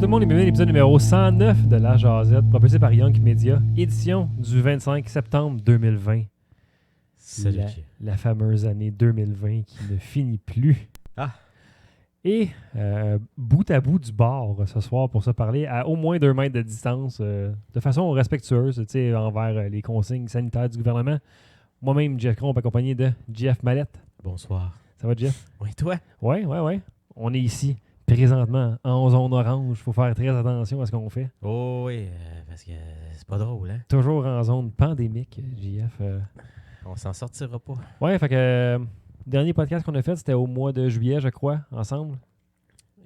tout le monde et bienvenue à l'épisode numéro 109 de La Jazette, propulsé par Young Media, édition du 25 septembre 2020. Salut. La fameuse année 2020 qui ne finit plus. Ah. Et bout à bout du bar ce soir pour se parler à au moins 2 mètres de distance, de façon respectueuse envers les consignes sanitaires du gouvernement. Moi-même, Jeff Cromp, accompagné de Jeff Mallette. Bonsoir. Ça va, Jeff? Oui, toi? Ouais. On est ici, présentement, en zone orange. Il faut faire très attention à ce qu'on fait. Oh oui, parce que c'est pas drôle, hein? Toujours en zone pandémique, JF. On s'en sortira pas. Ouais, fait que le dernier podcast qu'on a fait, c'était au mois de juillet, je crois, ensemble.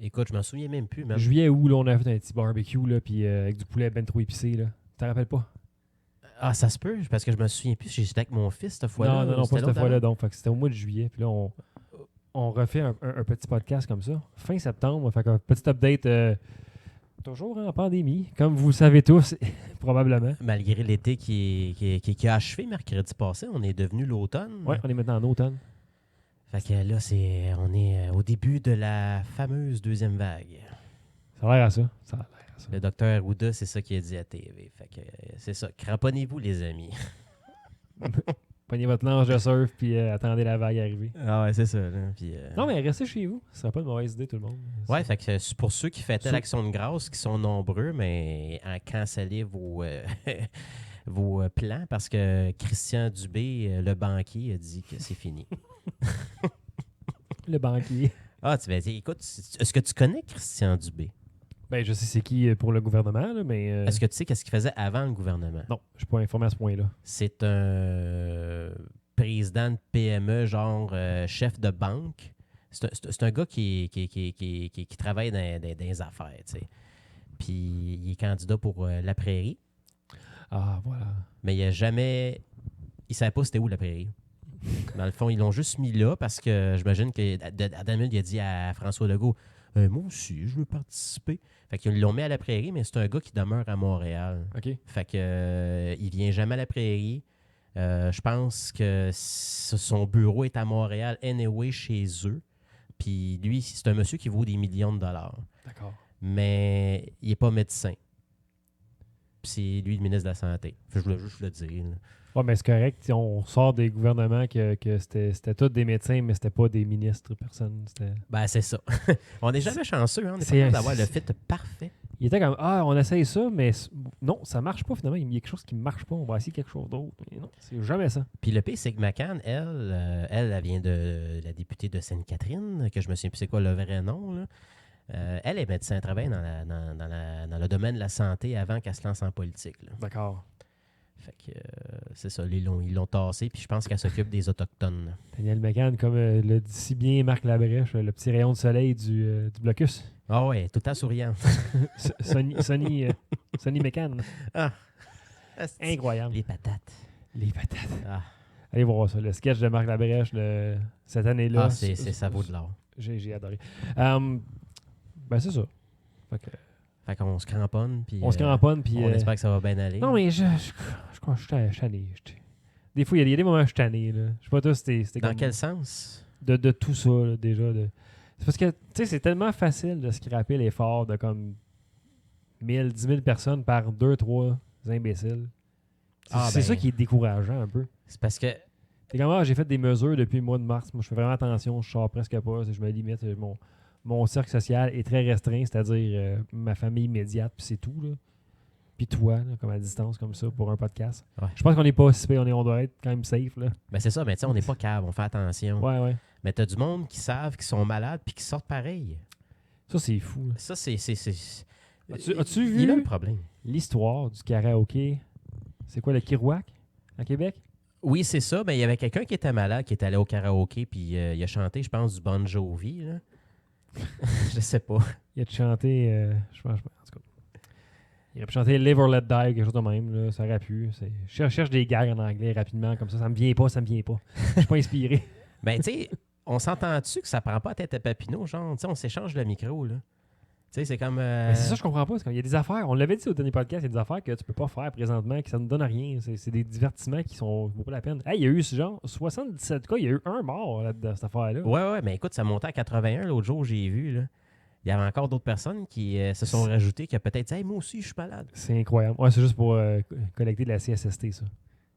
Écoute, je m'en souviens même plus, même. Juillet où là, on a fait un petit barbecue là, puis avec du poulet ben trop épicé. Là. Tu t'en rappelles pas? Ah, ça se peut, parce que je me souviens plus. J'étais avec mon fils cette fois-là. Non, C'était pas cette l'autre fois-là. avant? Donc, fait que c'était au mois de juillet. Puis là, on refait un petit podcast comme ça. Fin septembre. Fait qu'un petit update. Toujours en pandémie, comme vous le savez tous, probablement. Malgré l'été qui a achevé mercredi passé, on est devenu l'automne. Ouais, on est maintenant en automne. Fait que là, on est au début de la fameuse deuxième vague. Ça a l'air à ça. Le docteur Arruda, c'est ça qu'il a dit à TV. Fait que c'est ça. Cramponnez-vous, les amis. Prenez votre planche de surf puis attendez la vague arriver. Ah ouais, c'est ça. Là. Puis, Non, mais restez chez vous. Ce serait pas une mauvaise idée, tout le monde. ouais, fait que c'est pour ceux qui fêtaient Sou- l'Action de grâce, qui sont nombreux, mais à canceller vos, vos plans parce que Christian Dubé, le banquier, a dit que c'est fini. Le banquier. Ah, tu vas dire, écoute, est-ce que tu connais Christian Dubé? Ben, je sais c'est qui pour le gouvernement, là, mais... Est-ce que tu sais qu'est-ce qu'il faisait avant le gouvernement? Non, je suis pas informé à ce point-là. C'est un président de PME, genre chef de banque. C'est un gars qui travaille dans les affaires, tu sais. Puis il est candidat pour la Prairie, Ah, voilà. mais il a jamais... Il savait pas c'était où la Prairie. Dans le fond, ils l'ont juste mis là parce que j'imagine que Adam Minute, il a dit à François Legault moi aussi, je veux participer. Fait qu'ils l'ont mis à la Prairie, mais c'est un gars qui demeure à Montréal. OK. Fait que il vient jamais à la Prairie. Je pense que son bureau est à Montréal, anyway, chez eux. Puis lui, c'est un monsieur qui vaut des millions de dollars. D'accord. Mais il n'est pas médecin. Puis c'est lui le ministre de la Santé. Fait que je voulais juste le dire. Là. Ouais, mais c'est correct. On sort des gouvernements que c'était tous des médecins, mais c'était pas des ministres, personne. Ben, c'est ça. On n'est jamais chanceux. Hein? On est C'est- pas capable d'avoir le fit parfait. Il était comme, on essaye ça, mais non, ça marche pas finalement. Il y a quelque chose qui marche pas. On va essayer quelque chose d'autre. Mais non, c'est jamais ça. Puis le pire, c'est que McCann, elle vient de la députée de Sainte-Catherine, que je me souviens plus c'est quoi le vrai nom. Là. Elle est médecin, elle travaille dans le domaine de la santé avant qu'elle se lance en politique. Là. D'accord. Fait que c'est ça, ils l'ont tassé, puis je pense qu'elle s'occupe des Autochtones. Daniel McCann, comme le dit si bien Marc Labrèche, le petit rayon de soleil du blocus. Ah ouais, tout le temps souriant. Sonny McCann. Ah, Incroyable. les patates. Les patates. Ah, Allez voir ça. Le sketch de Marc Labrèche cette année-là. ah ça vaut de l'or. J'ai adoré. Ben, c'est ça. Fait que, Fait qu'on se cramponne, puis on se cramponne, puis... on espère que ça va bien aller. Non, mais je crois que je suis tanné. Des fois, il y a des moments où je suis tanné. Là. Je sais pas toi, c'était Dans comme... quel sens? De tout ça, là, déjà. C'est parce que, tu sais, c'est tellement facile de scraper l'effort de comme 1000, 10 000 personnes par 2, 3 imbéciles. C'est ça qui est décourageant un peu. C'est parce que C'est comme, j'ai fait des mesures depuis le mois de mars. Moi, je fais vraiment attention. Je sors presque pas. Je me limite. Mon cercle social est très restreint, c'est-à-dire ma famille immédiate, puis c'est tout. Là. Puis toi, là, comme à distance, comme ça, pour un podcast. Ouais. Je pense qu'on n'est pas si pire, on doit être quand même safe. Là. ben c'est ça, mais tu sais, on n'est pas cave, on fait attention. Ouais. Mais t'as du monde qui savent qu'ils sont malades puis qui sortent pareil. Ça, c'est fou. Là. Ça, c'est... As-tu Il est là vu le problème. l'histoire du karaoké? C'est quoi, le Kirouac, à Québec? Oui, c'est ça. Ben, il y avait quelqu'un qui était malade, qui est allé au karaoké, puis il a chanté, je pense, du Bon Jovi. Là. Je sais pas. Il a chanté, je pense, en tout cas. Il a chanté Live or Let Die, quelque chose de même. Là, ça aurait pu. Je cherche des gags en anglais rapidement, comme ça. Ça me vient pas. Je suis pas inspiré. Ben, tu sais, on s'entend-tu que ça prend pas tête à Papineau? Genre, tu sais, on s'échange le micro, là. Tu sais, c'est comme... Mais c'est ça, je comprends pas. Il y a des affaires, on l'avait dit au dernier podcast, il y a des affaires que tu peux pas faire présentement, que ça ne donne rien. C'est des divertissements qui vaut pas la peine. Hey, il y a eu genre 77 cas, il y a eu un mort là, dans cette affaire-là. Ouais, mais écoute, ça montait à 81 l'autre jour, j'ai vu, là. il y avait encore d'autres personnes qui se sont rajoutées, qui a peut-être dit « Hey, moi aussi, je suis malade. » C'est incroyable. Ouais, c'est juste pour collecter de la CSST, ça.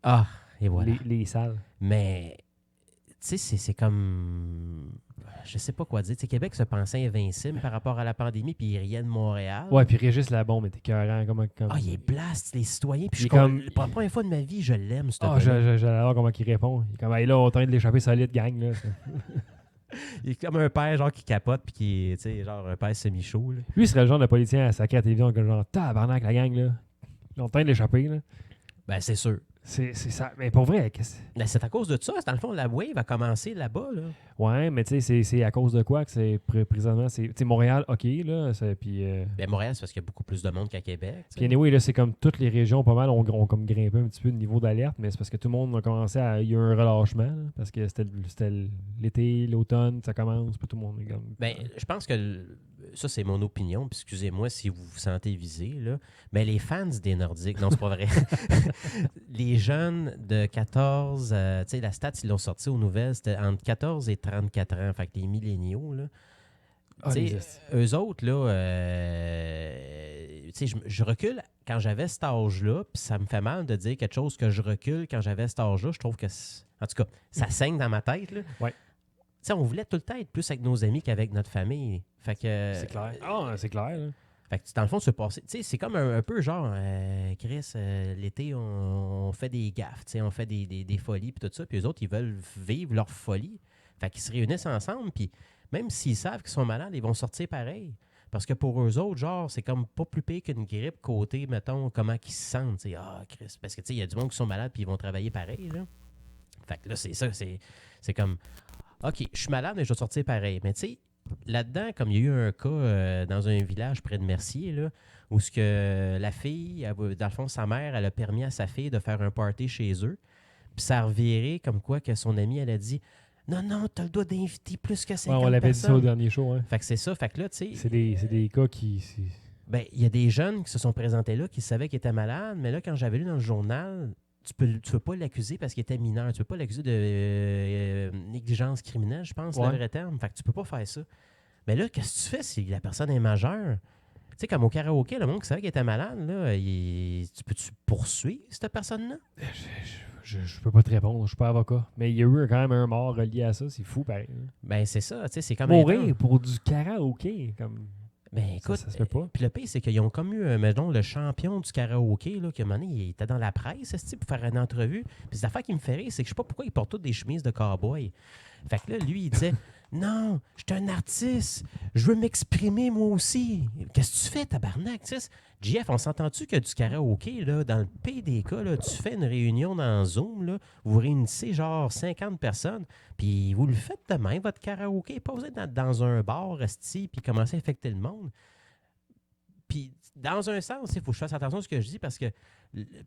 Ah, et voilà. Les salles. Mais, tu sais, c'est comme... Je sais pas quoi dire. Tu sais, Québec se pensait invincible par rapport à la pandémie, puis il riait de Montréal. Ouais, puis Régis Labombe était écœurant. Ah, il est blast, les citoyens. Puis pour la première fois de ma vie, je l'aime, ce Ah, j'adore comment il répond. Il est comme, hey, là, on tente de l'échapper solide, gang. Là. Il est comme un père, genre, qui capote, puis qui est, tu sais, genre, un père semi-chaud. Là. Lui, il serait le genre de politicien à sacrer à la télévision, comme genre, tabarnak, la gang, là. On tente de l'échapper, là. Ben, c'est sûr. C'est ça. Mais pour vrai, qu'est-ce que Ben, c'est à cause de ça. Dans le fond, la wave a commencé là-bas, là. Ouais, mais tu sais, c'est à cause de quoi que c'est présentement. Tu sais, Montréal, OK, là. Puis. Ben, Montréal, c'est parce qu'il y a beaucoup plus de monde qu'à Québec. Puis anyway, là, c'est comme toutes les régions, pas mal, ont comme grimpé un petit peu de niveau d'alerte, mais c'est parce que tout le monde a commencé à. Il y a eu un relâchement, là, parce que c'était l'été, l'automne, ça commence, puis tout le monde est comme. Ben, je pense que ça, c'est mon opinion, puis excusez-moi si vous vous sentez visé, là. Mais les fans des Nordiques, non, c'est pas vrai. Les jeunes de 14, tu sais, la stat, ils l'ont sorti aux nouvelles, c'était entre 14 et 34 ans, fait que les milléniaux, là. Tu sais, eux autres, là, tu sais, je recule quand j'avais cet âge-là, puis ça me fait mal de dire quelque chose que je recule quand j'avais cet âge-là. Je trouve que, en tout cas, ça saigne dans ma tête, là. Ouais. Tu sais, on voulait tout le temps être plus avec nos amis qu'avec notre famille. Fait que... C'est clair. Ah, c'est clair, là. Fait que dans le fond, se passer. Tu sais, c'est comme un peu genre, Chris, l'été, on fait des gaffes, tu sais, on fait des folies, puis tout ça, puis eux autres, ils veulent vivre leur folie. Fait qu'ils se réunissent ensemble, puis même s'ils savent qu'ils sont malades, ils vont sortir pareil. Parce que pour eux autres, genre, c'est comme pas plus pire qu'une grippe côté, mettons, comment ils se sentent. Tu sais, ah, Chris. Parce que, tu sais, il y a du monde qui sont malades, puis ils vont travailler pareil, là. Fait que là, c'est ça, c'est comme, OK, je suis malade, mais je vais sortir pareil. Mais tu sais, là-dedans, comme il y a eu un cas dans un village près de Mercier, là, où ce que la fille, dans le fond, sa mère, elle a permis à sa fille de faire un party chez eux. Puis ça a reviré comme quoi que son amie, elle a dit « Non, t'as le droit d'inviter plus que 50 personnes. » On l'avait dit ça au dernier show, hein. Fait que c'est ça. Fait que là, tu sais... C'est des cas qui... Ben, il y a des jeunes qui se sont présentés là, qui savaient qu'ils étaient malades, mais là, quand j'avais lu dans le journal... Tu peux pas l'accuser parce qu'il était mineur. Tu peux pas l'accuser de négligence criminelle, je pense, c'est le vrai terme. Fait que tu peux pas faire ça. Mais là, qu'est-ce que tu fais si la personne est majeure? Tu sais, comme au karaoké, le monde qui savait qu'il était malade, là, tu peux-tu poursuivre cette personne-là? Je peux pas te répondre, je suis pas avocat. Mais il y a eu quand même un mort relié à ça, c'est fou pareil. Ben, c'est ça, tu sais, c'est comme... Mourir pour du karaoké, comme... Ben écoute, ça se fait pas. Puis le pire, c'est qu'ils ont comme eu, mettons, le champion du karaoké, là, qui à un moment donné, il était dans la presse, pour faire une entrevue. Puis l'affaire qui me fait rire, c'est que je sais pas pourquoi il porte toutes des chemises de cow-boy. Fait que là, lui, il disait Non, je suis un artiste, je veux m'exprimer moi aussi. Qu'est-ce que tu fais, tabarnak? Tu sais, JF, on s'entend-tu que du karaoké, là, dans le pire des cas, là, tu fais une réunion dans Zoom, là, vous réunissez genre 50 personnes, puis vous le faites de même, votre karaoké, pas vous êtes dans un bar, puis commencer à infecter le monde. Puis, dans un sens, il faut que je fasse attention à ce que je dis parce que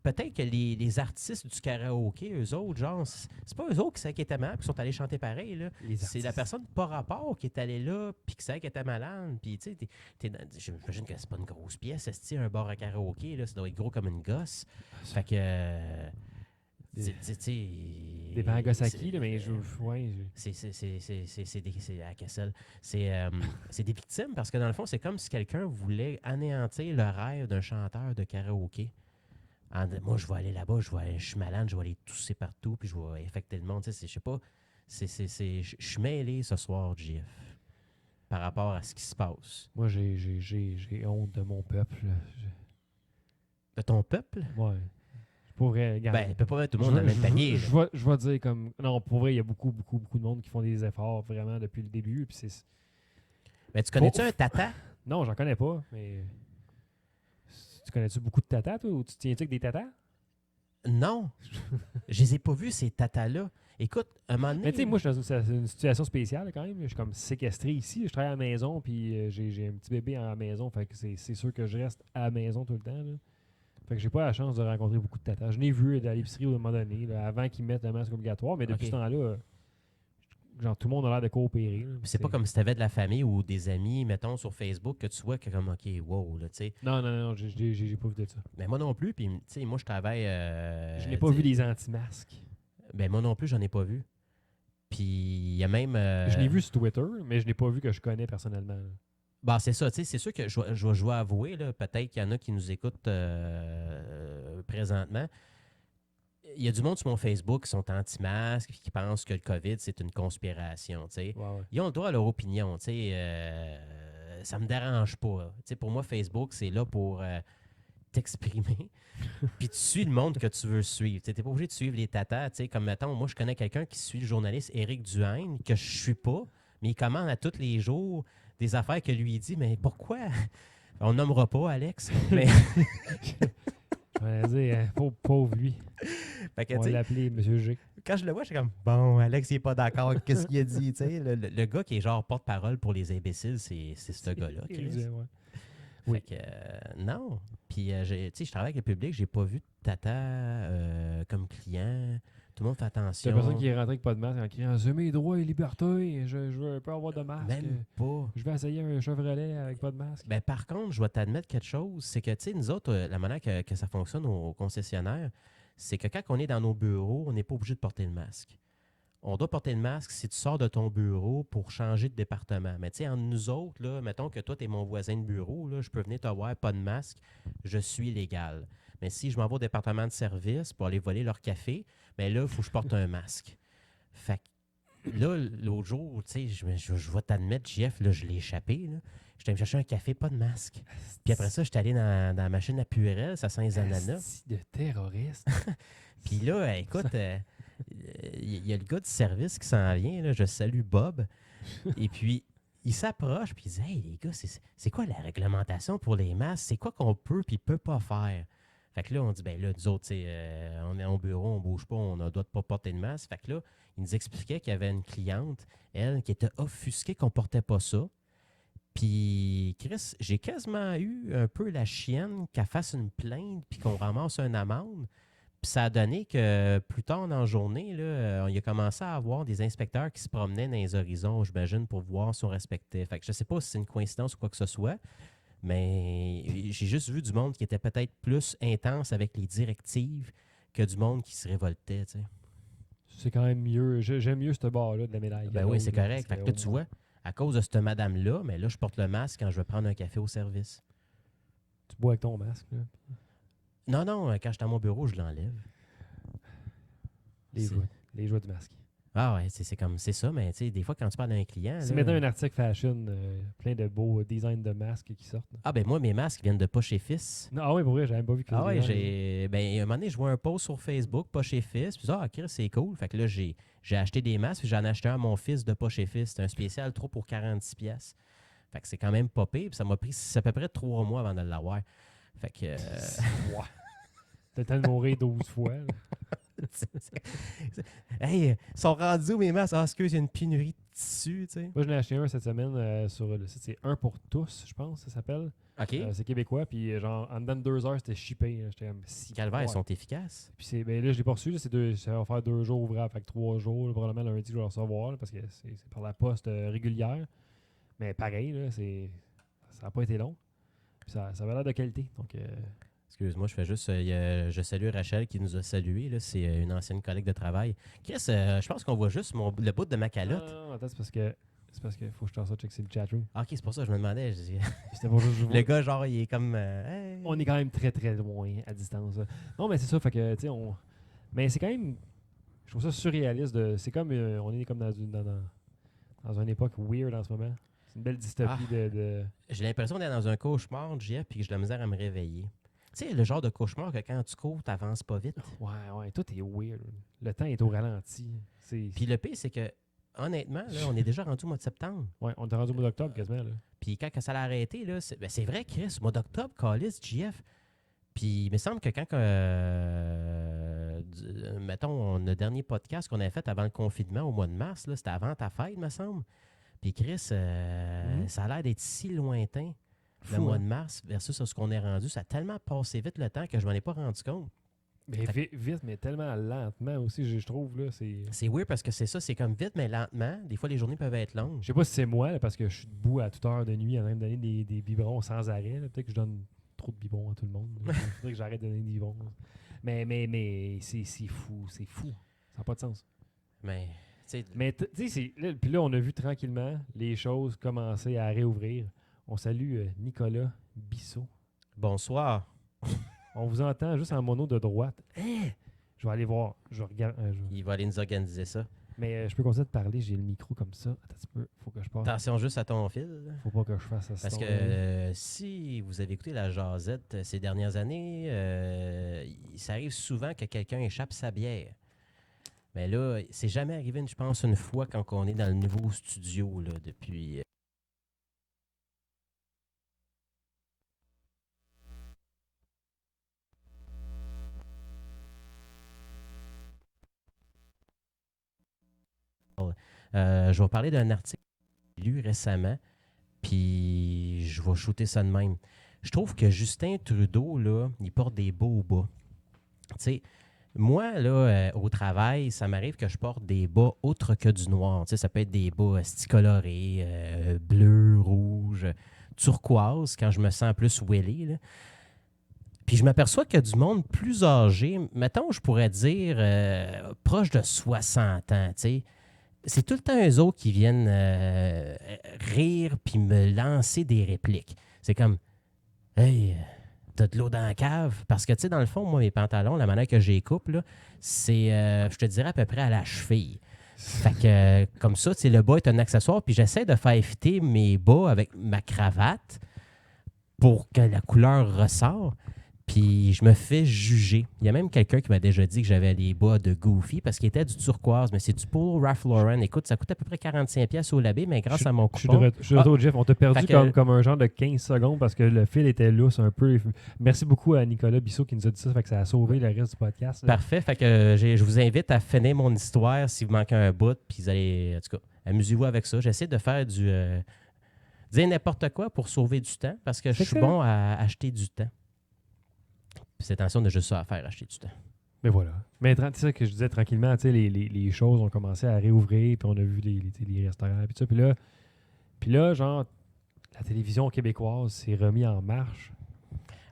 peut-être que les artistes du karaoké, eux autres, genre, c'est pas eux autres qui savaient qu'ils étaient malades qui sont allés chanter pareil. Là. C'est la personne par rapport qui est allée là puis qui savait qu'elle était malade. Puis, tu sais, j'imagine que c'est pas une grosse pièce. C'est un bar à karaoké, là, ça doit être gros comme une gosse. Fait que. Des Nagasaki, là, mais c'est à Kessel. C'est des victimes parce que dans le fond, c'est comme si quelqu'un voulait anéantir le rêve d'un chanteur de karaoké. Moi, je vais aller là-bas, je suis malade, je vais aller tousser partout, puis je vais infecter le monde. Je sais pas. Je suis mêlé ce soir, JF, par rapport à ce qui se passe. Moi, j'ai honte de mon peuple. De ton peuple? Ouais. Pour vrai, ben, il peut pas mettre tout le monde dans le même panier. Je vais dire comme... Non, pour vrai, il y a beaucoup de monde qui font des efforts vraiment depuis le début. Puis c'est... Mais tu connais-tu un tata? Non, j'en connais pas, mais... Tu connais-tu beaucoup de tatas, toi? Ou tu tiens-tu avec des tatas? Non. Je les ai pas vus, ces tatas-là. Écoute, un moment donné... Mais tu sais, moi, je suis dans une situation spéciale quand même. Je suis comme séquestré ici. Je travaille à la maison, puis j'ai un petit bébé à la maison. Fait que c'est sûr que je reste à la maison tout le temps, là. Fait que j'ai pas la chance de rencontrer beaucoup de tatas. Je l'ai vu à l'épicerie à un moment donné, là, avant qu'ils mettent le masque obligatoire, mais depuis ce temps-là, genre tout le monde a l'air de coopérer. Là, c'est pas comme si t'avais de la famille ou des amis, mettons, sur Facebook, que tu vois que comme, OK, wow, là, tu sais. Non, j'ai pas vu de ça. Mais moi non plus, puis, tu sais, moi, je travaille... je n'ai pas vu les anti-masques. Ben, moi non plus, j'en ai pas vu. Puis, il y a même... Je l'ai vu sur Twitter, mais je n'ai pas vu que je connais personnellement. Là. Bah, c'est ça, tu sais, c'est sûr que je vais avouer, là, peut-être qu'il y en a qui nous écoutent présentement. Il y a du monde sur mon Facebook qui sont anti-masques et qui pensent que le COVID, c'est une conspiration, tu sais. Ouais, ouais. Ils ont le droit à leur opinion, tu sais. Ça me dérange pas. Tu sais, pour moi, Facebook, c'est là pour t'exprimer. Puis tu suis le monde que tu veux suivre. Tu n'es pas obligé de suivre les tatas. Tu sais, comme, mettons, moi, je connais quelqu'un qui suit le journaliste Éric Duhaime, que je suis pas, mais il commande à tous les jours des affaires que lui dit. Mais pourquoi? On nommera pas, Alex. Mais Vas-y, hein, pauvre lui. fait que, On tu va sais, l'appeler Monsieur G. quand je le vois, je suis comme, bon, Alex, il n'est pas d'accord avec ce qu'il a dit. Tu sais, le gars qui est genre porte-parole pour les imbéciles, c'est ce gars-là. Il Chris. disait, ouais. Fait Oui. que, tu sais, je travaille avec le public, j'ai pas vu de tata comme client. Tout le monde fait C'est attention. la personne qui est rentrée avec pas de masque en criant c'est mes droits et libertés, je veux pas avoir de masque. Même pas. Je vais essayer un Chevrolet avec pas de masque. Ben, par contre, je vais t'admettre quelque chose, c'est que, tu sais, nous autres, la manière que ça fonctionne au concessionnaire, c'est que quand on est dans nos bureaux, on n'est pas obligé de porter le masque. On doit porter le masque si tu sors de ton bureau pour changer de département. Mais tu sais, entre nous autres, là, mettons que toi, tu es mon voisin de bureau, là, je peux venir te voir, pas de masque, je suis légal. Mais si je m'en vais au département de service pour aller voler leur café, bien là, il faut que je porte un masque. Fait que là, l'autre jour, tu sais, je vais t'admettre, Jeff, là, je l'ai échappé. Là. J'étais allé me chercher un café, pas de masque. Puis après ça, j'étais allé dans la machine à Purel, ça sent les ananas. Asti de terroriste. Puis là, écoute, il y a le gars du service qui s'en vient, là, je salue Bob. Et puis, il s'approche, puis il dit Hey, les gars, c'est quoi la réglementation pour les masques C'est quoi qu'on peut puis peut pas faire Fait que là, on dit Ben là, nous autres, on est au bureau, on bouge pas, on ne doit pas porter de masque. Fait que là, il nous expliquait qu'il y avait une cliente, elle, qui était offusquée qu'on portait pas ça. Puis, Chris, j'ai quasiment eu un peu la chienne qu'elle fasse une plainte puis qu'on ramasse une amende. Puis ça a donné que plus tard dans la journée, là, il a commencé à avoir des inspecteurs qui se promenaient dans les horizons, j'imagine, pour voir si on respectait. Fait que je ne sais pas si c'est une coïncidence ou quoi que ce soit, mais j'ai juste vu du monde qui était peut-être plus intense avec les directives que du monde qui se révoltait. Tu sais. C'est quand même mieux. J'aime mieux ce bord-là de la médaille. Ben oui, c'est correct. Fait que là, tu vois, à cause de cette madame-là, mais là, je porte le masque quand je vais prendre un café au service. Tu bois avec ton masque. Là. Non, quand je suis à mon bureau, je l'enlève. Les joies du masque. Ah ouais, c'est ça, mais tu sais, des fois, quand tu parles d'un client. C'est là, maintenant un article fashion, plein de beaux designs de masques qui sortent. Ah ben moi, mes masques viennent de Poche et Fils. Non, ah oui, pour vrai, j'avais même pas vu que Ah ouais, design. ben, un moment donné, je vois un post sur Facebook, Poche et Fils, puis Chris, c'est cool. Fait que là, j'ai acheté des masques, puis j'en ai acheté un à mon fils de Poche et Fils. C'est un spécial trop pour 46$. Fait que c'est quand même pas pire, puis ça m'a pris à peu près 3 mois avant de l'avoir. Fait que... Ouais. T'as le temps de mourir 12 fois. Là. Hey, ils sont rendus où mes masques? Ah, excuse, il y a une pénurie de tissu, tu sais. Moi, j'en ai acheté un cette semaine sur le site. C'est un pour tous, je pense, ça s'appelle. OK. C'est québécois. Puis, genre, en dedans de 2 heures, c'était shippé. Là. J'étais comme si. Calvaire, ils sont efficaces. Puis, ben, là, je l'ai pas reçu. Là, ça va faire 2 jours ouvrables. Fait que 3 jours. Là, probablement lundi, je vais le recevoir. Là, parce que c'est par la poste régulière. Mais pareil, là, ça n'a pas été long. Puis, ça avait l'air de qualité. Donc. Excuse-moi, je fais juste. Je salue Rachel qui nous a salués. Là, c'est une ancienne collègue de travail. Chris, je pense qu'on voit juste le bout de ma calotte. Non, attends, c'est parce que faut que je t'en sorte, check, c'est le chatroom. Ah, ok, c'est pour ça que je me demandais. C'était pour juste Le gars, genre, il est comme. Hey. On est quand même très très loin à distance. Là. Non, mais c'est ça, fait que, tu sais, mais c'est quand même. Je trouve ça surréaliste. C'est comme. On est comme dans une époque weird en ce moment. C'est une belle dystopie de. J'ai l'impression d'être dans un cauchemar, Jeff, puis que j'ai de la misère à me réveiller. Tu sais, le genre de cauchemar que quand tu cours, t'avances pas vite. Ouais, tout est weird. Le temps est au ralenti. Puis le pire, c'est que, honnêtement, là, on est déjà rendu au mois de septembre. Ouais, on est rendu au mois d'octobre quasiment. Là. Puis quand ça l'a arrêté, là, c'est vrai, Chris, au mois d'octobre, Callis, JF. Puis il me semble que quand, mettons, le dernier podcast qu'on avait fait avant le confinement, au mois de mars, là, c'était avant ta fête, me semble. Puis Chris, ça a l'air d'être si lointain. Le mois de mars versus ce qu'on est rendu, ça a tellement passé vite le temps que je m'en ai pas rendu compte. Mais vite, mais tellement lentement aussi, je trouve. Là, c'est weird parce que c'est ça, c'est comme vite, mais lentement. Des fois, les journées peuvent être longues. Je sais pas si c'est moi, là, parce que je suis debout à toute heure de nuit en train de donner des biberons sans arrêt. Là. Peut-être que je donne trop de biberons à tout le monde. Il faudrait que j'arrête de donner des biberons. Mais c'est fou, c'est fou. Ça n'a pas de sens. Mais tu sais, puis là, on a vu tranquillement les choses commencer à réouvrir. On salue Nicolas Bissot. Bonsoir. On vous entend juste en mono de droite. Je vais aller voir. Je regarde. Il va aller nous organiser ça. Mais je peux continuer de parler. J'ai le micro comme ça. Attends un petit peu. Faut que je passe. Attention juste à ton fil. Faut pas que je fasse ça. Parce que si vous avez écouté la jasette ces dernières années, ça arrive souvent que quelqu'un échappe sa bière. Mais là, c'est jamais arrivé, je pense, une fois quand on est dans le nouveau studio là, depuis. Je vais vous parler d'un article que j'ai lu récemment, puis je vais shooter ça de même. Je trouve que Justin Trudeau, là, il porte des beaux bas. Tu sais, moi, là, au travail, ça m'arrive que je porte des bas autres que du noir. Tu sais, ça peut être des bas sticolorés, bleu, rouge, turquoise, quand je me sens plus welly, là. Puis je m'aperçois qu'il y a du monde plus âgé, mettons, je pourrais dire proche de 60 ans, tu sais. C'est tout le temps eux autres qui viennent rire puis me lancer des répliques. C'est comme « Hey, t'as de l'eau dans la cave? » Parce que, tu sais, dans le fond, moi, mes pantalons, la manière que je les coupe, là, c'est, je te dirais, à peu près à la cheville. Fait que, comme ça, tu sais, le bas est un accessoire. Puis j'essaie de faire fitter mes bas avec ma cravate pour que la couleur ressort. Puis je me fais juger. Il y a même quelqu'un qui m'a déjà dit que j'avais les bas de Goofy parce qu'il était du turquoise, mais c'est du polo Ralph Lauren. Écoute, ça coûte à peu près 45$ au labé, mais grâce à mon coupon... Je suis de retour, Jeff. On t'a perdu que- comme un genre de 15 secondes parce que le fil était lousse un peu. Merci beaucoup à Nicolas Bissot qui nous a dit ça. Fait que ça a sauvé le reste du podcast. Là. Parfait. Fait que je vous invite à finir mon histoire si vous manquez un bout. Puis vous allez... En tout cas, amusez-vous avec ça. J'essaie de faire dire n'importe quoi pour sauver du temps parce que je suis bon à acheter du temps. Puis c'est attention de juste ça à faire, acheter du temps. Mais voilà. Mais c'est ça que je disais tranquillement, tu sais, les choses ont commencé à réouvrir, puis on a vu les restaurants, puis ça. Puis là, genre, la télévision québécoise s'est remis en marche.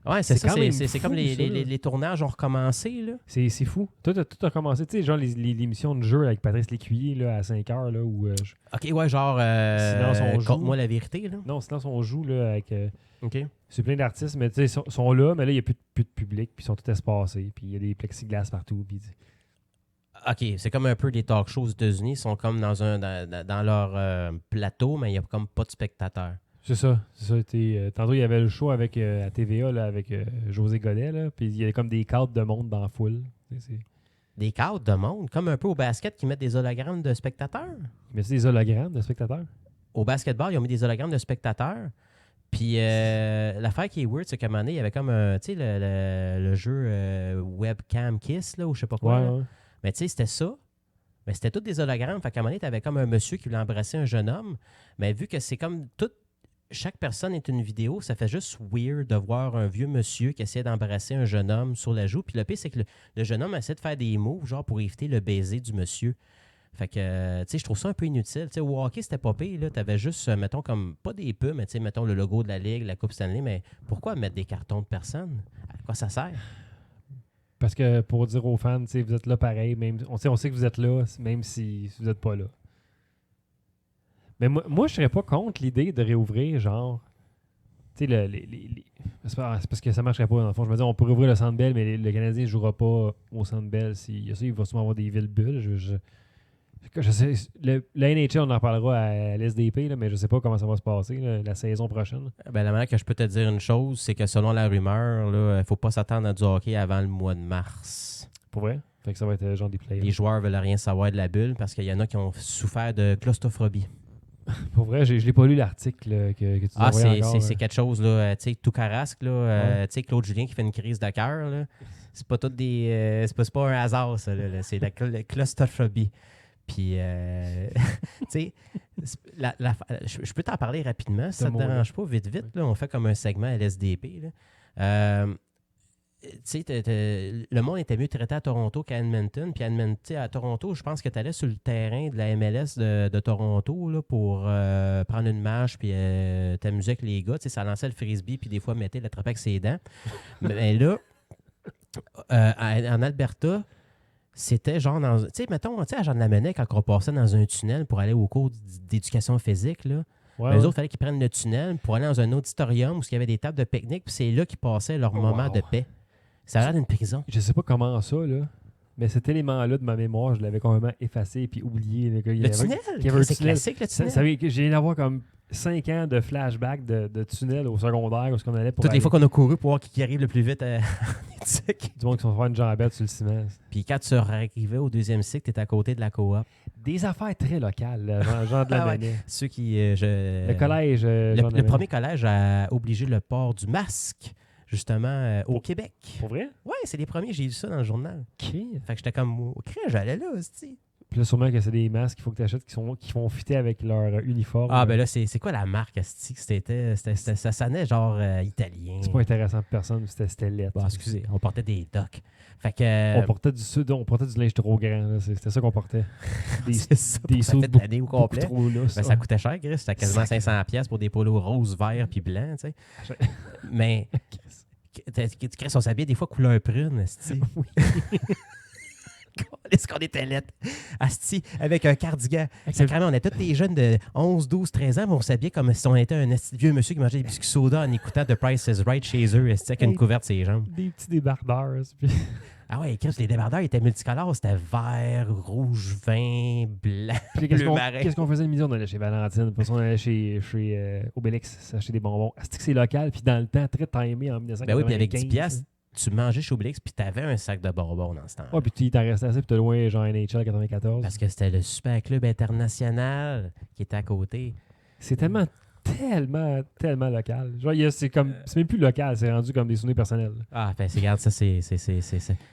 Ouais, c'est ça. quand même C'est comme fou, ça, là. les tournages ont recommencé, là. C'est fou. Tout a commencé, tu sais, genre l'émission de jeu avec Patrice Lécuyer là, à 5 heures, là, où... OK, ouais, genre, Silence, on joue. conte-moi la vérité, là. Non, sinon, on joue là, avec... OK. c'est plein d'artistes, mais tu sais, sont là, mais là, il n'y a plus de public, puis ils sont tous espacés, puis il y a des plexiglas partout, puis... OK, c'est comme un peu des talk shows aux États-Unis. Ils sont comme dans leur plateau, mais il n'y a comme pas de spectateurs. C'est ça. Tantôt, il y avait le show avec à TVA là, avec José Godet, là, puis il y avait comme des cadres de monde dans la foule. Des cadres de monde, comme un peu au basket qui mettent des hologrammes de spectateurs. Mais c'est des hologrammes de spectateurs. Au basketball, ils ont mis des hologrammes de spectateurs. Puis l'affaire qui est weird, c'est qu'à un moment donné, il y avait comme tu sais, le jeu Webcam Kiss, là, ou je sais pas quoi. Ouais, là. ouais. Mais tu sais, c'était ça. Mais c'était tous des hologrammes. Fait qu'à un moment donné, tu avais comme un monsieur qui voulait embrasser un jeune homme. Mais vu que c'est comme chaque personne est une vidéo, ça fait juste weird de voir un vieux monsieur qui essaie d'embrasser un jeune homme sur la joue. Puis le pire, c'est que le jeune homme essaie de faire des moves, genre pour éviter le baiser du monsieur. Fait que, tu sais, je trouve ça un peu inutile. Tu sais, au hockey, c'était pas pire, là. T'avais juste, mettons, comme, pas des pubs, mais tu sais, mettons, le logo de la Ligue, la Coupe Stanley, mais pourquoi mettre des cartons de personnes? À quoi ça sert? Parce que pour dire aux fans, tu sais, vous êtes là pareil, même, on sait que vous êtes là, même si vous n'êtes pas là. Mais moi, je serais pas contre l'idée de réouvrir, genre, tu sais, c'est parce que ça marcherait pas, dans le fond. Je me dis, on pourrait ouvrir le Centre Bell, mais le Canadien ne jouera pas au Centre Bell. S'il y a ça, il va sûrement avoir des villes bulles. Je sais, la NHL, on en parlera à l'SDP, là, mais je sais pas comment ça va se passer là, la saison prochaine. Ben, la manière que je peux te dire une chose, c'est que selon la rumeur, il ne faut pas s'attendre à du hockey avant le mois de mars. Pour vrai? Fait que ça va être genre des playoffs. Les joueurs veulent rien savoir de la bulle parce qu'il y en a qui ont souffert de claustrophobie. Pour vrai, je l'ai pas lu l'article là, que tu as envoyé encore. C'est quelque chose, là, tu sais, tout carasque, là, tu sais, Claude Julien qui fait une crise de cœur, là. C'est pas tout des... c'est pas un hasard, ça, là, c'est la claustrophobie. Puis, tu sais, je peux t'en parler rapidement, si ça te dérange pas, vite, là, on fait comme un segment LSDP, là. Tu sais, le monde était mieux traité à Toronto qu'à Edmonton. Puis à Toronto, je pense que tu allais sur le terrain de la MLS de Toronto là, pour prendre une marche puis t'amuser avec les gars. Tu sais, ça lançait le frisbee puis des fois mettait l'attrapait avec ses dents. Mais là, en Alberta, c'était genre dans... Tu sais, mettons, à Jean de la Monnaie, quand on passait dans un tunnel pour aller au cours d'éducation physique, là, Ouais, Mais eux ouais. autres, il fallait qu'ils prennent le tunnel pour aller dans un auditorium où il y avait des tables de pique-nique, puis c'est là qu'ils passaient leur moment de paix. Ça a l'air d'une prison. Je sais pas comment ça, là. Mais cet élément-là de ma mémoire, je l'avais complètement effacé puis oublié. Là, Le tunnel? qu'il y avait un C'est tunnel. classique, le Ça, tunnel. ça veut dire que j'ai d'avoir comme 5 ans de flashback de tunnel au secondaire où on allait pour Toutes les aller- fois qu'on a couru pour voir qui arrive le plus vite en éthique. du monde qui sont faire une jambette sur le ciment. Puis quand tu arrivais au deuxième cycle, tu étais à côté de la coop. Des affaires très locales, là, genre de la Ah ouais. Manette. Ceux qui. Le collège. Jean de Le la premier collège a obligé le port du masque, justement, au Québec. Pour vrai? Ouais, c'est les premiers, j'ai lu ça dans le journal. OK. Fait que j'étais comme, oh, crème, j'allais là, aussi. Puis là, sûrement que c'est des masques qu'il faut que tu achètes qui vont fitter avec leur uniforme. Ah, ben là, c'est quoi la marque, asti? Ça sonnait genre italien. C'est pas intéressant pour personne, c'était lettre. Bon, excusez, on portait des docks. Fait que. On portait du linge trop grand. là. C'était ça qu'on portait. Des, c'est ça, des ça sauts fait beaucoup, l'année au beaucoup complet. trop lousses. Ben, ça coûtait cher, Chris. C'était quasiment Sacrément. 500$ pour des polos roses, verts puis blancs, tu sais. Mais, Chris, on s'habillait des fois couleur prune, asti. Oui. Est-ce qu'on était lettres? Asti, avec un cardigan. Sacrément, on était tous des jeunes de 11, 12, 13 ans, mais on s'habillait comme si on était un asti vieux monsieur qui mangeait des biscuits soda en écoutant The Price is Right chez eux, asti, avec une couverte sur les jambes. Des petits débardeurs. Puis... Ah ouais, Chris, les débardeurs étaient multicolores. C'était vert, rouge, vin, blanc, Puis bleu marin. qu'est-ce qu'on faisait le midi? On allait chez Valentine. Puis on allait chez Obélix s'acheter des bonbons. Asti que c'est local. Puis dans le temps, très timé en 1995. Ben oui, puis avec 10 là. piastres, tu mangeais chez Obélix, puis t'avais un sac de bonbons dans ce temps-là. Ouais, puis il t'en restait assez. Puis t'as loin, genre NHL 94. Parce que c'était le super club international qui était à côté. C'est tellement local. Genre, c'est même plus local. C'est rendu comme des souvenirs personnels. Ah, ben, regarde, ça, c'est C'est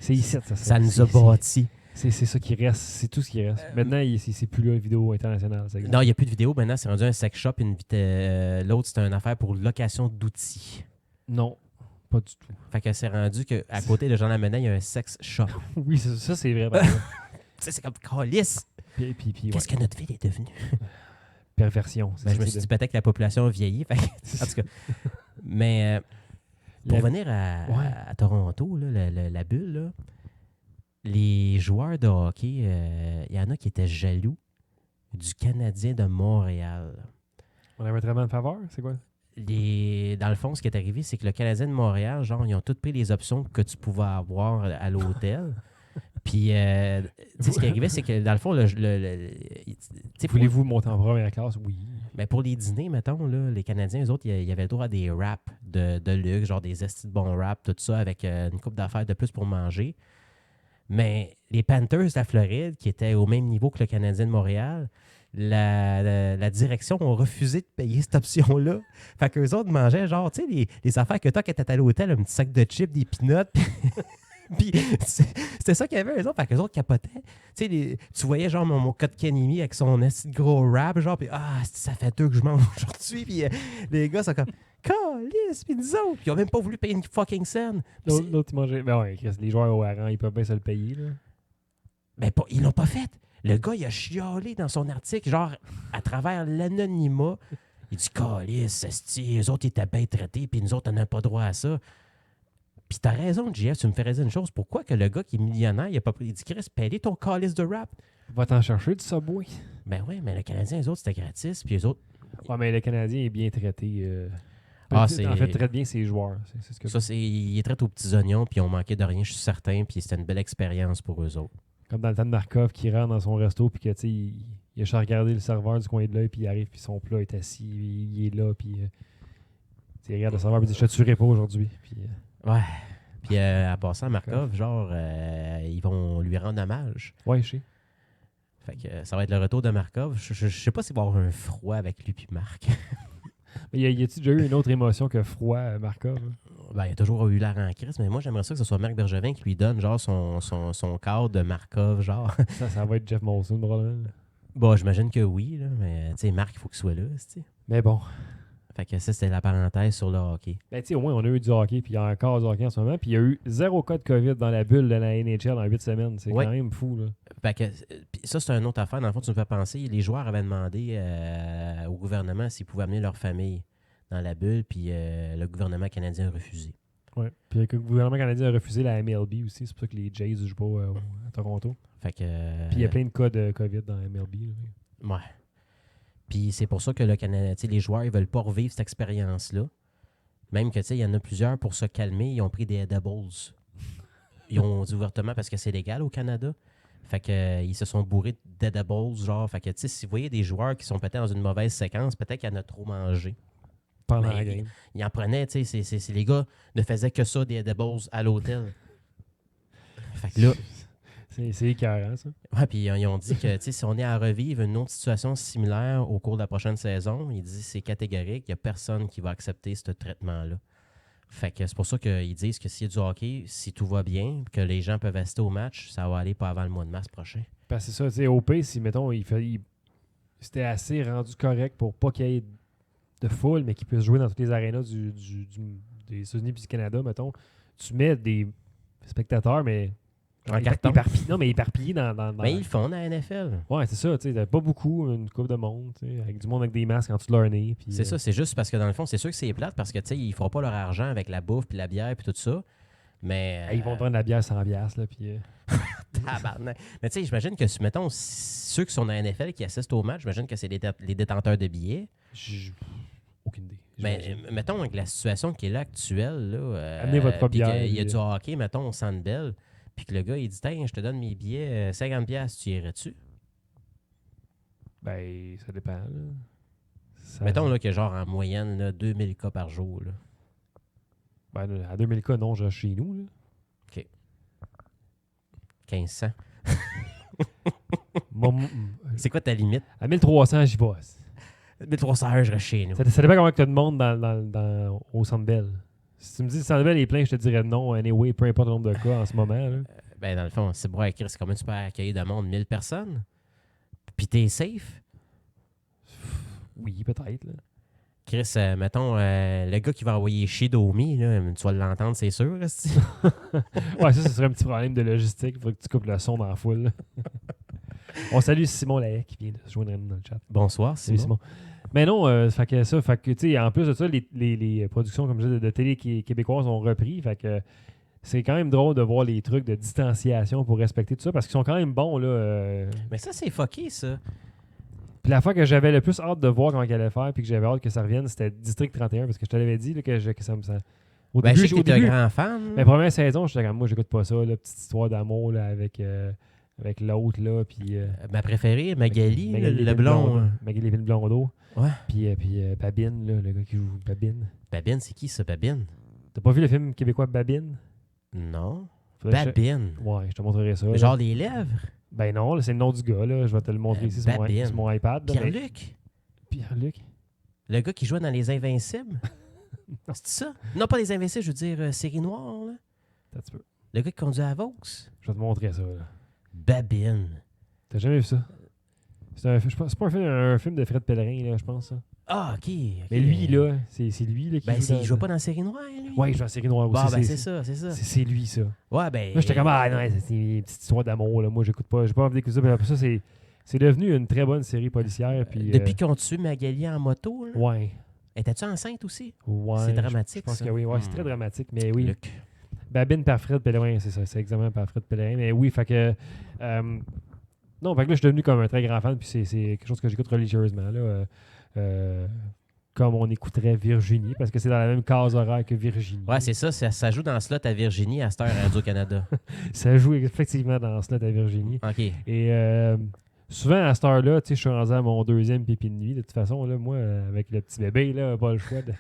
ici, ça. ça nous a bâti. C'est ça qui reste. C'est tout ce qui reste. Maintenant, c'est plus là, vidéo internationale. ça existe. Non, il n'y a plus de vidéo. Maintenant, c'est rendu un sex shop. L'autre, c'est une affaire pour location d'outils. Non, pas du tout. Fait que c'est rendu qu'à côté de Jean Lamennais, il y a un sex shop. Oui, ça c'est vrai. par exemple. Tu sais, c'est comme calice. Puis, Qu'est-ce que notre ville est devenue? perversion. Ben, je me suis dit peut-être que la population a vieilli. Fait que- en tout cas. Mais pour venir à Toronto, là, la bulle, là, les joueurs de hockey, il y en a qui étaient jaloux du Canadien de Montréal. On avait un traitement de faveur, c'est quoi? Dans le fond, ce qui est arrivé, c'est que le Canadien de Montréal, genre, ils ont toutes pris les options que tu pouvais avoir à l'hôtel. Puis, tu sais, ce qui arrivait, c'est que dans le fond, tu sais, Voulez-vous monter en première classe? Oui. ben pour les dîners, mettons, là, les Canadiens, eux autres, ils avaient le droit à des wraps de luxe, genre des estis de bons wraps, tout ça, avec une coupe d'affaires de plus pour manger. Mais les Panthers de la Floride, qui étaient au même niveau que le Canadien de Montréal, la direction ont refusé de payer cette option-là. Fait qu'eux autres mangeaient, genre, tu sais, les affaires que toi, quand t'étais à l'hôtel, un petit sac de chips, des peanuts, puis c'était ça qu'il y avait, eux autres. Fait qu'eux autres capotaient. Tu sais, tu voyais, genre, mon Kotkaniemi avec son esti de gros wrap, genre, puis ça fait 2 que je mange aujourd'hui. Puis les gars sont comme, calice, puis nous autres. Puis ils ont même pas voulu payer une fucking scène. L'autre, il mangeait. Ben ouais, Chris, les joueurs au hareng, ils peuvent bien se le payer, là. Ben, ils l'ont pas fait. Le gars, il a chialé dans son article, genre, à travers l'anonymat. Il dit, calice, esti, eux autres, ils étaient bien traités, puis nous autres, on n'a pas droit à ça. Puis t'as raison, JF, tu me fais raison une chose. Pourquoi que le gars qui est millionnaire, il a pas pris. Il dit, Chris, paye ton calice de rap. Va t'en chercher du Subway. Ben oui, mais le Canadien, eux autres, c'était gratis. Puis eux autres, Ouais, mais le Canadien est bien traité. Ah, en c'est- fait, traite bien ses joueurs. C'est ce que ça, il est traité aux petits oignons, puis ils ont manqué de rien, je suis certain. Puis c'était une belle expérience pour eux autres. Comme dans le temps de Markov qui rentre dans son resto, puis que, tu sais, il a juste à regarder le serveur du coin de l'œil, puis il arrive, puis son plat est assis, il est là, puis il regarde le serveur, puis il dit, je te tuerai pas aujourd'hui. Puis, Ouais. Puis en passant, Markov, genre, ils vont lui rendre hommage. ouais, je sais. Fait que ça va être le retour de Markov. Je sais pas s'il va y avoir un froid avec lui puis Marc. Mais y a-t-il déjà eu une autre émotion que froid, Markov? Hein? Ben, il a toujours eu l'air en crise, mais moi, j'aimerais ça que ce soit Marc Bergevin qui lui donne, genre, son cadre de Markov, genre. Ça va être Jeff Molson, probablement. Bon, j'imagine que oui, là, mais, tu sais, Marc, il faut qu'il soit là, tu sais. Mais bon. Fait que ça, c'était la parenthèse sur le hockey. Ben, tu sais, au moins, on a eu du hockey, puis il y a encore du hockey en ce moment, puis il y a eu 0 cas de COVID dans la bulle de la NHL en 8 semaines. C'est Ouais. quand même fou, là. Fait que, puis ça, c'est une autre affaire. Dans le fond, tu me fais penser, les joueurs avaient demandé au gouvernement s'ils pouvaient amener leur famille dans la bulle, puis le gouvernement canadien a refusé. Ouais. Puis le gouvernement canadien a refusé la MLB aussi. C'est pour ça que les Jays ne jouent pas à Toronto. Fait que... Puis il y a plein de cas de COVID dans la MLB. Là. Ouais. Puis c'est pour ça que le Canada, les joueurs, ils veulent pas revivre cette expérience-là. Même que, il y en a plusieurs, pour se calmer, ils ont pris des edibles. Ils ont dit ouvertement parce que c'est légal au Canada. Fait que ils se sont bourrés d'edibles, genre. Fait que, si vous voyez des joueurs qui sont peut-être dans une mauvaise séquence, peut-être qu'il y en a trop mangé. Pendant Mais la game. Ils en prenaient, c'est les gars ne faisaient que ça, des edibles à l'hôtel. Fait que là, C'est écœurant, ça. ouais, puis ils ont dit que si on est à revivre une autre situation similaire au cours de la prochaine saison, ils disent c'est catégorique, il n'y a personne qui va accepter ce traitement-là. Fait que c'est pour ça qu'ils disent que s'il y a du hockey, si tout va bien, que les gens peuvent rester au match, ça va aller pas avant le mois de mars prochain. Parce que c'est ça, tu sais, OP, si, mettons, c'était assez rendu correct pour pas qu'il y ait de foule, mais qu'il puisse jouer dans toutes les arénas des États-Unis et du Canada, mettons, tu mets des spectateurs, mais En carton. éparpillés dans... Mais ils le font dans la NFL. Ouais, c'est ça, tu sais, t'as pas beaucoup, une couple de monde, tu sais, avec du monde avec des masques en dessous de leur nez. Puis, C'est ça, c'est juste parce que dans le fond, c'est sûr que c'est plate parce que ils ne feront pas leur argent avec la bouffe puis la bière puis tout ça. Mais. Ils vont prendre la bière sans bière, là, puis... Tabarnak. Mais tu sais, j'imagine que, mettons, ceux qui sont dans la NFL qui assistent au match, j'imagine que c'est les détenteurs de billets. Aucune idée. Mais mettons, avec la situation qui est là actuelle, là, Amenez votre propre puis bière, qu'il y a puis, du hockey, mettons, au Centre Bell, puis que le gars, il dit, tiens, je te donne mes billets, 50$, tu irais-tu? Ben, ça dépend, là. Mettons là, que genre en moyenne, là, 2000 cas par jour. Là. Ben, à 2000 cas, non, je reste chez nous, là. OK. 1500. C'est quoi ta limite? À 1300, j'y vais. 1300 heures, je reste chez nous. Ça dépend comment tu as de monde au Centre Bell. Si tu me dis que le Centre Bell est plein, je te dirais non. Anyway, peu importe le nombre de cas en ce moment. Là. Ben, dans le fond, c'est bon à écrire. C'est comment tu peux accueillir de monde? 1000 personnes? Puis t'es safe? Oui, peut-être. Là. Chris, mettons, le gars qui va envoyer chez Domi, là, tu vas l'entendre, c'est sûr. Ouais, ça, ce serait un petit problème de logistique. Il faut que tu coupes le son dans la foule. On salue Simon Lahaye qui vient de se joindre à nous dans le chat. Bonsoir, Simon. Mais non, fait que tu sais, en plus de ça, les productions comme je dis, de télé québécoises ont repris. Fait que c'est quand même drôle de voir les trucs de distanciation pour respecter tout ça parce qu'ils sont quand même bons. Là, Mais ça, c'est fucké, ça. Puis la fois que j'avais le plus hâte de voir comment il allait faire puis que j'avais hâte que ça revienne, c'était District 31 parce que je te l'avais dit là, que ça me sent. Au Ben, début, je sais que t'es un grand fan. La première saison, j'étais comme moi, j'écoute pas ça, la petite histoire d'amour là, avec l'autre, là, puis... ma préférée, Magali, le blond. Magali Lévin Blondeau. Ouais. Puis Babine, là, le gars qui joue Babine. Babine, c'est qui ça, Babine? T'as pas vu le film québécois Babine? Non. Babine? Ouais, je te montrerai ça. Genre les lèvres? Ben non, là, c'est le nom du gars, là. Je vais te le montrer ici sur mon iPad. Pierre-Luc? Pierre-Luc? Le gas qui jouait dans Les Invincibles? C'est ça? Non, pas Les Invincibles, je veux dire Série Noire, là. Un petit peu. Le gars qui conduit à Vaux? Je vais te montrer ça, là. Babine. T'as jamais vu ça? C'est pas un film de Fred Pellerin, là, je pense. Ça. Ah, OK. Mais lui, là, c'est lui là, qui joue. Il joue pas dans Série Noire, lui? Ouais, il joue dans Série Noire aussi. Bah, ben, c'est ça. C'est lui, ça. Ouais, ben. Moi, j'étais comme, non, c'est une petite histoire d'amour, là. Moi, j'écoute pas. J'ai pas envie d'écouter ça. Mais après ça, c'est devenu une très bonne série policière. Puis, depuis qu'on tue Magali en moto, là? Ouais. Étais-tu enceinte aussi? Ouais. C'est dramatique, je pense ça. que oui. Ouais, c'est très dramatique, mais oui. Luc. Babine par Fred Pellerin, c'est ça. C'est exactement par Fred Pellerin. Mais oui, fait que... non, fait que là, je suis devenu comme un très grand fan, puis c'est quelque chose que j'écoute religieusement, là. Comme on écouterait Virginie, parce que c'est dans la même case horaire que Virginie. Ouais, c'est ça. Ça joue dans Slot à Virginie à cette heure Radio-Canada. Ça joue effectivement dans Slot à Virginie. OK. Et souvent, à cette heure-là, tu sais, je suis rendu à mon deuxième pipi de nuit. De toute façon, là, moi, avec le petit bébé, là, pas le choix de...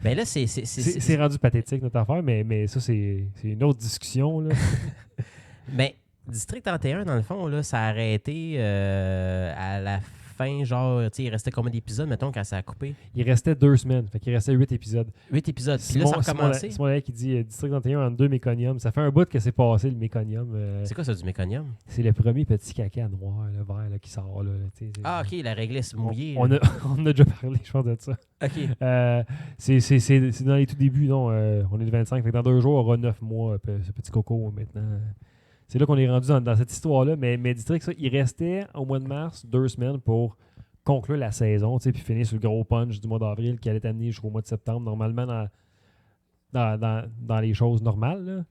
Mais là, c'est rendu pathétique, notre affaire, mais ça, c'est une autre discussion, là. Mais District 31, dans le fond, là, ça a arrêté à la fin, genre, tu sais, il restait combien d'épisodes, mettons, quand ça a coupé? Il restait 2 semaines, fait qu'il restait 8 épisodes. 8 épisodes, puis là, ça a recommencé. Simon Lahaye qui dit District 31 en 2 méconiums. Ça fait un bout que c'est passé, le méconium. C'est quoi ça, du méconium? C'est le premier petit caca noir, le vert, là, qui sort, là. Ah, OK, la réglisse mouillée. On a déjà parlé, je pense, de ça. OK. C'est dans les tout débuts, non? On est le 25, fait que dans 2 jours, on aura 9 mois, ce petit coco, maintenant. C'est là qu'on est rendu dans cette histoire-là. Mais District, ça, il restait au mois de mars 2 semaines pour conclure la saison, puis finir sur le gros punch du mois d'avril qui allait amener jusqu'au mois de septembre, normalement dans les choses normales.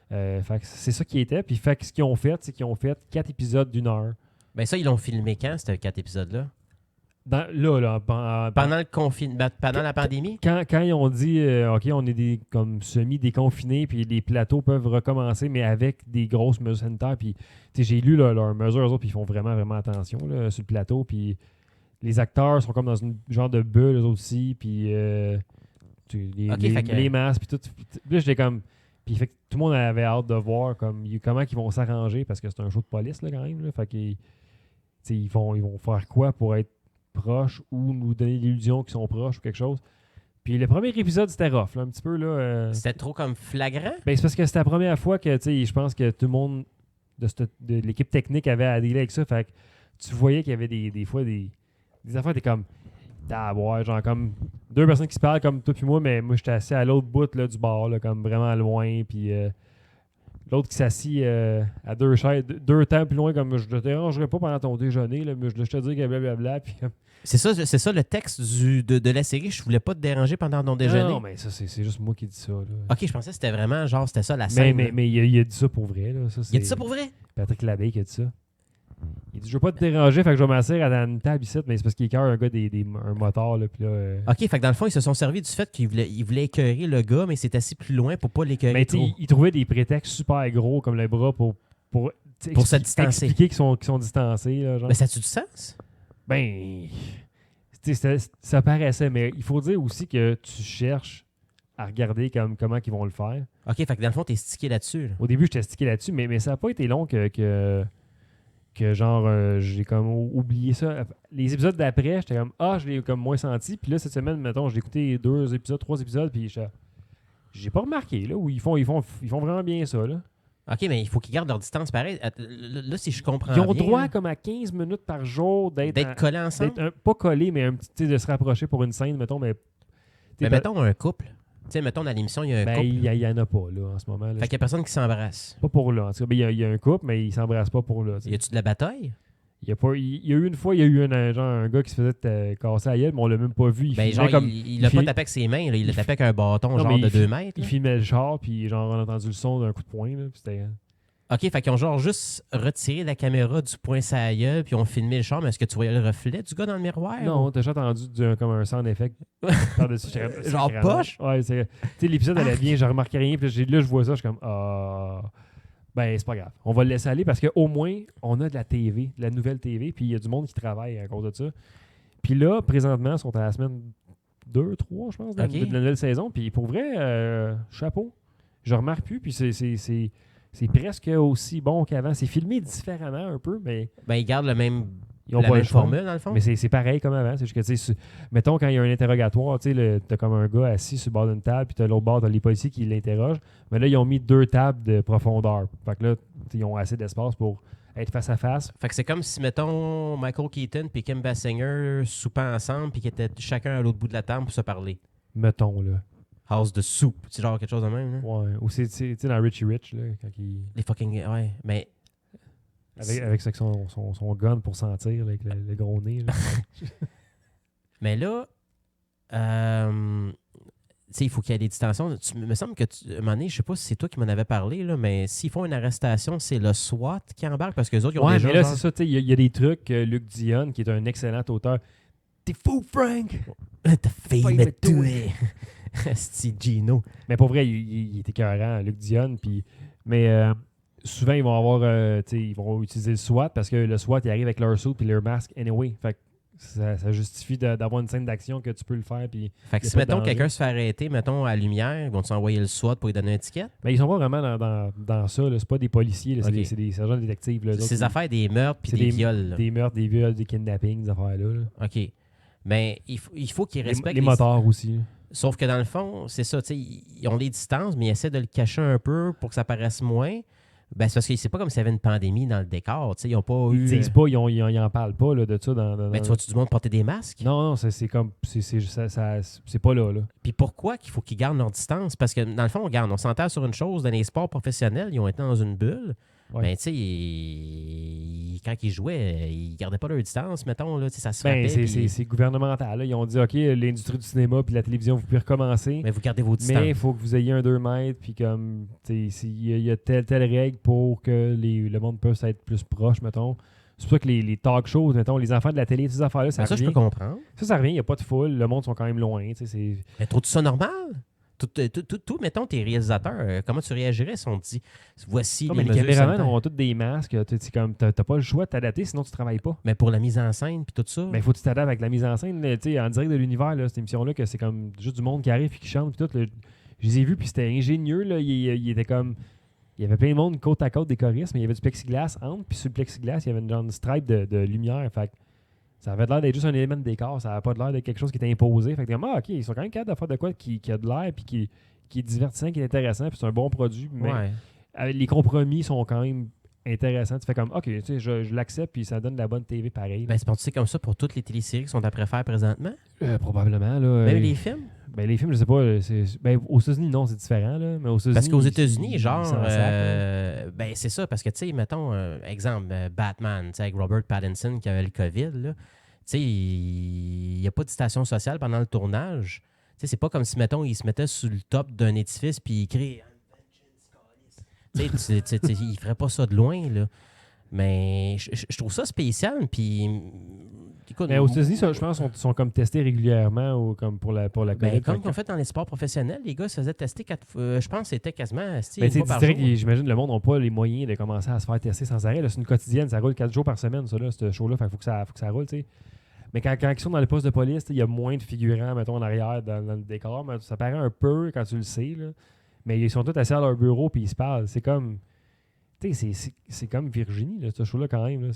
Fait que c'est ça qui était. Puis fait que ce qu'ils ont fait, c'est qu'ils ont fait 4 épisodes d'1 heure. Ben ça, ils l'ont filmé quand, ces 4 épisodes-là? Pendant le confinement, pendant la pandémie? Quand ils ont dit OK, on est comme semi-déconfinés, puis les plateaux peuvent recommencer, mais avec des grosses mesures sanitaires. Puis j'ai lu leurs mesures, eux autres, puis ils font vraiment, vraiment attention là, sur le plateau. Puis les acteurs sont comme dans une genre de bulle, eux aussi. Puis les masques, puis tout. Puis là, j'étais comme. Puis fait que tout le monde avait hâte de voir comment ils vont s'arranger, parce que c'est un show de police là, quand même. Là, fait qu'ils ils vont faire quoi pour être proches ou nous donner l'illusion qu'ils sont proches ou quelque chose. Puis le premier épisode, c'était rough, là, un petit peu. Là, C'était trop comme flagrant? Ben, c'est parce que c'était la première fois que je pense que tout le monde de l'équipe technique avait à dealer avec ça. Fait que tu voyais qu'il y avait des fois des affaires, t'es comme ouais, genre comme deux personnes qui se parlent comme toi puis moi, mais moi j'étais assis à l'autre bout là, du bar, là, comme vraiment loin. Puis l'autre qui s'assit à deux chaises, deux temps plus loin, comme je te dérangerai pas pendant ton déjeuner, là, mais je te dis que blablabla. Puis c'est ça le texte de la série. Je voulais pas te déranger pendant ton déjeuner. Non, mais ça, c'est juste moi qui dis ça. Là. Ok, je pensais que c'était vraiment genre, c'était ça la scène. Mais il a dit ça pour vrai. Là. Ça, il a dit ça pour vrai? Patrick Labbé qui a dit ça. Il dit je veux pas te déranger, fait que je vais m'asseoir à une table ici, mais c'est parce qu'il écœure un gars un moteur. Là, puis là, ok, fait que dans le fond, ils se sont servis du fait qu'ils voulaient écœurer le gars, mais c'est assis plus loin pour pas l'écœurer trop. Mais ils trouvaient des prétextes super gros comme les bras pour se distancer. Expliquer qu'ils sont distancés. Là, genre. Mais ça a-tu du sens? Ben, ça paraissait, mais il faut dire aussi que tu cherches à regarder comment ils vont le faire. Ok, fait que dans le fond, t'es stické là-dessus. Là. Au début, j'étais stické là-dessus, mais ça n'a pas été long que genre, j'ai comme oublié ça. Les épisodes d'après, j'étais comme, je l'ai comme moins senti. Puis là, cette semaine, mettons, j'ai écouté 2 épisodes, 3 épisodes, puis j'ai pas remarqué, là, où ils font vraiment bien ça, là. OK, mais il faut qu'ils gardent leur distance pareil. Là, si je comprends ils ont bien, droit là, comme à 15 minutes par jour d'être collés ensemble. Pas collés, mais un petit, de se rapprocher pour une scène, mettons. Mais mettons un couple. Tu sais, mettons dans l'émission, il y a un couple. Il y en a pas, là, en ce moment. Là, fait qu'il y a personne qui s'embrasse. Pas pour là. En tout cas, il y a un couple, mais ils s'embrassent pas pour là. T'sais. Y a-tu de la bataille? Il y a eu une fois, il y a eu un gars qui se faisait casser la gueule, mais on l'a même pas vu. Il l'a pas tapé avec ses mains, là, il l'a tapé avec un bâton de 2 mètres. Il filmait le char, puis genre on a entendu le son d'un coup de poing. Là, puis c'était... OK, fait qu'ils ont genre juste retiré la caméra du point sur la gueule, puis ils ont filmé le char, mais est-ce que tu voyais le reflet du gars dans le miroir? Non, t'as juste entendu comme un sound effect par-dessus. Genre poche? Ouais, tu sais, l'épisode allait bien, je remarquais rien, puis là, je vois ça, je suis comme, ben, c'est pas grave. On va le laisser aller parce qu'au moins, on a de la TV, de la nouvelle TV, puis il y a du monde qui travaille à cause de ça. Puis là, présentement, ils sont à la semaine 2, 3, je pense, de la nouvelle saison. Puis pour vrai, chapeau. Je remarque plus, puis c'est presque aussi bon qu'avant. C'est filmé différemment un peu, mais... Ben, ils gardent la même formule, dans le fond. Mais c'est pareil comme avant. C'est juste que, mettons, quand il y a un interrogatoire, t'as comme un gars assis sur le bord d'une table, puis t'as l'autre bord, t'as les policiers qui l'interrogent. Mais là, ils ont mis 2 tables de profondeur. Fait que là, ils ont assez d'espace pour être face à face. Fait que c'est comme si, mettons, Michael Keaton et Kim Basinger soupaient ensemble, puis qu'ils étaient chacun à l'autre bout de la table pour se parler. Mettons, là. House de soup. C'est genre quelque chose de même, là. Ouais. Ou c'est dans Richie Rich, là, quand il... Les fucking... Ouais, mais... Avec son gun pour sentir, là, avec le gros nez. Là. Mais là, il faut qu'il y ait des distensions. Il me semble que, à un moment donné, je sais pas si c'est toi qui m'en avais parlé, là, mais s'ils font une arrestation, c'est le SWAT qui embarque parce que les autres, ils ont déjà... mais là, c'est ça, il y a des trucs. Luc Dion, qui est un excellent auteur. T'es fou, Frank! T'as failli me tuer! C'est Gino. Mais pour vrai, il était écœurant, Luc Dion. Mais souvent, ils vont avoir, ils vont utiliser le SWAT parce que le SWAT, il arrive avec leur suit et leur masque anyway. Fait que ça justifie d'avoir une scène d'action que tu peux le faire. Puis fait que si, mettons, quelqu'un se fait arrêter, mettons, à la lumière, ils vont-tu envoyer le SWAT pour lui donner un ticket? Mais ils sont pas vraiment dans ça. C'est pas des policiers, là, c'est des sergents détectives. Là, c'est des affaires des meurtres puis des viols. Là. Des meurtres, des viols, des kidnappings, des affaires-là. Là. OK. Mais il faut qu'ils respectent... Les motards aussi. Sauf que dans le fond, c'est ça, ils ont des distances, mais ils essaient de le cacher un peu pour que ça paraisse moins. Ben, c'est parce que c'est pas comme s'il y avait une pandémie dans le décor. Ils n'ont pas eu... Ils disent pas, ils en parlent pas là, de ça. Mais tu vois-tu du monde porter des masques? Non, c'est comme... C'est pas là. Puis pourquoi qu'il faut qu'ils gardent leur distance? Parce que dans le fond, regarde, on s'entend sur une chose, dans les sports professionnels, ils ont été dans une bulle. Ouais. Ben, tu sais, quand ils jouaient, ils gardaient pas leur distance, mettons, là, ça se frappait. C'est gouvernemental. Là. Ils ont dit, OK, l'industrie du cinéma puis la télévision, vous pouvez recommencer. Mais vous gardez vos distances. Mais il faut que vous ayez un 2 mètres, puis comme, il y a telle règle pour que le monde puisse être plus proche, mettons. C'est pour ça que les talk shows, mettons, les enfants de la télé, ces affaires-là, ça Ça, je revient. peux comprendre. Ça revient, il n'y a pas de foule, le monde sont quand même loin. Mais trouves-tu ça normal? Mettons, tes réalisateurs, comment tu réagirais si on te dit voici Non, les mais les mesures caméramans sanitaires? ont tous des masques. C'est comme, t'as pas le choix de t'adapter, sinon tu travailles pas. Mais pour la mise en scène puis tout ça. Mais il faut que tu t'adaptes avec la mise en scène. Là, en direct de l'univers, là, cette émission-là, que c'est comme juste du monde qui arrive et qui chante. Puis tout, là, je les ai vus, puis c'était ingénieux. Là, il était comme. Il y avait plein de monde côte à côte des choristes, mais il y avait du plexiglas entre. Puis sur le plexiglas, il y avait une genre de stripe de lumière. Fait que ça avait l'air d'être juste un élément de décor. Ça n'avait pas l'air d'être quelque chose qui était imposé. Fait que comme, OK, ils sont quand même capables de faire de quoi qui a de l'air, puis qui est divertissant, qui est intéressant, puis c'est un bon produit. Mais Ouais. les compromis sont quand même intéressants. Tu fais comme, OK, tu sais, je l'accepte, puis ça donne de la bonne TV pareil. Ben, c'est comme ça pour toutes les téléséries qui sont après faire présentement. Probablement. Là, Même les films. Ben, les films, je sais pas. Aux États-Unis, non, c'est différent. Là, mais aux États-Unis, Parce qu'aux États-Unis, ils genre, s'en sacrent, là. ben c'est ça, parce que, tu sais, mettons, exemple, Batman, tu sais, avec Robert Pattinson qui avait le COVID, là, tu sais, il n'y a pas de station sociale pendant le tournage. Tu sais, c'est pas comme si, mettons, il se mettait sur le top d'un édifice puis il crie « Tu sais, il ferait pas ça de loin, là. Mais je trouve ça spécial, puis... Écoute, Mais aux États-Unis, je pense qu'ils sont comme testés régulièrement ou comme pour la ben, COVID. comme ils ont fait dans les sports professionnels, les gars se faisaient tester 4 fois. Je pense que c'était quasiment Mais tu sais, par jour. j'imagine le monde n'a pas les moyens de commencer à se faire tester sans arrêt. là. C'est une quotidienne, ça roule 4 jours par semaine, ça, là, ce show-là. Faut que ça roule, tu sais. Mais quand ils sont dans le poste de police, il y a moins de figurants, mettons, en arrière dans le décor. Mais ça paraît un peu quand tu le sais, là. Mais ils sont tous assis à leur bureau puis ils se parlent. C'est comme... Tu sais, c'est comme Virginie, là, ce show-là, quand même. Là.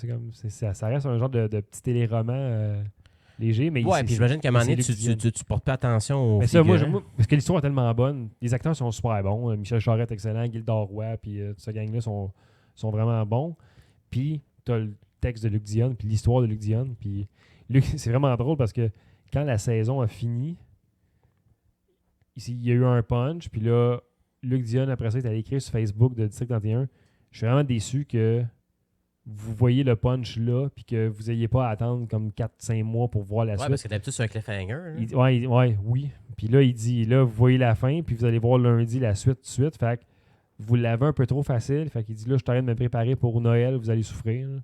Ça reste un genre de petit téléroman léger. Mais Ouais, puis j'imagine qu'à un moment donné, tu portes pas attention aux mais ça, figurants. parce que l'histoire est tellement bonne. Les acteurs sont super bons. Michel Charette, excellent. Gildor Roy, puis toute cette gang-là sont vraiment bons. Puis, t'as le texte de Luc Dion, puis l'histoire de Luc Dion. Puis, Luc, c'est vraiment drôle parce que quand la saison a fini, il y a eu un punch, puis là, Luc Dion, après ça, est allé écrire sur Facebook de District 31. Je suis vraiment déçu que vous voyez le punch là, puis que vous n'ayez pas à attendre comme 4-5 mois pour voir la Ouais, suite. parce que d'habitude, c'est un cliffhanger. Oui. Puis là, il dit, là, vous voyez la fin, puis vous allez voir lundi la suite tout de suite. Fait que vous l'avez un peu trop facile. Fait qu'il dit, là, je t'arrête de me préparer pour Noël, vous allez souffrir. Là.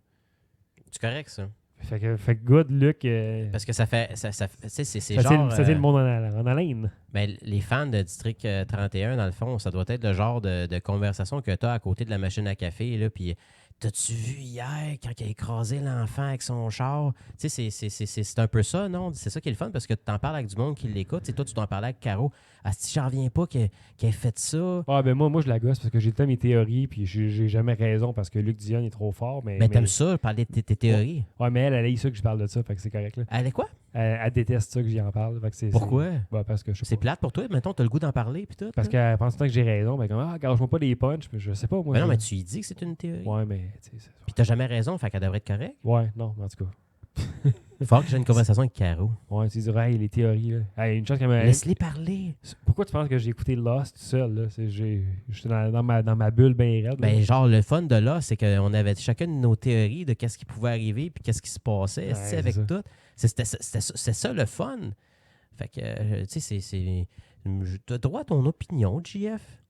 C'est correct, ça. Fait que good, Luc. Parce que ça fait. C'est ça genre. c'est le monde en haleine. Ben, les fans de District 31, dans le fond, ça doit être le genre de conversation que tu as à côté de la machine à café. Là, puis, t'as-tu vu hier quand il a écrasé l'enfant avec son char? Tu sais, c'est un peu ça, non? C'est ça qui est le fun parce que tu t'en parles avec du monde qui l'écoute. Toi, tu t'en parlais avec Caro. Ah, si j'en reviens pas qu'elle ait fait ça. Ah, ben moi, je la gosse parce que j'ai le temps mes théories, puis j'ai jamais raison parce que Luc Dion est trop fort. Mais Ben, t'aimes ça, parler de tes théories. Ouais, mais elle a eu ça que je parle de ça, fait que c'est correct. Là. Elle est quoi? Elle déteste ça que j'y en parle. Fait que Pourquoi? Parce que je sais C'est pas. plate pour toi? Mettons, t'as le goût d'en parler puis tout. Parce là? qu'elle pense tout le temps que j'ai raison. Ben comme, gâche-moi pas des punchs, mais je sais pas, moi. Ben non, mais tu lui dis que c'est une théorie. Ouais, mais. Puis t'as jamais raison, fait qu'elle devrait être correcte. Ouais, non, mais en tout cas. Il faut que j'ai une conversation avec Caro. Ouais, tu dirais, hey, les théories, là. Hey, une chose qu'elle m'a. Laisse-les parler. Pourquoi tu penses que j'ai écouté Lost tout seul, là? J'étais dans ma bulle bien raide. Ben, genre, le fun de là, c'est qu'on avait chacun nos théories de qu'est-ce qui pouvait arriver puis qu'est-ce qui se passait, Ouais, avec c'est ça. tout. C'est ça le fun. Fait que, tu sais, t'as droit à ton opinion, JF.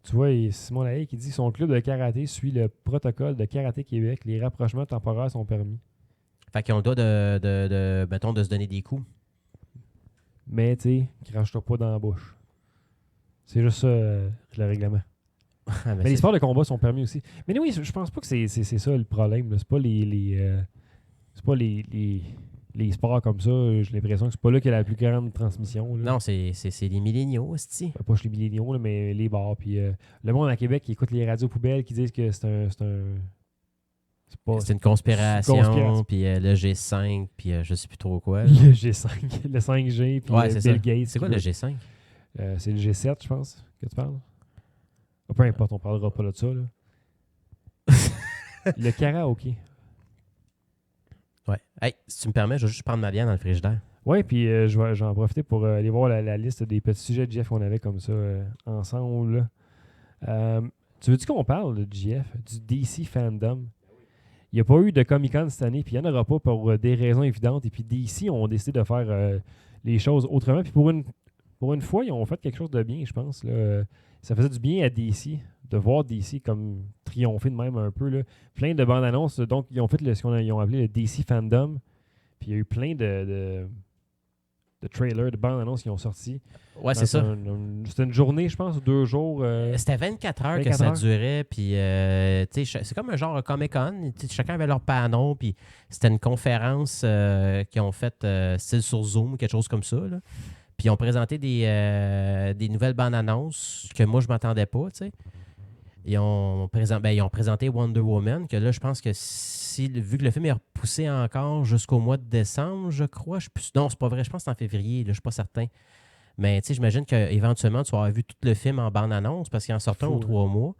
Tu vois, il y a Simon Lahaye qui dit son club de karaté suit le protocole de Karaté Québec. Les rapprochements temporaires sont permis. Fait qu'on doit mettons, de se donner des coups. Mais, tu sais, crache-toi pas dans la bouche. C'est juste ça, le règlement. Ah, ben, Mais les sports de combat sont permis aussi. Mais oui, je pense pas que c'est ça le problème. là. C'est pas c'est pas les sports comme ça. J'ai l'impression que c'est pas là qu'il y a la plus grande transmission. Là. Non, c'est les milléniaux, hostie. Ben, pas chez les milléniaux, là, mais les bars. Puis le monde à Québec qui écoute les radios poubelles qui disent que c'est un c'est pas C'est une conspiration, c'est une conspiration. puis le G5, puis je sais plus trop quoi. le G5, le 5G, puis Ouais, c'est ça. Bill Gates. C'est quoi le G5? C'est le G7, je pense, que tu parles. Peu importe, on parlera pas de ça. Là. Le karaoké. Ouais. Hey, si tu me permets, je vais juste prendre ma bière dans le frigidaire. Oui, puis je vais en profiter pour aller voir la liste des petits sujets de Jeff qu'on avait comme ça ensemble. Là. Tu veux-tu qu'on parle de Jeff, du DC Fandom? Il n'y a pas eu de Comic-Con cette année, puis il n'y en aura pas pour des raisons évidentes. Et puis DC ont décidé de faire les choses autrement. Puis pour une fois, ils ont fait quelque chose de bien, je pense. Là. ça faisait du bien à DC de voir DC comme triompher de même un peu. Là. Plein de bandes annonces. Donc, ils ont fait ils ont appelé le DC Fandom. Puis il y a eu plein de trailers, de bandes annonces qui ont sorti. Ouais, c'est ça. C'était une journée, je pense, ou 2 jours. C'était 24 heures 24 que ça heures. durait, puis c'est comme un genre Comic-Con. Chacun avait leur panneau, puis c'était une conférence qu'ils ont faite style sur Zoom, quelque chose comme ça. Là. Puis ils ont présenté des nouvelles bandes annonces que moi, je m'attendais pas, tu sais. Ils ont présenté Wonder Woman, que là, je pense que vu que le film est repoussé encore jusqu'au mois de décembre, je crois. Non, c'est pas vrai, je pense que c'est en février, là, je suis pas certain. Mais tu sais, j'imagine qu'éventuellement, tu vas avoir vu tout le film en bande-annonce parce qu'il en sortait aux 3 mois.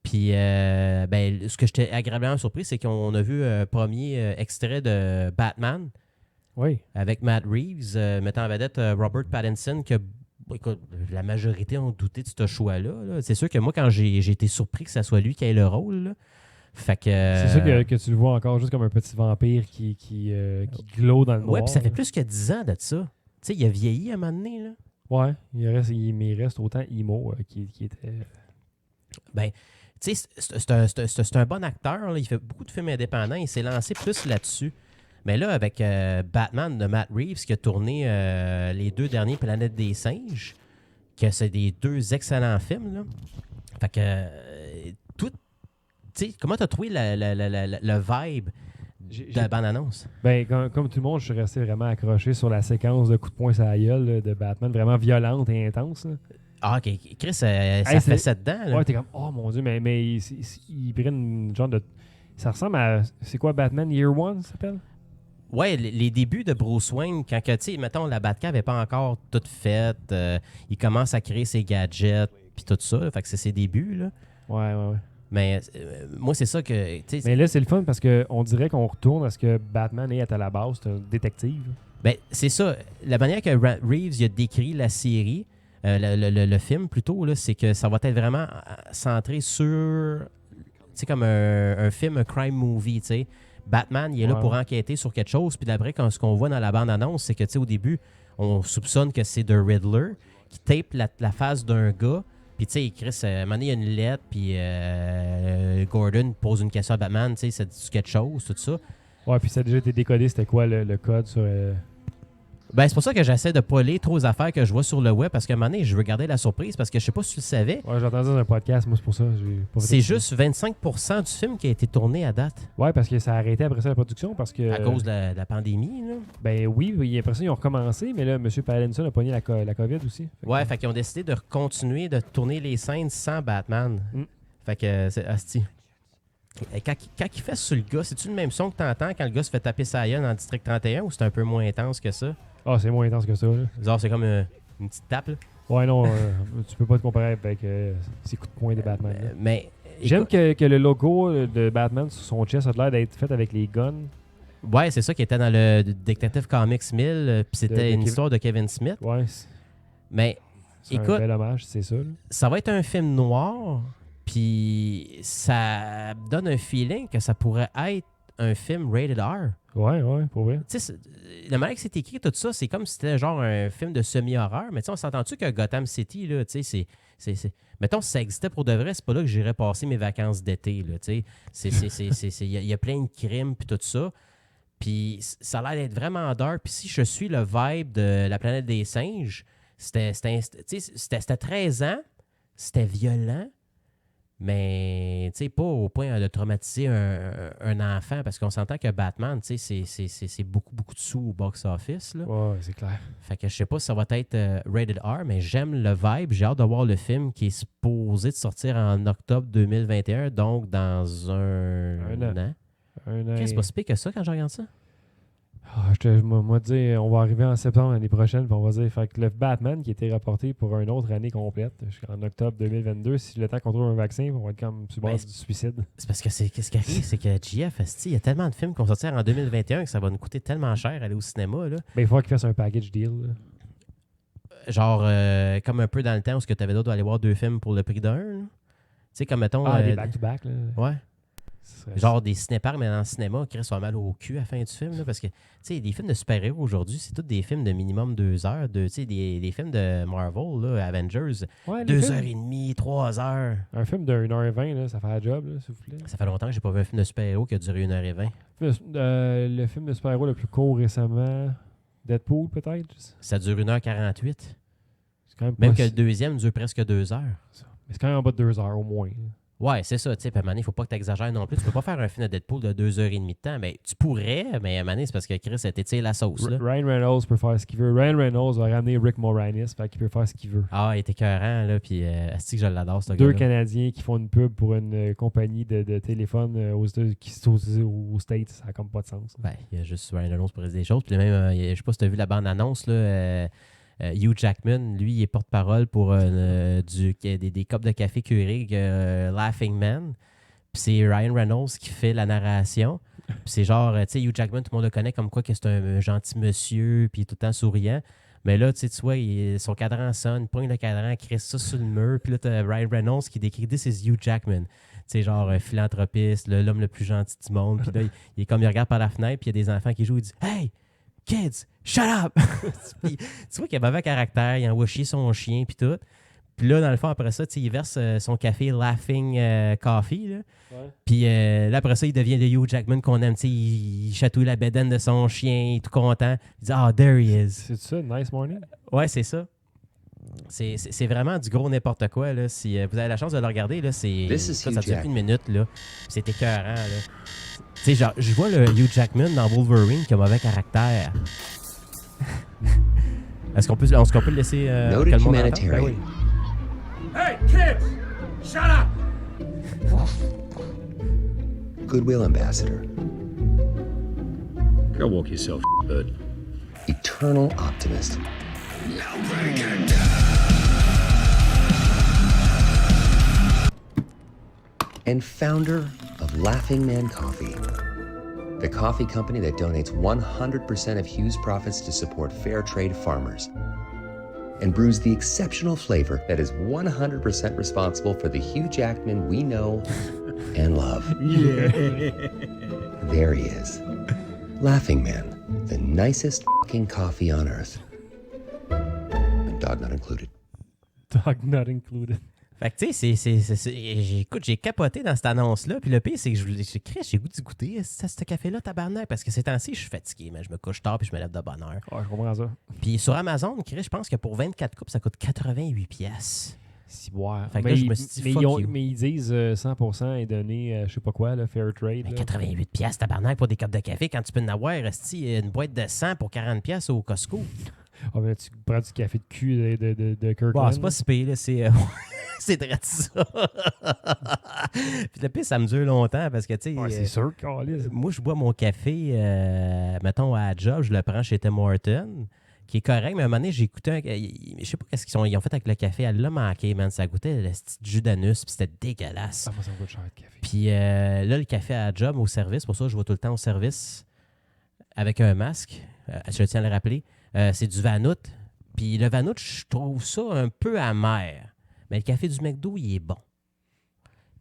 Puis, ce que j'étais agréablement surpris, c'est qu'on a vu un premier extrait de Batman Oui. avec Matt Reeves, mettant en vedette Robert Pattinson, que écoute, la majorité ont douté de ce choix-là. Là. C'est sûr que moi, quand j'ai été surpris que ça soit lui qui ait le rôle, là, fait que... C'est sûr que tu le vois encore juste comme un petit vampire qui glow dans le noir. Ouais, puis ça fait plus que 10 ans de ça. Tu sais, il a vieilli à un moment donné, là. Ouais, mais il reste autant emo qui était... Ben, tu sais, c'est un bon acteur. Là. Il fait beaucoup de films indépendants. Il s'est lancé plus là-dessus. Mais là, avec Batman de Matt Reeves, qui a tourné les 2 derniers Planètes des singes, que c'est des 2 excellents films, là. Fait que tout... Tu sais, comment t'as trouvé le vibe de la bande-annonce? Ben, comme tout le monde, je suis resté vraiment accroché sur la séquence de coups de poing sur la gueule là, de Batman, vraiment violente et intense. Là. Ah, OK. Chris, ça fait ça dedans. Là. Ouais, t'es comme, oh mon Dieu, mais il prend une genre de... Ça ressemble à... C'est quoi, Batman Year One, ça s'appelle? Ouais, les débuts de Bruce Wayne, quand, tu sais, mettons, la Batcave n'est pas encore toute faite, il commence à créer ses gadgets, puis tout ça. Là, fait que c'est ses débuts, là. Ouais. Mais moi, c'est ça que... Mais là, c'est le fun parce qu'on dirait qu'on retourne à ce que Batman est à la base, c'est un détective. Ben, c'est ça. La manière que Reeves il a décrit la série, le film plutôt, là, c'est que ça va être vraiment centré sur... Tu sais, comme un film, un crime movie, tu sais. Batman, il est là pour enquêter sur quelque chose, puis d'après, ce qu'on voit dans la bande-annonce, c'est que, tu sais, au début, on soupçonne que c'est The Riddler qui tape la face d'un gars. Puis, tu sais, Chris, à un moment donné, il y a une lettre, puis Gordon pose une question à Batman, tu sais, ça dit quelque chose, tout ça. Ouais, puis ça a déjà été décodé, c'était quoi le code sur... Ben, c'est pour ça que j'essaie de pas lire trop aux affaires que je vois sur le web, parce qu'à un moment donné, je veux garder la surprise, parce que je sais pas si tu le savais. Ouais, j'ai entendu dans un podcast, moi, c'est pour ça. C'est juste 25% du film qui a été tourné à date. Ouais, parce que ça a arrêté après ça la production, parce que... À cause de la pandémie, là. Ben oui, après ça, ils ont recommencé, mais là, M. Pattinson a pogné la COVID aussi. Fait qu'ils ont décidé de continuer de tourner les scènes sans Batman. Fait que c'est asti. Quand il fait sur le gars, c'est-tu le même son que t'entends quand le gars se fait taper sa gueule dans le District 31 ou c'est un peu moins intense que ça? Ah, c'est moins intense que ça, là. Genre, c'est comme une petite tape, là. Ouais, non, tu peux pas te comparer avec ces coups de poing de Batman. Mais j'aime que le logo de Batman sur son chest a l'air d'être fait avec les guns. Ouais, c'est ça qui était dans le Detective Comics 1000, puis c'était une histoire de Kevin Smith. Ouais. Mais c'est écoute, un bel hommage, c'est ça. Là. Ça va être un film noir, puis ça donne un feeling que ça pourrait être un film rated R. Ouais, pour vrai. Tu sais, la manière que c'est écrit, tout ça, c'est comme si c'était genre un film de semi-horreur. Mais tu sais, on s'entend-tu que Gotham City, là, tu sais, c'est... Mettons, si ça existait pour de vrai, c'est pas là que j'irais passer mes vacances d'été, là, tu sais. Il y a plein de crimes, puis tout ça. Puis ça a l'air d'être vraiment dark. Puis si je suis le vibe de la planète des singes, c'était 13 ans, c'était violent, mais pas au point de traumatiser un enfant, parce qu'on s'entend que Batman, c'est beaucoup, beaucoup de sous au box-office. Là. Ouais, c'est clair. Fait que je sais pas si ça va être rated R, mais j'aime le vibe. J'ai hâte de voir le film qui est supposé de sortir en octobre 2021, donc dans un an. C'est pas si pire que ça quand je regarde ça. Moi, dire, on va arriver en septembre l'année prochaine, puis on va dire, fait que le Batman qui était rapporté pour une autre année complète, jusqu'en octobre 2022, si le temps qu'on trouve un vaccin, on va être comme sur base du suicide. C'est parce que qu'est-ce qui arrive, c'est que GF, il y a tellement de films qui vont sortir en 2021 que ça va nous coûter tellement cher aller au cinéma. Là. Ben, il faut qu'il fasse un package deal. Là. Genre, comme un peu dans le temps où tu avais d'autres d'aller voir 2 films pour le prix d'un. Tu sais, comme mettons. Des back-to-back. Là. Ouais. Genre des cinéparks, mais dans le cinéma, Chris soit mal au cul à la fin du film. Là, parce que, tu sais, des films de super-héros aujourd'hui, c'est tous des films de minimum 2 heures. Tu sais, des films de Marvel, là, Avengers, Ouais, 2h30, 3 heures. Un film de 1h20, là, ça fait la job, là, s'il vous plaît. Ça fait longtemps que j'ai pas vu un film de super-héros qui a duré 1h20. Le film de super-héros le plus court récemment, Deadpool, peut-être? Ça dure 1h48. C'est quand même Même pas que le deuxième dure presque 2 heures. Mais c'est quand même en bas de 2 heures, au moins. Là. Ouais, c'est ça. Tu sais, à un moment donné, il faut pas que tu exagères non plus. Tu peux pas faire un film de Deadpool de 2h30 de temps. Mais tu pourrais, mais à un moment donné, c'est parce que Chris a été la sauce. Là. Ryan Reynolds peut faire ce qu'il veut. Ryan Reynolds va ramener Rick Moranis, fait qu'il peut faire ce qu'il veut. Ah, il était écœurant, là. Puis, est-ce que je l'adore, ce Deux gars-là? Canadiens qui font une pub pour une compagnie de téléphone aux States, ça n'a comme pas de sens. Ben, il y a juste Ryan Reynolds pour réaliser des choses. Puis même, je sais pas si tu as vu la bande-annonce, là. Hugh Jackman, lui, il est porte-parole pour des copes de café Keurig Laughing Man. Puis c'est Ryan Reynolds qui fait la narration. Puis c'est genre, tu sais, Hugh Jackman, tout le monde le connaît comme quoi que c'est un gentil monsieur, puis tout le temps souriant. Mais là, tu vois, son cadran sonne, il pogne le cadran, il crée ça sur le mur. Puis là, tu as Ryan Reynolds qui décrit « This is Hugh Jackman ». Tu sais, genre philanthropiste, l'homme le plus gentil du monde. Puis là, il est comme, il regarde par la fenêtre, puis il y a des enfants qui jouent, il dit « Hey! Kids, shut up! » Puis, tu vois qu'il a mauvais caractère, il envoie chier son chien, puis tout. Puis là, dans le fond, après ça, il verse son café Laughing Coffee. Là. Ouais. Puis là, après ça, il devient le Hugh Jackman qu'on aime. Il chatouille la bédaine de son chien, il est tout content. Il dit « Ah, there he is. » C'est ça, Nice Morning? Ouais, c'est ça. C'est vraiment du gros n'importe quoi. Là. Si vous avez la chance de le regarder, là, ça dure une minute. Là. C'est écœurant. Là. Tu sais, genre, je vois le Hugh Jackman dans Wolverine qui a mauvais caractère. Est-ce qu'on peut le laisser Noted que le monde entende? humanitarian. Ben oui. Hey, kids! Shut up! Goodwill ambassador. Go walk yourself, bird. Eternal optimist. And founder of Laughing Man Coffee, the coffee company that donates 100% of Hughes' profits to support fair trade farmers and brews the exceptional flavor that is 100% responsible for the Hugh Jackman we know and love. There he is. Laughing Man, the nicest fucking coffee on earth. Dog not included. Dog not included. Fait que, tu sais, j'ai capoté dans cette annonce-là. Puis le pire, c'est que j'ai goût d'y goûter ce café-là, tabarnak. Parce que ces temps-ci, je suis fatigué, mais je me couche tard puis je me lève de bonne heure. Ouais, je comprends ça. Puis sur Amazon, je pense que pour 24 coupes, ça coûte 88 pièces. Si boire. Fait que là, je me suis dit, fuck you. Mais ils disent 100% est donné, je sais pas quoi, là, fair trade. Mais Là. 88 pièces, tabarnak, pour des copes de café. Quand tu peux en avoir, une boîte de 100 pour 40 pièces au Costco. Ah, ben, tu prends du café de cul de Kirkland. Bon, c'est pas si pire, là. C'est drôle ça. Puis le pire, ça me dure longtemps parce que, tu sais... Ouais, c'est sûr, câlisse. Moi, je bois mon café, mettons, à la job, je le prends chez Tim Hortons, qui est correct, mais à un moment donné, j'ai écouté je sais pas qu'est-ce qu'ils ont fait avec le café. Elle l'a manqué, man. Ça goûtait le petit jus d'anus, puis c'était dégueulasse. Ah, moi, ça me coûte cher de café. Puis là, le café à la job, au service, pour ça, je vais tout le temps au service avec un masque. Je tiens à le rappeler. C'est du Vanout. Puis le Vanout, je trouve ça un peu amer. Mais le café du McDo, il est bon.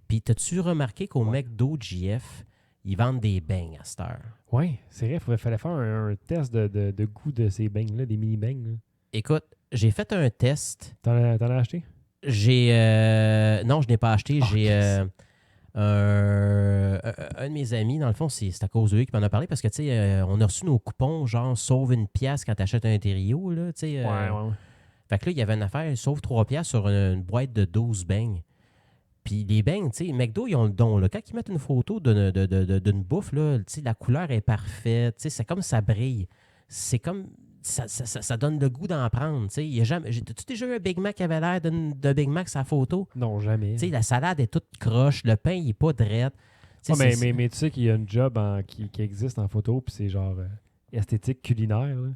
Puis, t'as-tu remarqué qu'au McDo, JF, ils vendent des beignes à cette heure? Oui, c'est vrai. Il fallait faire un test de goût de ces beignes-là, des mini-beignes. Écoute, j'ai fait un test. T'en as acheté? Non, je n'ai pas acheté. Oh, J'ai un de mes amis, dans le fond, c'est à cause de lui qui m'en a parlé parce que, tu sais, on a reçu nos coupons, genre, sauve une pièce quand t'achètes un Trio, là, tu sais. Ouais. Fait que là, il y avait une affaire, sauve 3 pièces sur une boîte de 12 beignes. Puis les beignes, tu sais, McDo, ils ont le don, là. Quand ils mettent une photo d'une bouffe, là, tu sais, la couleur est parfaite, tu sais, c'est comme ça brille. C'est comme... Ça donne le goût d'en prendre, tu sais. T'as-tu déjà eu un Big Mac qui avait l'air de Big Mac sa photo? Non, jamais. Tu sais, la salade est toute croche, le pain, il est pas drette. Ah, mais tu sais qu'il y a une job qui existe en photo, puis c'est genre esthétique culinaire, là.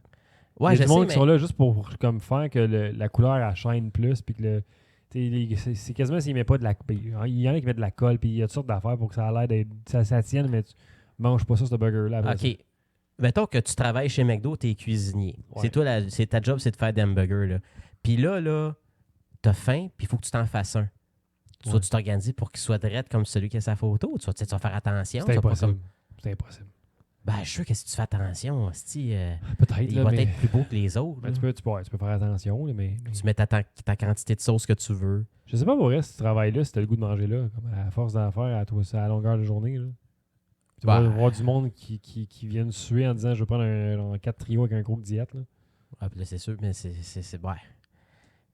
Ouais, il y a je du monde sais, qui sont là juste pour comme faire que la couleur elle chaîne plus puis que c'est quasiment s'ils mettent pas de la il y en a qui mettent de la colle puis il y a toutes sortes d'affaires pour que ça a l'air d'être ça tienne mais tu manges pas ça ce burger là après OK. Mettons que tu travailles chez McDo, tu es cuisinier. Ouais. C'est ta job, c'est de faire des hamburgers là. Puis là t'as faim, puis il faut que tu t'en fasses un. Soit tu t'organises pour qu'il soit drette comme celui qui a sa photo, ou tu vas faire attention. C'est tu vas pas impossible. comme- C'est impossible. Ben, je suis sûr que si tu fais attention, hostie, Peut-être, il là, va mais... être plus beau que les autres. Ben, là. tu peux faire attention, là, mais... Tu mets ta quantité de sauce que tu veux. Je sais pas pour vrai si tu travailles là, si t'as le goût de manger là, comme à force d'en faire à la longueur de journée. Là. Tu vas voir du monde qui viennent suer en disant je vais prendre un 4 trios avec un gros diète. Là. Ah, puis là, c'est sûr, mais c'est ouais.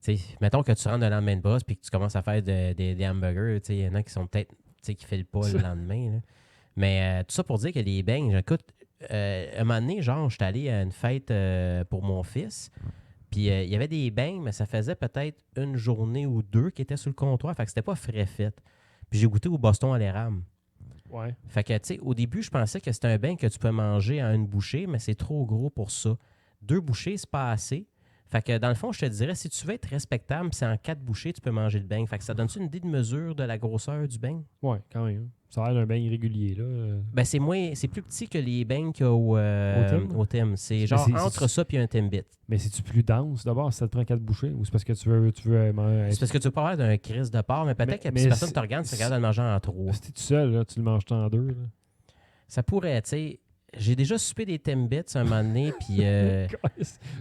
Tu sais, mettons que tu rentres le lendemain de boss puis que tu commences à faire des hamburgers, tu sais, il y en a qui sont peut-être, tu sais, qui filent pas le lendemain. Là. Mais tout ça pour dire que les beignes, écoute, un moment donné, genre, j'étais allé à une fête pour mon fils, puis il y avait des beignes, mais ça faisait peut-être une journée ou deux qui étaient sur le comptoir, fait que c'était pas frais fait. Puis j'ai goûté au Boston à l'érable. Ouais. Fait que, tu sais, au début, je pensais que c'était un beigne que tu peux manger en une bouchée, mais c'est trop gros pour ça. 2 bouchées, c'est pas assez. Fait que, dans le fond, je te dirais, si tu veux être respectable, c'est en 4 bouchées, tu peux manger le beigne. Fait que ça donne-tu une idée de mesure de la grosseur du beigne? Ouais, quand même. Ça a l'air d'un beigne régulier, là. Ben, c'est plus petit que les beignes qu'il y a Tim? au Tim. C'est Mais genre c'est- entre ça puis un Timbit. Mais c'est-tu plus dense d'abord si ça te prend 4 bouchées ou c'est parce que tu veux manger. C'est parce que tu veux pas avoir d'un crise de porc, mais peut-être que Mais si personne c'est- te regarde, tu regardes de le manger en 3. Si t'es tout seul, là, tu le manges en 2. Là. Ça pourrait, tu sais. J'ai déjà soupé des Timbits un moment donné, puis...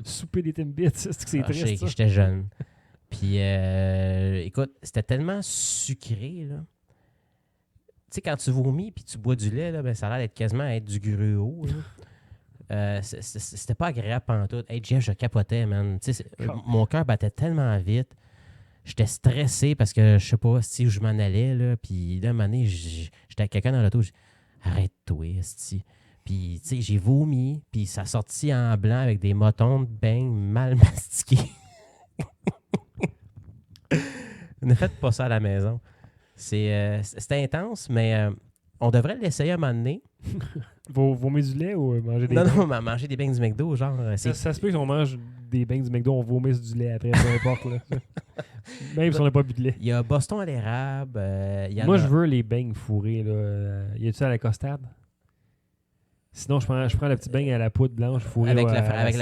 Souper des Timbits, c'est triste. Ça. J'étais jeune. Puis, écoute, c'était tellement sucré, là. Tu sais, quand tu vomis puis tu bois du lait, là, ben, ça a l'air d'être quasiment être du gruau. là. C'était pas agréable pantoute. Hey, Jeff, je capotais, man. Tu sais, mon cœur battait tellement vite. J'étais stressé parce que je sais pas si je m'en allais, là. Puis là, un moment donné, j'étais avec quelqu'un dans l'auto. Arrête-toi, esti. Puis, tu sais, j'ai vomi, puis ça sortit en blanc avec des motons de beignes mal mastiqués. Ne faites pas ça à la maison. C'était intense, mais on devrait l'essayer à un moment donné. Vomir du lait ou manger des Non, beignes? non, manger des beignes du McDo, genre... Ça se peut qu'on mange des beignes du McDo, on vomisse du lait après, peu importe. Là. Même si on n'a pas bu de lait. Il y a Boston à l'érable. Moi, je veux les beignes fourrés. Là. Y a-tu à la costade? Sinon, je prends le petit beigne à la poudre blanche fourrée. Avec à la fraise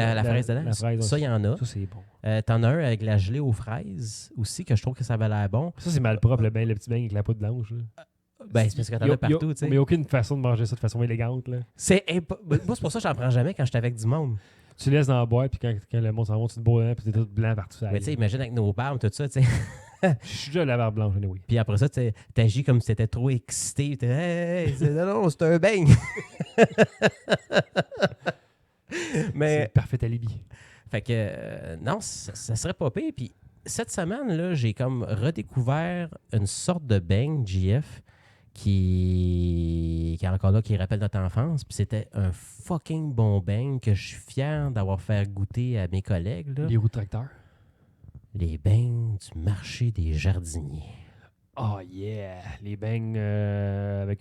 dedans? La fraise, Ça, il y en a. Ça, c'est bon. T'en as un avec la gelée aux fraises aussi, que je trouve que ça avait l'air bon. Ça, c'est mal propre, le petit beigne avec la poudre blanche. Là. Ben, c'est parce que t'en as partout, tu sais. Mais il n'y a aucune façon de manger ça de façon élégante. Là. Moi, c'est pour ça que j'en prends jamais quand je suis avec du monde. Tu laisses dans la boîte, puis quand le monde s'en va, tu te bois dedans, puis t'es tout blanc partout. Ça Mais tu sais, imagine avec nos barbes, tout ça, tu sais. Je suis déjà la barbe blanche, oui. Puis après ça, tu agis comme si t'étais trop excité. T'es, hey, non, c'est un beigne. Mais, C'est parfait alibi. fait que, non, ça serait pas pire. Puis cette semaine, là, j'ai comme redécouvert une sorte de beigne, JF, qui est encore là, qui rappelle notre enfance. Puis c'était un fucking bon beigne que je suis fier d'avoir fait goûter à mes collègues. Là. Les roues de tracteur. Les beignes du marché des jardiniers. Oh yeah! Les beignes avec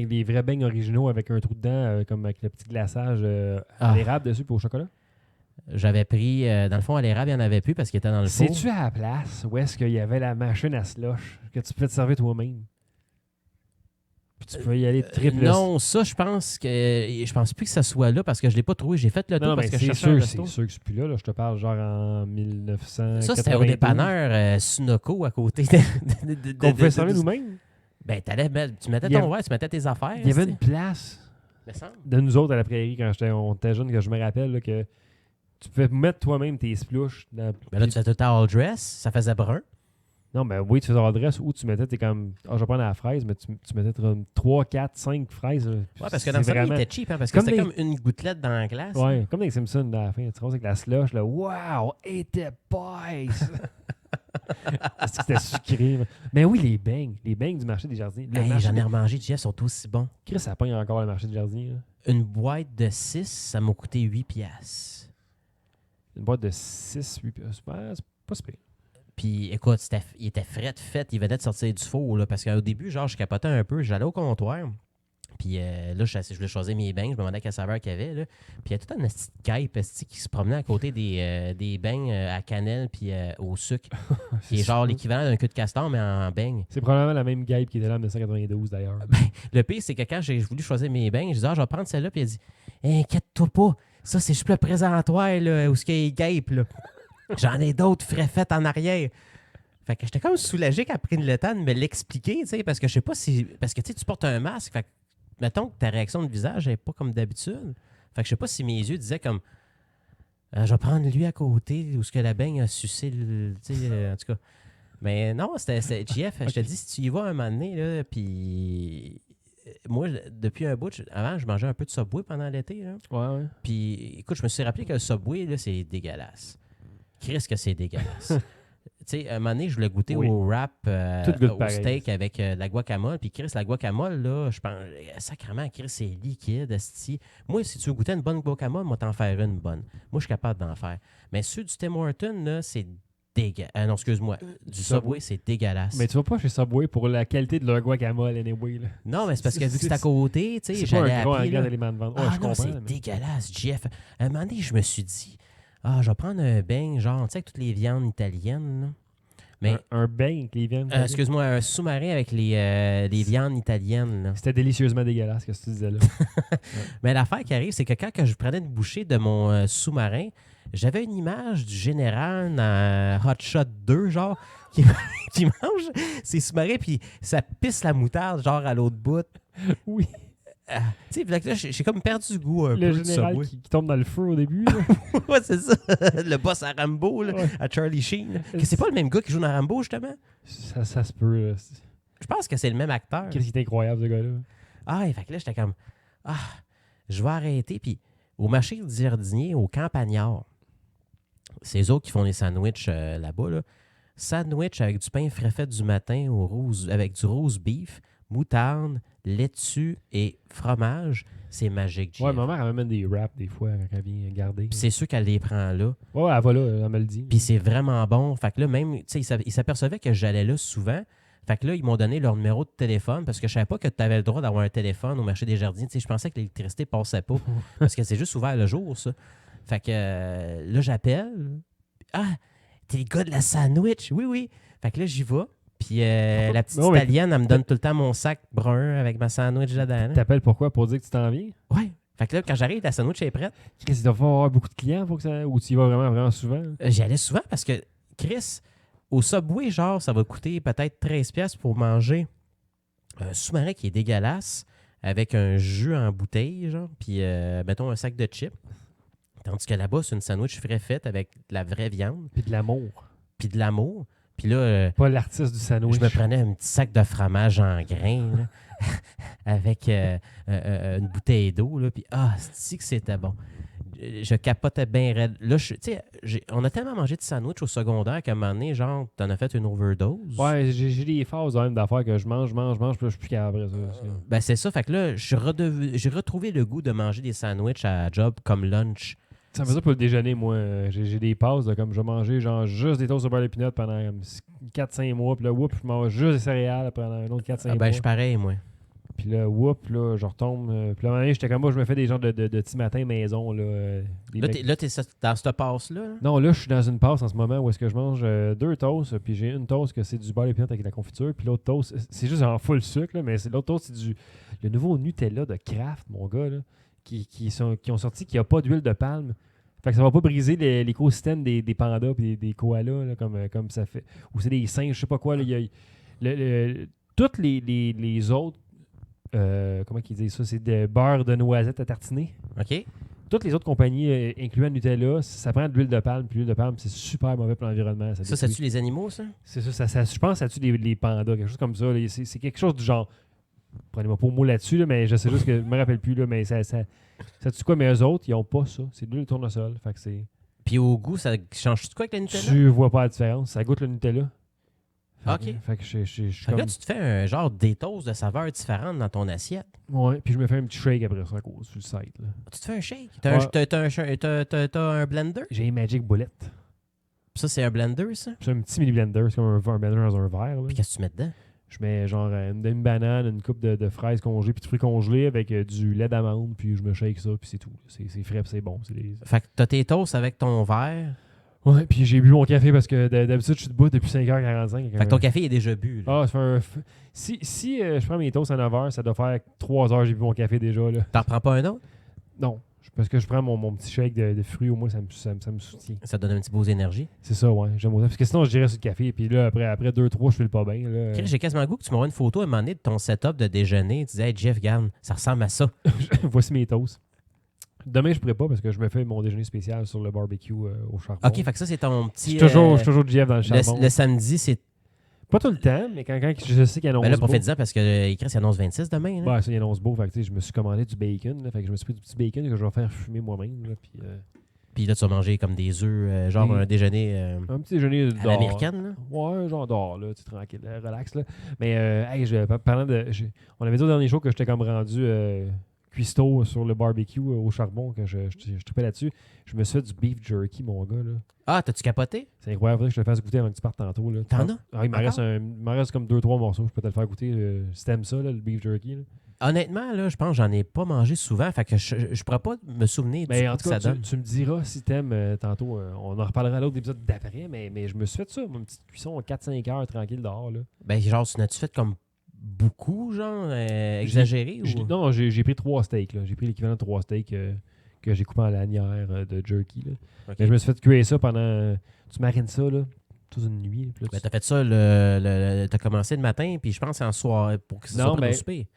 des vrais beignes originaux avec un trou dedans, comme avec le petit glaçage à l'érable dessus pour au chocolat. J'avais pris, dans le fond, à l'érable, il n'y en avait plus parce qu'il était dans le four. C'est-tu à la place où est-ce qu'il y avait la machine à slush que tu pouvais te servir toi-même? Puis tu peux y aller triple. Non, ça, je pense plus que ça soit là parce que je ne l'ai pas trouvé. J'ai fait le tour Non, parce mais que je c'est cherchais un sûr, resto. c'est sûr que c'est plus là. Je te parle genre en 1900. Ça, c'était au dépanneur Sunoco à côté Qu'on pouvait servir nous-mêmes. Ben, tu mettais Il y ton verre, tu mettais tes affaires. Il y avait une place Me semble. de nous autres à la prairie quand on était jeunes, que je me rappelle là, que tu pouvais mettre toi-même tes splouches. Ben là, tu fais tout à all dress, ça faisait brun. Non, mais oui, tu faisais l'adresse où tu mettais, t'es comme, je vais prendre la fraise, mais tu mettais 3, 4, 5 fraises. Ouais, parce que dans le temps, il était cheap, hein, parce que Comme c'était des- comme une gouttelette dans la glace. Ouais, comme dans les Simpsons à la fin. Tu vois, avec la slush, là, wow, était boys! Est-ce que c'était sucré? Mais oui, les beignes du marché des jardiniers. Le Hey, marché j'en ai des- remangé, Jeff, sont aussi bons. Chris, ça pogne encore le marché des jardiniers. Là. Une boîte de 6, ça m'a coûté 8 piastres. Une boîte de 6, 8 c'est pas super. Puis écoute, il était frais, il venait de sortir du four, là, parce qu'au début, genre, je capotais un peu, j'allais au comptoir. Puis là, je voulais choisir mes beignes, je me demandais quelle saveur qu'il y avait. Là. Puis il y a tout un petit cape qui se promenait à côté des beignes à cannelle puis au sucre. Qui est genre l'équivalent d'un queue de castor, mais en beignes. C'est probablement la même guêpe qui était là en 1992 d'ailleurs. Le pire, c'est que quand j'ai voulu choisir mes beignes, je disais, je vais prendre celle-là. Puis il a dit, inquiète-toi pas, ça, c'est juste le présentoir là, où ce qu'il y a les guêpes. Là. J'en ai d'autres frais faites en arrière. Fait que j'étais comme soulagé qu'elle prenne le temps de me l'expliquer, tu sais, parce que je sais pas si... Parce que tu portes un masque, fait que mettons que ta réaction de visage n'est pas comme d'habitude. Fait que je sais pas si mes yeux disaient comme... je vais prendre lui à côté où ce que la baigne a sucé, tu sais, en tout cas. Mais non, c'était JF, je te dis, si tu y vas un moment donné, là, puis... Moi, depuis un bout, avant, je mangeais un peu de Subway pendant l'été, là. Ouais. Puis, écoute, je me suis rappelé que le Subway, là, c'est dégueulasse. Christ que c'est dégueulasse. Tu sais, un moment donné, je voulais goûter au wrap, au steak avec la guacamole. Puis Chris, la guacamole, là, je pense, sacrément, Chris, c'est liquide, esti. Moi, si tu veux goûter une bonne guacamole, moi, t'en faire une bonne. Moi, je suis capable d'en faire. Mais ceux du Tim Hortons, là, c'est dégueulasse. Non, excuse-moi. Du Subway, c'est dégueulasse. Mais tu vas pas chez Subway pour la qualité de leur guacamole, anyway. Là. Non, mais c'est parce que vu que c'est à côté, tu sais, j'allais à pied. Élément de vente. Je comprends. C'est dégueulasse, JF. À un moment donné, je me suis dit, je vais prendre un bain, genre, tu sais, avec toutes les viandes italiennes, là. Mais, un bain avec les viandes. Excuse-moi, un sous-marin avec les viandes italiennes. Là. C'était délicieusement dégueulasse, ce que tu disais là. Mais l'affaire qui arrive, c'est que quand je prenais une bouchée de mon sous-marin, j'avais une image du général dans Hot Shot 2, genre, qui mange ses sous-marins, puis ça pisse la moutarde, genre, à l'autre bout. Oui. Tu sais, là, j'ai comme perdu le goût un peu. Le général qui tombe dans le feu au début. Ouais, c'est ça. Le boss à Rambo, là, à Charlie Sheen. C'est pas le même gars qui joue dans Rambo, justement? Ça se peut. Là. Je pense que c'est le même acteur. Qu'est-ce qui est incroyable, ce gars-là? Fait que là, j'étais comme, je vais arrêter. Puis au marché du jardinier, au Campagnard, c'est eux autres qui font les sandwichs là-bas. Là. Sandwich avec du pain frais fait du matin avec du rose beef, moutarde, laitue et fromage, c'est magique. Ouais, ma mère, elle m'amène des wraps des fois quand elle vient garder. Puis c'est sûr qu'elle les prend là. Ouais, elle va là, elle me le dit. Puis c'est vraiment bon. Fait que là, même, tu sais, ils s'apercevaient que j'allais là souvent. Fait que là, ils m'ont donné leur numéro de téléphone parce que je savais pas que tu avais le droit d'avoir un téléphone au marché des jardins. Tu sais, je pensais que l'électricité passait pas parce que c'est juste ouvert le jour, ça. Fait que là, j'appelle. T'es le gars de la sandwich? Oui. Fait que là, j'y vais. Puis la petite italienne, elle me donne tout le temps mon sac brun avec ma sandwich là-dedans. T'appelles pourquoi? Pour dire que tu t'en viens? Ouais. Fait que là, quand j'arrive, la sandwich est prête. Chris, il doit falloir avoir beaucoup de clients ou tu y vas vraiment, vraiment souvent? J'y allais souvent parce que, Chris, au Subway, genre, ça va coûter peut-être 13$ pour manger un sous-marin qui est dégueulasse avec un jus en bouteille, genre, puis mettons un sac de chips. Tandis que là-bas, c'est une sandwich frais faite avec de la vraie viande. Puis de l'amour. Puis là, pas l'artiste du sandwich. Je me prenais un petit sac de fromage en grains là, avec une bouteille d'eau. Là, puis c'est que c'était bon. Je capotais bien raide. Là, on a tellement mangé de sandwich au secondaire qu'à un moment donné, genre, t'en as fait une overdose. Ouais, j'ai des phases même d'affaires que je mange, puis là, je suis plus capable après ça. Ben c'est ça. Fait que là, j'ai retrouvé le goût de manger des sandwichs à job comme lunch. Ça me fait ça pour le déjeuner, moi. J'ai des passes de comme je vais manger genre juste des toasts au beurre d'épinards pendant 4-5 mois. Puis là, je mange juste des céréales pendant un autre 4-5 mois. Ben, je suis pareil, moi. Puis là, là, je retombe. Puis là, à un moment donné, j'étais comme moi, je me fais des genres de petits matins maison. Là, t'es dans cette passe-là? Là? Non, là, je suis dans une passe en ce moment où est-ce que je mange 2 toasts. Puis j'ai une toast que c'est du beurre d'épinards avec de la confiture. Puis l'autre toast, c'est juste en full sucre. Là, mais l'autre toast, c'est le nouveau Nutella de Kraft, mon gars, là, qui ont sorti, qui n'a pas d'huile de palme. Fait que ça va pas briser l'écosystème des pandas et des koalas, là, comme ça fait. Ou c'est des singes, je sais pas quoi. Là, toutes les autres, comment ils disent ça, c'est de beurre de noisette à tartiner. OK. Toutes les autres compagnies, incluant Nutella, ça prend de l'huile de palme. Puis l'huile de palme, c'est super mauvais pour l'environnement. Ça tue les animaux, ça? C'est ça, je pense que ça tue les pandas, quelque chose comme ça. C'est quelque chose du genre... Prenez-moi pas au mot là-dessus, là, mais je sais juste que je me rappelle plus, là, mais ça tue quoi? Mais eux autres, ils ont pas ça. C'est de l'huile de tournesol. Fait que c'est... Puis au goût, ça change-tu quoi avec la Nutella? Tu vois pas la différence. Ça goûte le Nutella. OK. Fait que je là, tu te fais un genre des toasts de saveurs différentes dans ton assiette. Ouais, puis je me fais un petit shake après ça, sur le site. Là. Tu te fais un shake? T'as un blender? J'ai un Magic Bullet. Ça, c'est un blender, ça? C'est un petit mini blender. C'est comme un blender dans un verre. Là. Puis qu'est-ce que tu mets dedans? Je mets genre une banane, une coupe de fraises congelées, puis de fruits congelés avec du lait d'amande, puis je me shake ça, puis c'est tout. C'est frais, puis c'est bon. Fait que t'as tes toasts avec ton verre. Ouais, puis j'ai bu mon café parce que d'habitude, je suis debout depuis 5h45. Fait que ton café est déjà bu. Là. Si je prends mes toasts à 9h, ça doit faire 3 heures que j'ai bu mon café déjà. Là. T'en prends pas un autre? Non. Parce que je prends mon petit shake de fruits, au moins, ça me soutient. Ça te donne un petit beau d'énergie. C'est ça, ouais. J'aime autant. Parce que sinon, je dirais sur le café. Puis là, après 2-3, je file pas bien. Là. Chris, j'ai quasiment le goût que tu m'envoies une photo à un moment donné de ton setup de déjeuner. Tu disais, hey, Jeff, regarde, ça ressemble à ça. Voici mes toasts. Demain, je pourrais pas parce que je me fais mon déjeuner spécial sur le barbecue au charbon. OK, fait que ça, c'est ton petit... Je suis toujours Jeff dans le charbon. Le samedi, c'est... Pas tout le temps, mais quand je sais qu'il annonce Ben là, beau. profite-en parce que Chris annonce 26 demain. Là. Bah, ça, il annonce beau. Fait que, je me suis commandé du bacon. Là, fait que je me suis pris du petit bacon que je vais faire fumer moi-même. Là, Puis là, tu vas manger comme des œufs, genre Oui. un déjeuner un petit déjeuner à d'or. l'américaine. Là. Ouais, genre d'or, là, tu sais, tranquille, relax. Là. Mais, hey, parlant de. On avait dit au dernier show que j'étais comme rendu cuistot sur le barbecue au charbon, que je tripais là-dessus. Je me suis fait du beef jerky, mon gars. Là. Ah, t'as-tu capoté? C'est incroyable, faudrait que je te le fasse goûter avant que tu partes tantôt. Là. T'en as? Ah, il m'en reste comme 2-3 morceaux. Je peux te le faire goûter. Si t'aimes ça, là, le beef jerky. Là. Honnêtement, là, je pense que j'en ai pas mangé souvent. Fait que je pourrais pas me souvenir du Ben, en goût tout que cas, ça donne. tu me diras si t'aimes tantôt. On en reparlera à l'autre épisode d'après, mais je me suis fait ça, une petite cuisson 4-5 heures tranquille dehors. Là. Ben, genre, tu n'as-tu fait comme beaucoup, genre, exagéré? Ou... Non, j'ai pris 3 steaks. Là. J'ai pris l'équivalent de 3 steaks que j'ai coupé en lanière de jerky. Là. OK. Mais je me suis fait cuire ça pendant. Tu marines ça, là, toute une nuit. Puis là, Ben, t'as fait ça, t'as commencé le matin, puis je pense en soir pour que ça Non, soit prêt ben, au souper.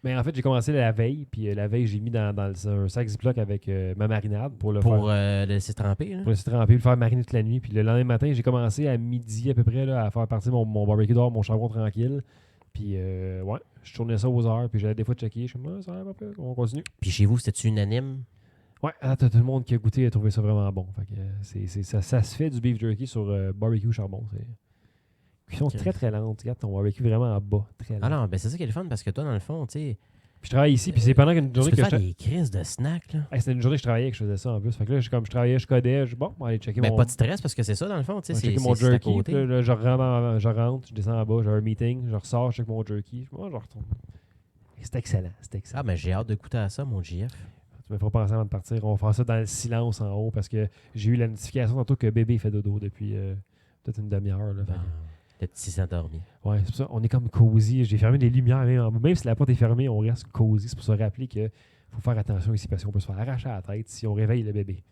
Mais en fait, j'ai commencé la veille, puis la veille, j'ai mis dans un sac Ziploc avec ma marinade pour le Pour faire. le laisser tremper. Là. Pour le laisser tremper, le faire mariner toute la nuit. Puis le lendemain matin, j'ai commencé à midi à peu près là, à faire partir mon barbecue dehors, mon charbon tranquille. Puis ouais, je tournais ça aux heures, puis j'allais des fois checker. Je suis comme, ça va pas peu, on continue. Puis chez vous, c'était-tu unanime? Ouais, tout le monde qui a goûté a trouvé ça vraiment bon. Fait que, ça se fait du beef jerky sur barbecue charbon. C'est cuisson Ok. très très lente. Regarde ton barbecue vraiment en bas. Très lent. Ah non, ben c'est ça qui est le fun, parce que toi, dans le fond, tu sais, Puis je travaille ici, puis c'est pendant une tu journée peux que faire je. des crises de snack, là. Hey, c'était une journée que je travaillais que je faisais ça en plus. Fait que là, je travaillais, je codais, bon, on va aller checker Ben mon. pas de stress, parce que c'est ça, dans le fond, tu sais, checker c'est mon c'est à jerky. côté. Puis là, je rentre, je descends en bas, j'ai un meeting, je ressors, je check mon jerky. Moi, je retourne. C'était excellent. C'était excellent. Ah, ben j'ai hâte de goûter à ça, mon JF. Tu me feras penser avant de partir. On va faire ça dans le silence en haut parce que j'ai eu la notification tantôt que bébé fait dodo depuis peut-être une demi-heure. Là, fait que- Le petit s'endormi. Ouais, c'est pour ça. On est comme cosy. J'ai fermé les lumières. Même si la porte est fermée, on reste cosy. C'est pour se rappeler qu'il faut faire attention ici parce qu'on peut se faire arracher à la tête si on réveille le bébé.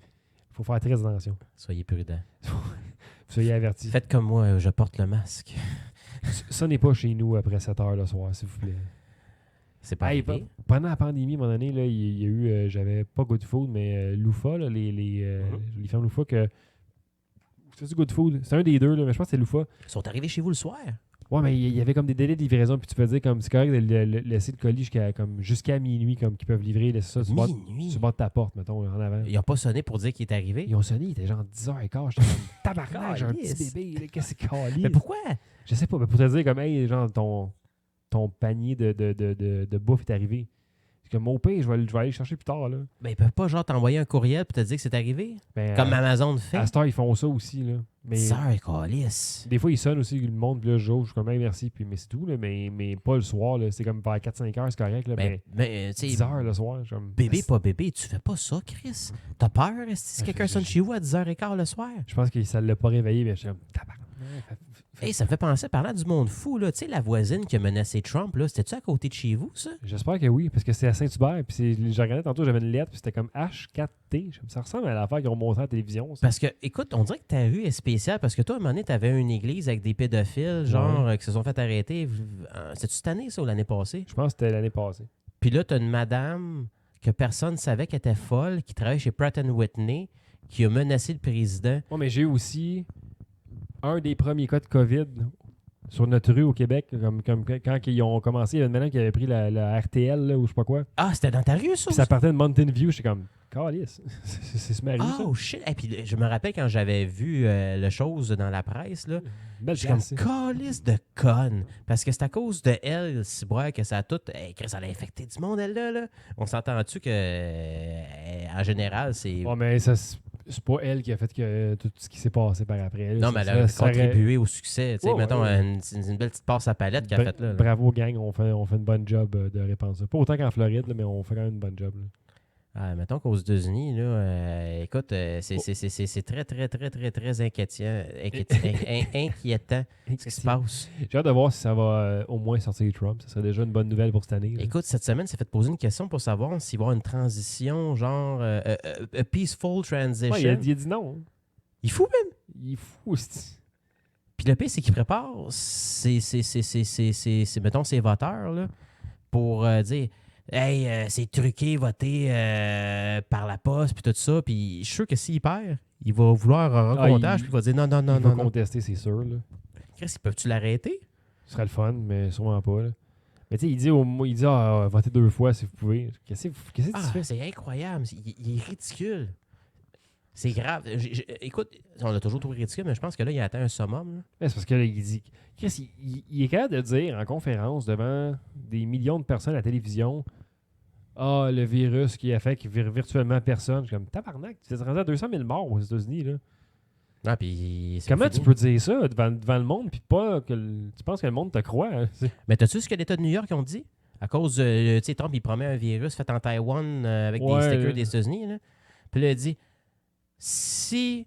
Il faut faire très attention. Soyez prudents. Soyez avertis. Faites comme moi, je porte le masque. Ça n'est pas chez nous après 7 heures le soir, s'il vous plaît. C'est pas Hey, arrivé. pendant la pandémie, à un moment donné, là, il y a eu, j'avais pas Good Food, mais Loufa, là, les fermes Loufa que. C'est Good Food. C'est un des deux, là, mais je pense que c'est Loufa. Ils sont arrivés chez vous le soir. Ouais, mais il y avait comme des délais de livraison, puis tu peux dire comme c'est correct de laisser le colis jusqu'à minuit, comme qu'ils peuvent livrer, laisser ça sur le Minuit. bord de ta porte, mettons, en avant. Ils n'ont pas sonné pour dire qu'il est arrivé. Ils ont sonné, il était genre 10h15, j'étais comme tabarnak, j'ai un petit Calisse. bébé, là, qu'est-ce que c'est calisse? Mais pourquoi? Je sais pas, mais pour te dire comme, hey, genre, ton panier de bouffe est arrivé. C'est comme, au pire, je vais aller le chercher plus tard, là. Ben, ils peuvent pas genre t'envoyer un courriel pour te dire que c'est arrivé. Ben, Comme à Amazon fait. cette heure, ils font ça aussi, là. Mais Sœur, calice. des fois, ils sonnent aussi, le monde, puis là, je suis comme, hey, merci, puis mais c'est tout, là, mais pas le soir, là. C'est comme vers 4-5 heures, c'est correct, là, Ben, mais tu 10 sais, heures le soir, je suis comme, bébé, pas bébé, tu fais pas ça, Chris. T'as peur si Ah, quelqu'un sonne chez vous à 10h15 le soir? Je pense que ça l'a pas réveillé, mais je suis comme, tabarnak. Hey, ça me fait penser, parlant du monde fou, là, tu sais, la voisine qui a menacé Trump, là, c'était-tu à côté de chez vous, ça? J'espère que oui, parce que c'est à Saint-Hubert, puis j'ai regardé tantôt, j'avais une lettre, puis c'était comme H4T. Ça ressemble à l'affaire qu'ils ont montré à la télévision. Ça. Parce que, écoute, on dirait que ta rue est spéciale, parce que toi, à un moment donné, t'avais une église avec des pédophiles, genre, qui se sont fait arrêter. C'était-tu cette année, ça, ou l'année passée? Je pense que c'était l'année passée. Puis là, t'as une madame que personne ne savait qu'elle était folle, qui travaille chez Pratt & Whitney, qui a menacé le président. Moi, mais j'ai eu aussi un des premiers cas de COVID sur notre rue au Québec, comme quand ils ont commencé, il y avait une madame qui avait pris la RTL, là, ou je sais pas quoi. Ah, c'était dans ta rue, ça? Puis ça partait de Mountain View, j'étais comme, calice, c'est ce mari, ça. Oh shit! Et puis je me rappelle quand j'avais vu le chose dans la presse, là, Belle j'étais comme place. calice de conne. Parce que c'est à cause de elle, Ciboire, que ça a tout. Chris, elle a infecté du monde, elle, là. On s'entend-tu que, en général, c'est. Oh, mais ça, c'est pas elle qui a fait que tout ce qui s'est passé par après. Là. Non, mais elle a Ça aurait- contribué au succès. Tu sais, Ouais, mettons, ouais. une belle petite passe à palette qu'elle a faite, là. Bravo, gang, on fait une bonne job de répandre ça. Pas autant qu'en Floride, là, mais on fait quand même une bonne job. Là. Mettons qu'aux États-Unis, là, écoute, c'est très, très, très, très, très inquiétant ce qui se passe. J'ai hâte de voir si ça va au moins sortir Trump. Ce serait déjà une bonne nouvelle pour cette année. Là. Écoute, cette semaine, ça fait poser une question pour savoir s'il va y avoir une transition, genre a peaceful transition. Ouais, il a dit non. Hein. Il est fou, même. Il est fou. Puis le pire, c'est qu'il prépare mettons, ses voteurs là, pour dire hey, c'est truqué, voter par la poste, puis tout ça. Puis je suis sûr que s'il perd, il va vouloir un recomptage, puis il va dire non. Il va contester, c'est sûr. Là. Chris, peuvent-tu l'arrêter? Ce serait le fun, mais sûrement pas. Là. Mais tu sais, il dit votez 2 fois si vous pouvez. Qu'est-ce que tu fais? C'est incroyable. Il est ridicule. C'est grave. Écoute, on l'a toujours trouvé ridicule, mais je pense que là, il a atteint un summum. Là. C'est parce que là, il dit... Chris, il est capable de dire en conférence devant des millions de personnes à la télévision le virus qui affecte virtuellement personne. Je suis comme, tabarnak, tu t'es rendu à 200 000 morts aux États-Unis. Là. Puis comment tu peux dire ça devant le monde puis pas que tu penses que le monde te croit? Hein? Mais t'as-tu vu ce que l'État de New York ont dit? À cause de, tu sais, Trump, il promet un virus fait en Taïwan avec des stickers des États-Unis. Là. Puis là, il dit, si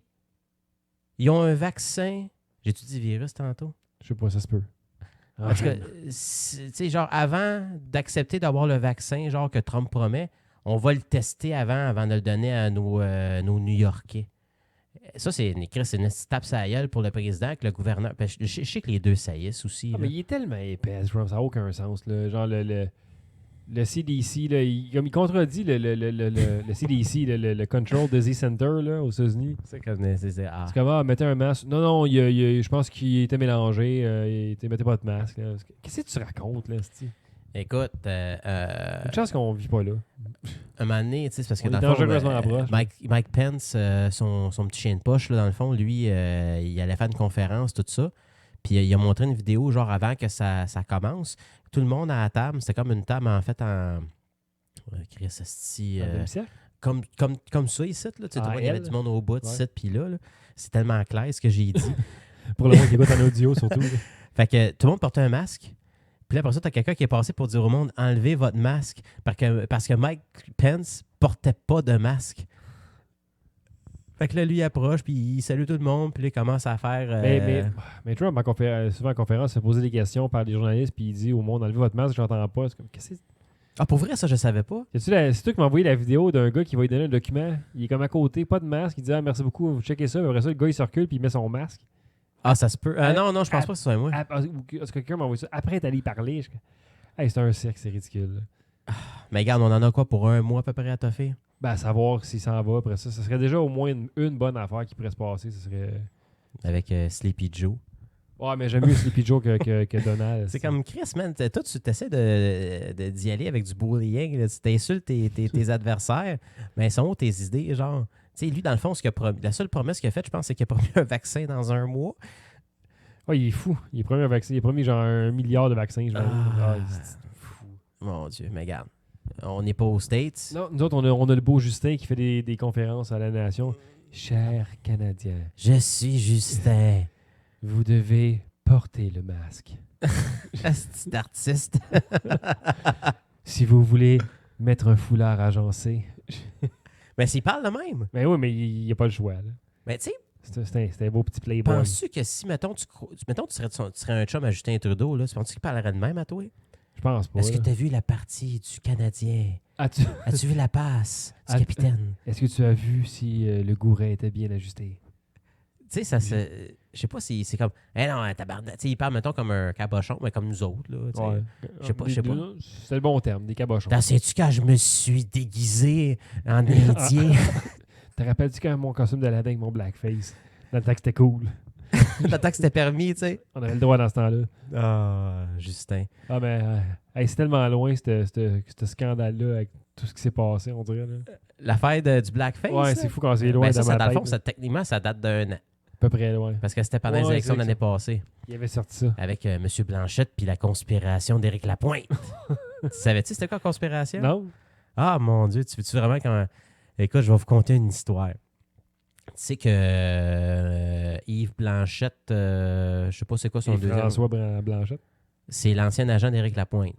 ils ont un vaccin... J'ai-tu dit virus tantôt? Je sais pas, ça se peut. En tout cas, tu sais, genre, avant d'accepter d'avoir le vaccin, genre, que Trump promet, on va le tester avant de le donner à nos New-Yorkais. Ça, c'est une tape sur la gueule pour le président que le gouverneur... Je sais que les deux saillissent aussi. Mais il est tellement épais, Trump, ça n'a aucun sens. Là. Genre, le CDC, là, il contredit le CDC, le Control Disease Center là, aux États-Unis. C'est comme... C'est comme, mettez un masque. Non, je pense qu'il était mélangé. Mettez pas de masque. Là. Qu'est-ce que tu racontes, là, c'ti? Écoute... une chance qu'on vit pas là. Un moment donné, tu sais, c'est parce que on dans est le fond, Mike Pence, son petit chien de poche, là, dans le fond, lui, il allait faire une conférence, tout ça. Puis il a montré une vidéo, genre, avant que ça commence. Tout le monde à la table, c'était comme une table, en fait, en... Chris, comme ça, ici, là. Tu sais, il y avait du monde au bout, ici, puis là. C'est tellement clair ce que j'ai dit. Pour le monde qui écoute en audio, surtout. Là. Fait que tout le monde portait un masque. Puis là, après ça, tu as quelqu'un qui est passé pour dire au monde, enlevez votre masque. Parce que Mike Pence portait pas de masque. Fait que là, lui, il approche, puis il salue tout le monde, puis là, il commence à faire... Mais Trump, souvent en conférence, il se posait des questions par des journalistes, puis il dit au monde, enlevez votre masque, j'entends pas. C'est comme, qu'est-ce que c'est? Ah, pour vrai, ça, je savais pas. C'est toi qui m'as envoyé la vidéo d'un gars qui va lui donner un document. Il est comme à côté, pas de masque. Il dit, merci beaucoup, vous checkez ça. Après ça, le gars, il se recule, puis il met son masque. Ah, ça se peut. Non, je pense pas que ce soit moi. Est-ce que quelqu'un m'a envoyé ça? Après, t'es allé y parler. C'est un cirque, c'est ridicule. Mais regarde, on en a quoi pour 1 mois à peu près à toffer? À savoir s'il s'en va après ça. Ce serait déjà au moins une bonne affaire qui pourrait se passer. Ce serait... Avec Sleepy Joe. Ouais, mais j'aime mieux Sleepy Joe que Donald. C'est comme Chris, man. Toi, tu t'essaies d'y aller avec du bullying. Là. Tu t'insultes tes adversaires. Mais sont où tes idées, genre? Tu sais, lui, dans le fond, la seule promesse qu'il a faite, je pense, c'est qu'il a promis un vaccin dans 1 mois. Ouais, il est fou. Il est promis un vaccin. Il a promis genre 1 milliard de vaccins. C'est fou. Mon Dieu, mais regarde. On n'est pas aux States. Non, nous autres, on a le beau Justin qui fait des conférences à la nation. Chers Canadiens. Je suis Justin. Vous devez porter le masque. C'est artiste. Si vous voulez mettre un foulard agencé. Mais s'il parle de même. Mais oui, mais il n'y a pas le choix. Là. Mais tu sais. C'est un beau petit playboy. Penses-tu que si, mettons, tu serais un chum à Justin Trudeau, là, penses-tu qu'il parlerait de même à toi? Je pense pas. Est-ce que tu as vu la partie du Canadien? As-tu vu la passe du capitaine? Est-ce que tu as vu si le gouret était bien ajusté? Tu sais, ça se... Je sais pas si c'est comme... Eh non, tabarnak. Tu sais, il parle, mettons, comme un cabochon, mais comme nous autres, là. Ouais. Je sais pas. C'est le bon terme, des cabochons. Sais-tu quand je me suis déguisé en Indien? Te rappelles-tu quand mon costume d'Aladin avec mon blackface? Dans le temps que c'était cool. Dans le temps que c'était permis, tu sais. On avait le droit dans ce temps-là. Ah, Justin. Ah, mais c'est tellement loin, ce scandale-là, avec tout ce qui s'est passé, on dirait. Là. L'affaire du blackface? Ouais, c'est fou quand c'est loin dans ma dans le tête. fond, techniquement, ça date d'1 an. À peu près, ouais. Parce que c'était pendant les élections de l'année passée. Il avait sorti ça. Avec M. Blanchette puis la conspiration d'Éric Lapointe. Tu savais-tu c'était quoi la conspiration? Non. Ah, mon Dieu, tu veux-tu vraiment quand... Écoute, je vais vous conter une histoire. Tu sais que Yves Blanchette, je sais pas c'est quoi son deuxième... François Blanchette. C'est l'ancien agent d'Éric Lapointe.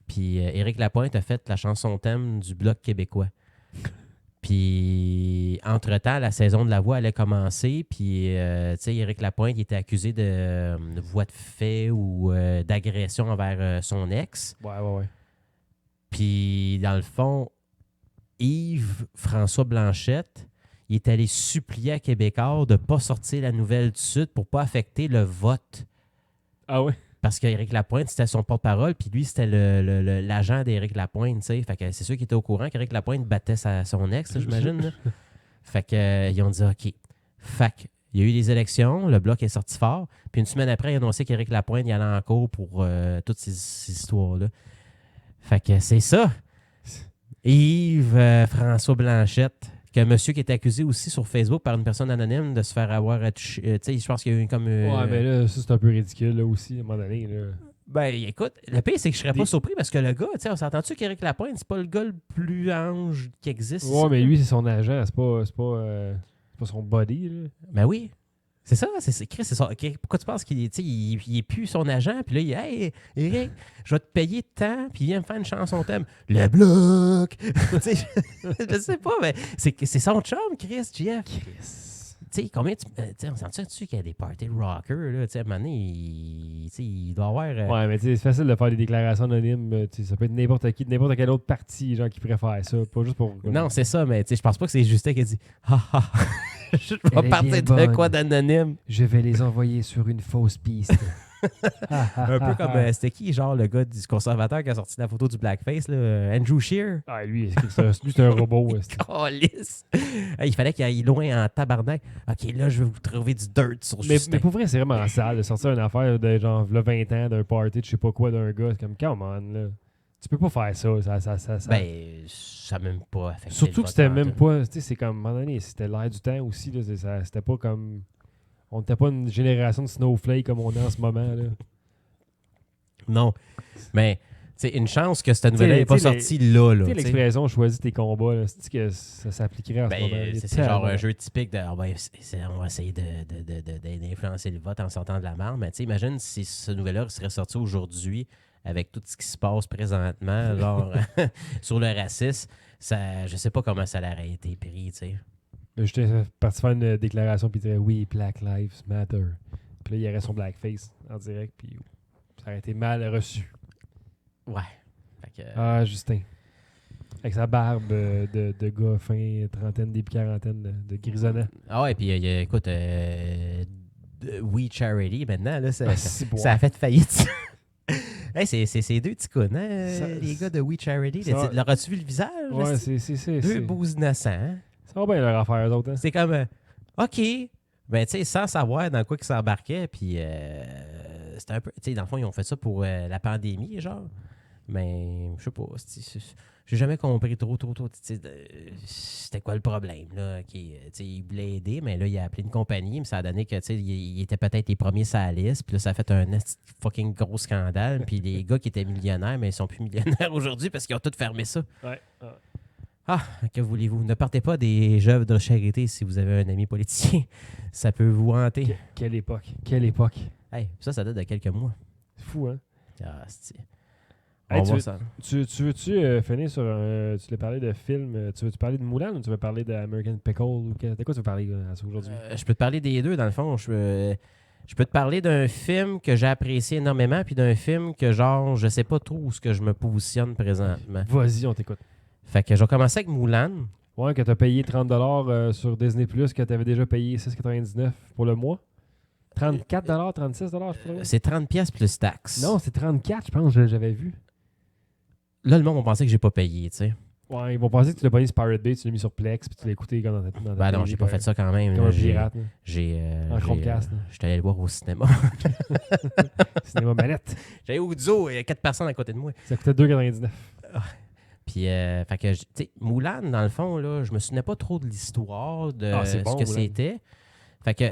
Puis Éric Lapointe a fait la chanson thème du Bloc québécois. Puis, entre-temps, la saison de La Voix allait commencer. Puis, tu sais, Éric Lapointe il était accusé de voie de fait ou d'agression envers son ex. Ouais. Puis, dans le fond, Yves-François Blanchette, il est allé supplier à Québécois de ne pas sortir la nouvelle tout de suite pour ne pas affecter le vote. Ah ouais? Parce qu'Éric Lapointe, c'était son porte-parole, puis lui, c'était l'agent d'Éric Lapointe, tu sais. Fait que c'est sûr qu'il était au courant qu'Éric Lapointe battait son ex, là, j'imagine. Là. Fait que, ils ont dit OK. Fait que, il y a eu des élections, le Bloc est sorti fort, puis une semaine après, il a annoncé qu'Éric Lapointe il allait en cours pour toutes ces histoires-là. Fait que c'est ça. Yves-François Blanchette, qu'un monsieur qui était accusé aussi sur Facebook par une personne anonyme de se faire avoir touché. Tu sais, je pense qu'il y a eu comme. Ouais, mais là, ça, c'est un peu ridicule, là, aussi, à un moment donné. Là. Ben, écoute, le pire, c'est que je serais pas surpris parce que le gars, tu sais, on s'entend-tu qu'Éric Lapointe, c'est pas le gars le plus ange qui existe. Ouais, mais lui, c'est son agent, c'est pas son body, là. Ben oui. C'est ça, Chris, c'est ça. OK, pourquoi tu penses qu'il il est plus son agent? Puis là, il dit Hey, Eric, je vais te payer tant, puis viens me faire une chanson thème. Le bloc! Tu sais, je sais pas, mais c'est son chum, Chris, JF. Tu sais, combien tu. On s'entend-tu qu'il y a des parties de rockers, là? Tu sais, à un moment donné, il doit avoir. Ouais, mais tu sais, c'est facile de faire des déclarations anonymes. Tu sais, ça peut être n'importe qui, de n'importe quelle autre partie, genre, qui préfère ça. Pas juste pour. Non, c'est ça, mais tu sais, je pense pas que c'est Justin qui a dit Ha ha! Je vais partir de quoi d'anonyme? Je vais les envoyer sur une fausse piste. Un peu comme, c'était qui, genre, le gars du conservateur qui a sorti la photo du blackface, là? Andrew Scheer? Ah, lui, c'est un robot. Calisse. Il fallait qu'il aille loin en tabarnak. OK, là, je vais vous trouver du dirt sur Justin. Mais pour vrai, c'est vraiment sale de sortir une affaire de genre, là, 20 ans, d'un party, de je sais pas quoi, d'un gars. C'est comme, come on, là. Tu peux pas faire ça. Ça. Ben, ça n'a même pas affecté. Surtout que c'était même pas. Tu sais, c'est comme, à un moment donné, c'était l'air du temps aussi. Là, c'était pas comme. On n'était pas une génération de snowflake comme on est en ce moment. Là. Non. Mais, tu sais, une chance que cette nouvelle-là n'est pas sortie là. Tu sais, l'expression choisis tes combats, là, c'est que ça s'appliquerait à ce moment. C'est genre un jeu typique de. On va essayer d'influencer le vote en sortant de la merde. Mais, tu sais, imagine si ce nouvelle-là serait sorti aujourd'hui. Avec tout ce qui se passe présentement, genre sur le racisme, ça, je sais pas comment ça aurait été pris, tu sais. J'étais parti faire une déclaration, puis il dirait oui, Black Lives Matter. Puis là, il y aurait son blackface en direct, puis ça aurait été mal reçu. Ouais. Fait que, Ah, Justin. Avec sa barbe de gars fin trentaine, début quarantaine, de grisonnant. Ah ouais, puis écoute, We Charity, maintenant, là, ça a fait faillite. Hey, c'est deux petits cons, hein, les gars de We Charity. Leur as-tu vu le visage? Ouais, c'est. Deux beaux innocents. Hein? Ça va bien leur affaire, eux autres. Hein? C'est comme, OK, ben, tu sais, sans savoir dans quoi ils s'embarquaient, puis c'était un peu, tu sais, dans le fond, ils ont fait ça pour la pandémie, genre. Mais, je sais pas, j'ai jamais compris trop, c'était quoi le problème, là. Il voulait aider, mais là, il a appelé une compagnie, mais ça a donné que, tu sais, il était peut-être les premiers sur la liste, puis là, ça a fait un fucking gros scandale, puis les gars qui étaient millionnaires, mais ils sont plus millionnaires aujourd'hui parce qu'ils ont tous fermé ça. Ouais. Ah, que voulez-vous? Ne partez pas des œuvres de charité si vous avez un ami politicien. Ça peut vous hanter. Quelle époque. Hey, ça date de quelques mois. C'est fou, hein? Ah, c'est... Hey, tu veux-tu finir sur un... Tu voulais parler de film. Tu veux-tu parler de Moulin ou tu veux parler d'American Pickle? De quoi tu veux parler aujourd'hui? Je peux te parler des deux, dans le fond. Je peux te parler d'un film que j'ai apprécié énormément puis d'un film que, genre, je sais pas trop où ce que je me positionne présentement. Vas-y, on t'écoute. Fait que je vais commencer avec Moulin. Ouais, que tu as payé 30$ sur Disney+, que tu avais déjà payé 6,99$ pour le mois. 34$, 36$, je crois. C'est 30$ plus taxes. Non, c'est 34$, je pense, j'avais vu. Là, le monde va penser que j'ai pas payé, tu sais. Ouais, ils vont penser que tu l'as payé sur Pirate Bay, tu l'as mis sur Plex, puis tu l'as écouté dans ta Ben non, j'ai pas fait ça quand même. Comme un pirate. En Chromecast. J'étais allé le voir au cinéma. Cinéma manette. J'allais au zoo, il y a 4 personnes à côté de moi. Ça coûtait 2,99$. Puis, fait que, tu sais, Moulin, dans le fond, là, je me souvenais pas trop de l'histoire, de ce que Moulin. c'était. Fait que,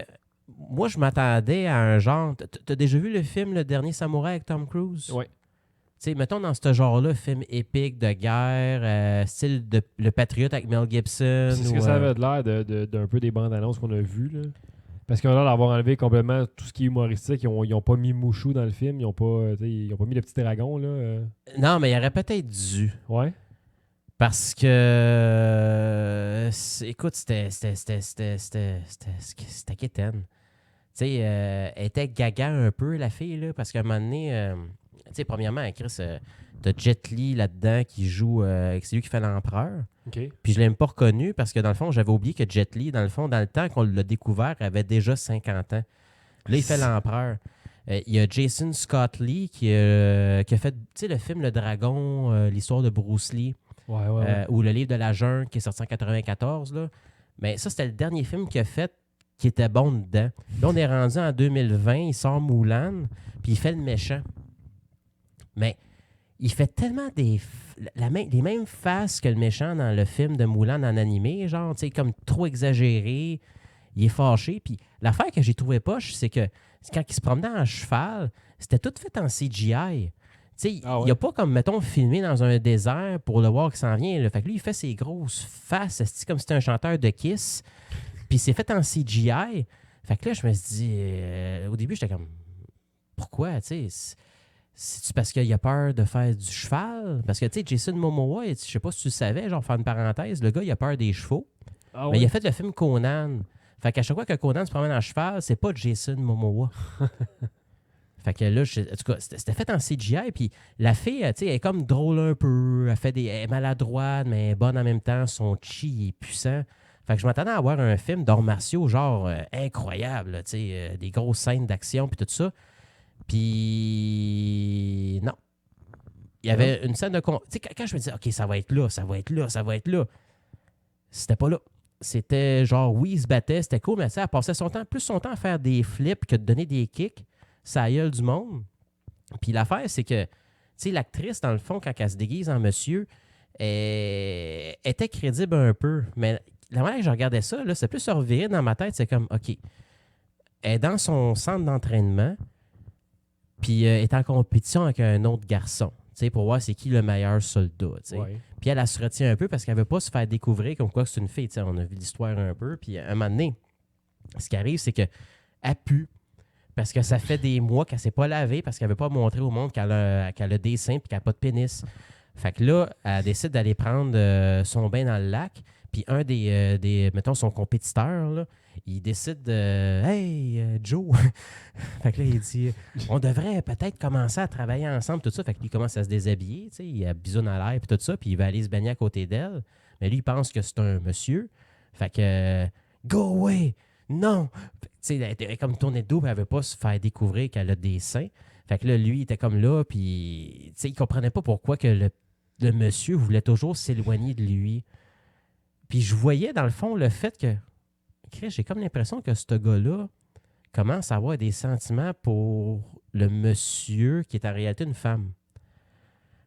moi, je m'attendais à un genre... T'as déjà vu le film Le Dernier Samouraï avec Tom Cruise? Oui. Tu sais, mettons dans ce genre-là, film épique de guerre, style de Le Patriote avec Mel Gibson. C'est ce que ça avait de l'air d'un peu des bandes annonces qu'on a vues, là. Parce qu'on a l'air d'avoir enlevé complètement tout ce qui est humoristique. Ils ont pas mis Mouchou dans le film. Ils ont pas mis le petit dragon, là. Non, mais il aurait peut-être dû. Ouais. Parce que, écoute, c'était quétaine. Tu sais, elle était gaga un peu, la fille, là, parce qu'à un moment donné, tu sais, premièrement, Chris, t'as Jet Li là-dedans qui joue, c'est lui qui fait l'empereur. OK. Puis je l'ai même pas reconnu parce que dans le fond, j'avais oublié que Jet Li, dans le fond, dans le temps qu'on l'a découvert, avait déjà 50 ans. Là, il fait l'empereur. Il y a Jason Scott Lee qui a fait, tu sais, le film Le Dragon, l'histoire de Bruce Lee, Ouais. ou le livre de la jungle qui est sorti en 94. Là. Mais ça, c'était le dernier film qu'il a fait qui était bon dedans. Là, on est rendu en 2020, il sort Mulan, puis il fait le méchant. Mais il fait tellement les mêmes faces que le méchant dans le film de Mulan en animé, genre, tu sais, comme trop exagéré. Il est fâché. Puis l'affaire que j'ai trouvé poche, c'est que quand il se promenait en cheval, c'était tout fait en CGI. Tu sais, il n'a pas comme, mettons, filmé dans un désert pour le voir qui s'en vient. Là. Fait que lui, il fait ses grosses faces, comme si c'était un chanteur de Kiss. Puis c'est fait en CGI. Fait que là, je me suis dit, au début, j'étais comme, pourquoi, tu sais? C'est-tu parce qu'il a peur de faire du cheval? Parce que, tu sais, Jason Momoa, je sais pas si tu le savais, genre, faire une parenthèse, le gars, il a peur des chevaux. Ah, Mais il a fait le film Conan. Fait qu'à chaque fois que Conan se promène en cheval, c'est pas Jason Momoa. Fait que là, en tout cas, c'était fait en CGI. Puis la fille, tu sais, elle est comme drôle un peu. Elle est maladroite, mais elle est bonne en même temps. Son chi est puissant. Fait que je m'attendais à avoir un film d'arts martiaux, genre incroyable, tu sais, des grosses scènes d'action, puis tout ça. Puis non. Il y avait une scène de... Tu sais, quand je me disais, OK, ça va être là, c'était pas là. C'était genre, oui, il se battait, c'était cool, mais elle passait plus son temps à faire des flips que de donner des kicks. Ça gueule du monde. Puis l'affaire, c'est que, tu sais, l'actrice, dans le fond, quand elle se déguise en monsieur, était crédible un peu. Mais la manière que je regardais ça, là, c'est plus se revirer dans ma tête, c'est comme, OK, elle est dans son centre d'entraînement, puis elle est en compétition avec un autre garçon, tu sais, pour voir c'est qui le meilleur soldat, tu sais. Ouais. Puis elle se retient un peu parce qu'elle ne veut pas se faire découvrir comme quoi c'est une fille, tu sais. On a vu l'histoire un peu, puis à un moment donné, ce qui arrive, c'est qu'elle pue. Parce que ça fait des mois qu'elle ne s'est pas lavée parce qu'elle ne veut pas montrer au monde qu'elle a des seins et qu'elle n'a pas de pénis. Fait que là, elle décide d'aller prendre son bain dans le lac. Puis un mettons, son compétiteur, là, il décide de « Hey, Joe! » Fait que là, il dit « On devrait peut-être commencer à travailler ensemble, tout ça. » Fait que lui, il commence à se déshabiller, tu sais, il a bisoune à l'air, puis tout ça, puis il va aller se baigner à côté d'elle. Mais lui, il pense que c'est un monsieur. Fait que « Go away! Non! » Tu sais, elle était comme tournée de dos, elle ne veut pas se faire découvrir qu'elle a des seins. Fait que là, lui, il était comme là, puis tu sais, il ne comprenait pas pourquoi que le monsieur voulait toujours s'éloigner de lui. Puis je voyais, dans le fond, le fait que, j'ai comme l'impression que ce gars-là commence à avoir des sentiments pour le monsieur qui est en réalité une femme.